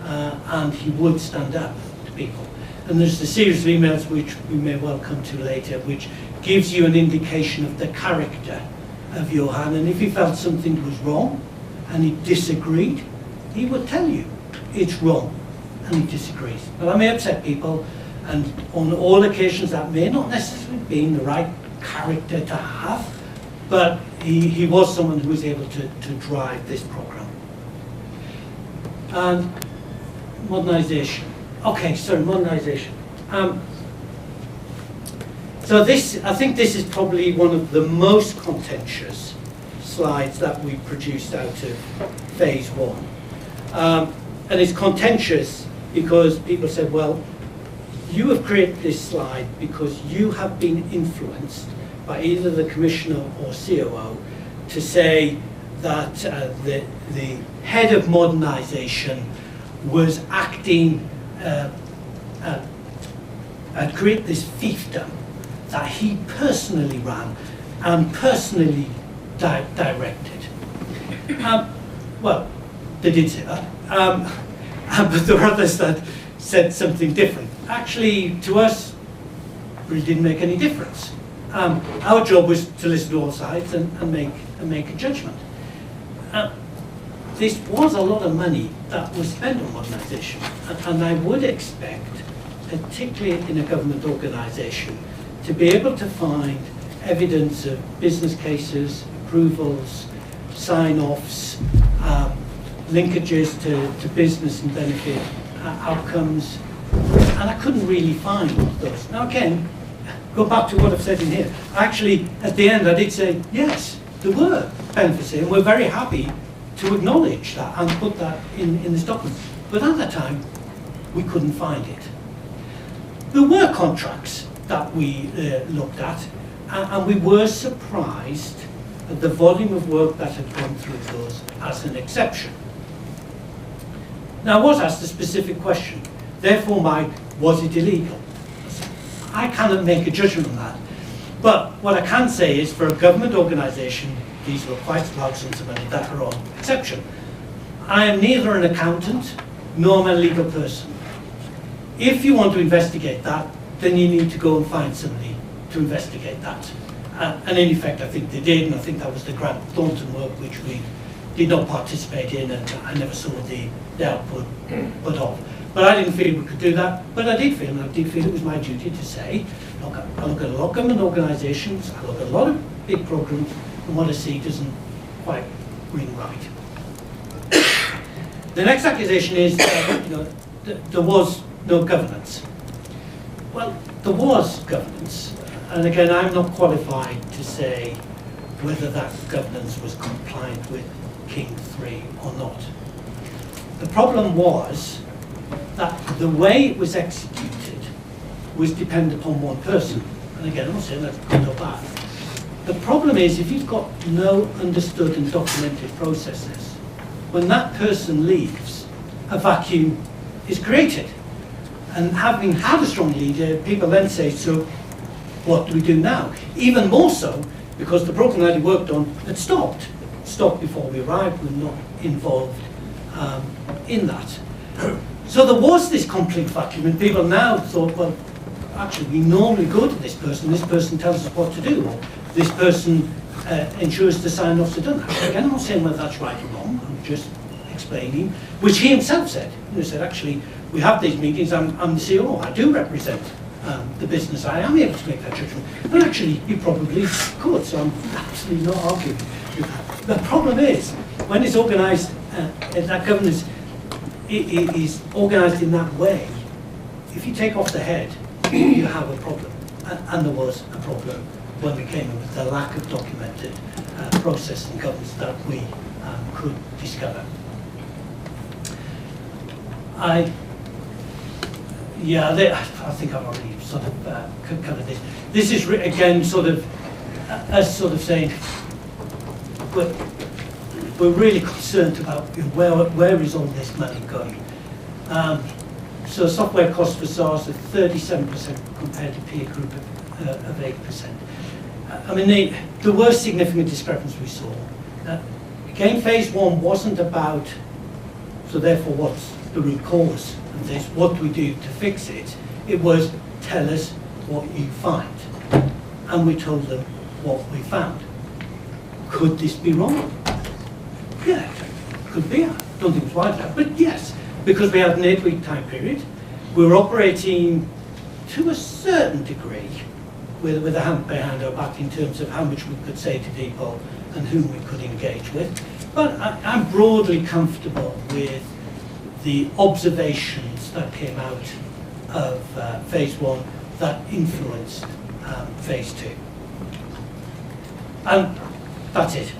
And he would stand up to people. And there's a series of emails which we may well come to later, which gives you an indication of the character of Johan. And if he felt something was wrong and he disagreed, he would tell you it's wrong and he disagrees. Now, that may upset people, and on all occasions that may not necessarily be the right character to have, but he was someone who was able to drive this program. And modernization. Okay, sorry, modernization. So I think this is probably one of the most contentious slides that we produced out of phase one. And it's contentious because people said, well, you have created this slide because you have been influenced by either the Commissioner or COO to say that the head of modernization was acting and create this fiefdom that he personally ran and personally directed. Well, they did say that, but there were others that said something different. Actually, to us, it really didn't make any difference. Our job was to listen to all sides and make a judgment. This was a lot of money that was spent on modernisation, and I would expect, particularly in a government organisation, to be able to find evidence of business cases, approvals, sign-offs, linkages to business and benefit outcomes, and I couldn't really find those. Now again, go back to what I've said in here. Actually, at the end I did say, yes, there were benefits here, and we're very happy to acknowledge that and put that in this document. But at that time, we couldn't find it. There were contracts that we looked at, and we were surprised at the volume of work that had gone through those as an exception. Now, I was asked a specific question. Therefore, was it illegal? I cannot make a judgment on that. But what I can say is, for a government organisation, these were quite large sums of money that are on exception. I am neither an accountant nor am I a legal person. If you want to investigate that, then you need to go and find somebody to investigate that. And in effect, I think they did, and I think that was the Grant Thornton work which we did not participate in, and I never saw the output of. But I didn't feel we could do that. But I did feel it was my duty to say, look, I look at a lot of government organisations, I look at a lot of big programmes, and what I see doesn't quite ring right. The next accusation is there was no governance. Well, there was governance, and again, I'm not qualified to say whether that governance was compliant with King 3 or not. The problem was that the way it was executed was dependent upon one person. And again, I'm not saying that's good or bad. The problem is, if you've got no understood and documented processes, when that person leaves, a vacuum is created. And having had a strong leader, people then say, so what do we do now? Even more so, because the program that he worked on had stopped. It stopped before we arrived, we were not involved in that. So there was this complete vacuum, and people now thought, well, actually, we normally go to this person tells us what to do, or this person ensures the sign-offs are done. Again, I'm not saying whether that's right or wrong, I'm just explaining, which he himself said. He said, actually, we have these meetings, I'm the CEO, I do represent the business, I am able to make that judgment. And actually, you probably could, so I'm absolutely not arguing with that. The problem is, when it's organised, that governance is organised in that way, if you take off the head, you have a problem. And there was a problem when we came in with the lack of documented process and governance that we could discover. I think I've already sort of covered this. This is again sort of us sort of saying we're really concerned about where is all this money going. So software costs for SARS are 37% compared to peer group of 8%. I mean, there were significant discrepancies we saw. Again, phase 1 wasn't about, so therefore what's the root cause of this, what do we do to fix it? It was, tell us what you find. And we told them what we found. Could this be wrong? Yeah, could be. I don't think it's wise enough, but yes, because we had an 8-week time period, we were operating to a certain degree with a hand behind our back in terms of how much we could say to people and whom we could engage with. But I'm broadly comfortable with the observations that came out of phase 1 that influenced phase 2. And that's it.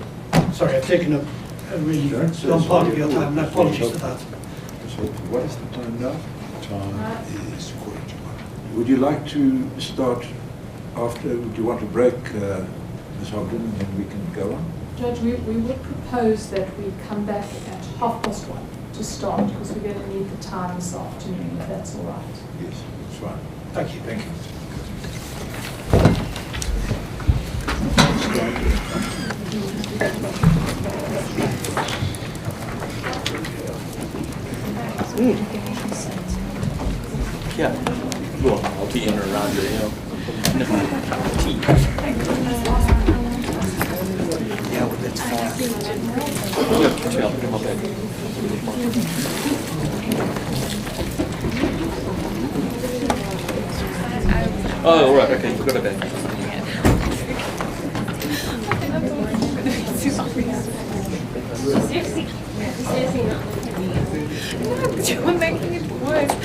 Sorry, I've taken up a really long part of your time, and I apologize for that. So what is the time now? Time is 1:45. Would you like to start after, do you want to break, Ms. Hobden, and then we can go on? Judge, we would propose that we come back at 1:30 to start, because we're going to need the time this afternoon, if that's all right. Yes, that's fine. Thank you. Thank you. Yeah, well, I'll be in or around here, you know. Yeah, well, that's fine. Yeah, chill, okay. Oh, right, okay, forgot about that. Seriously, not. You're making it worse.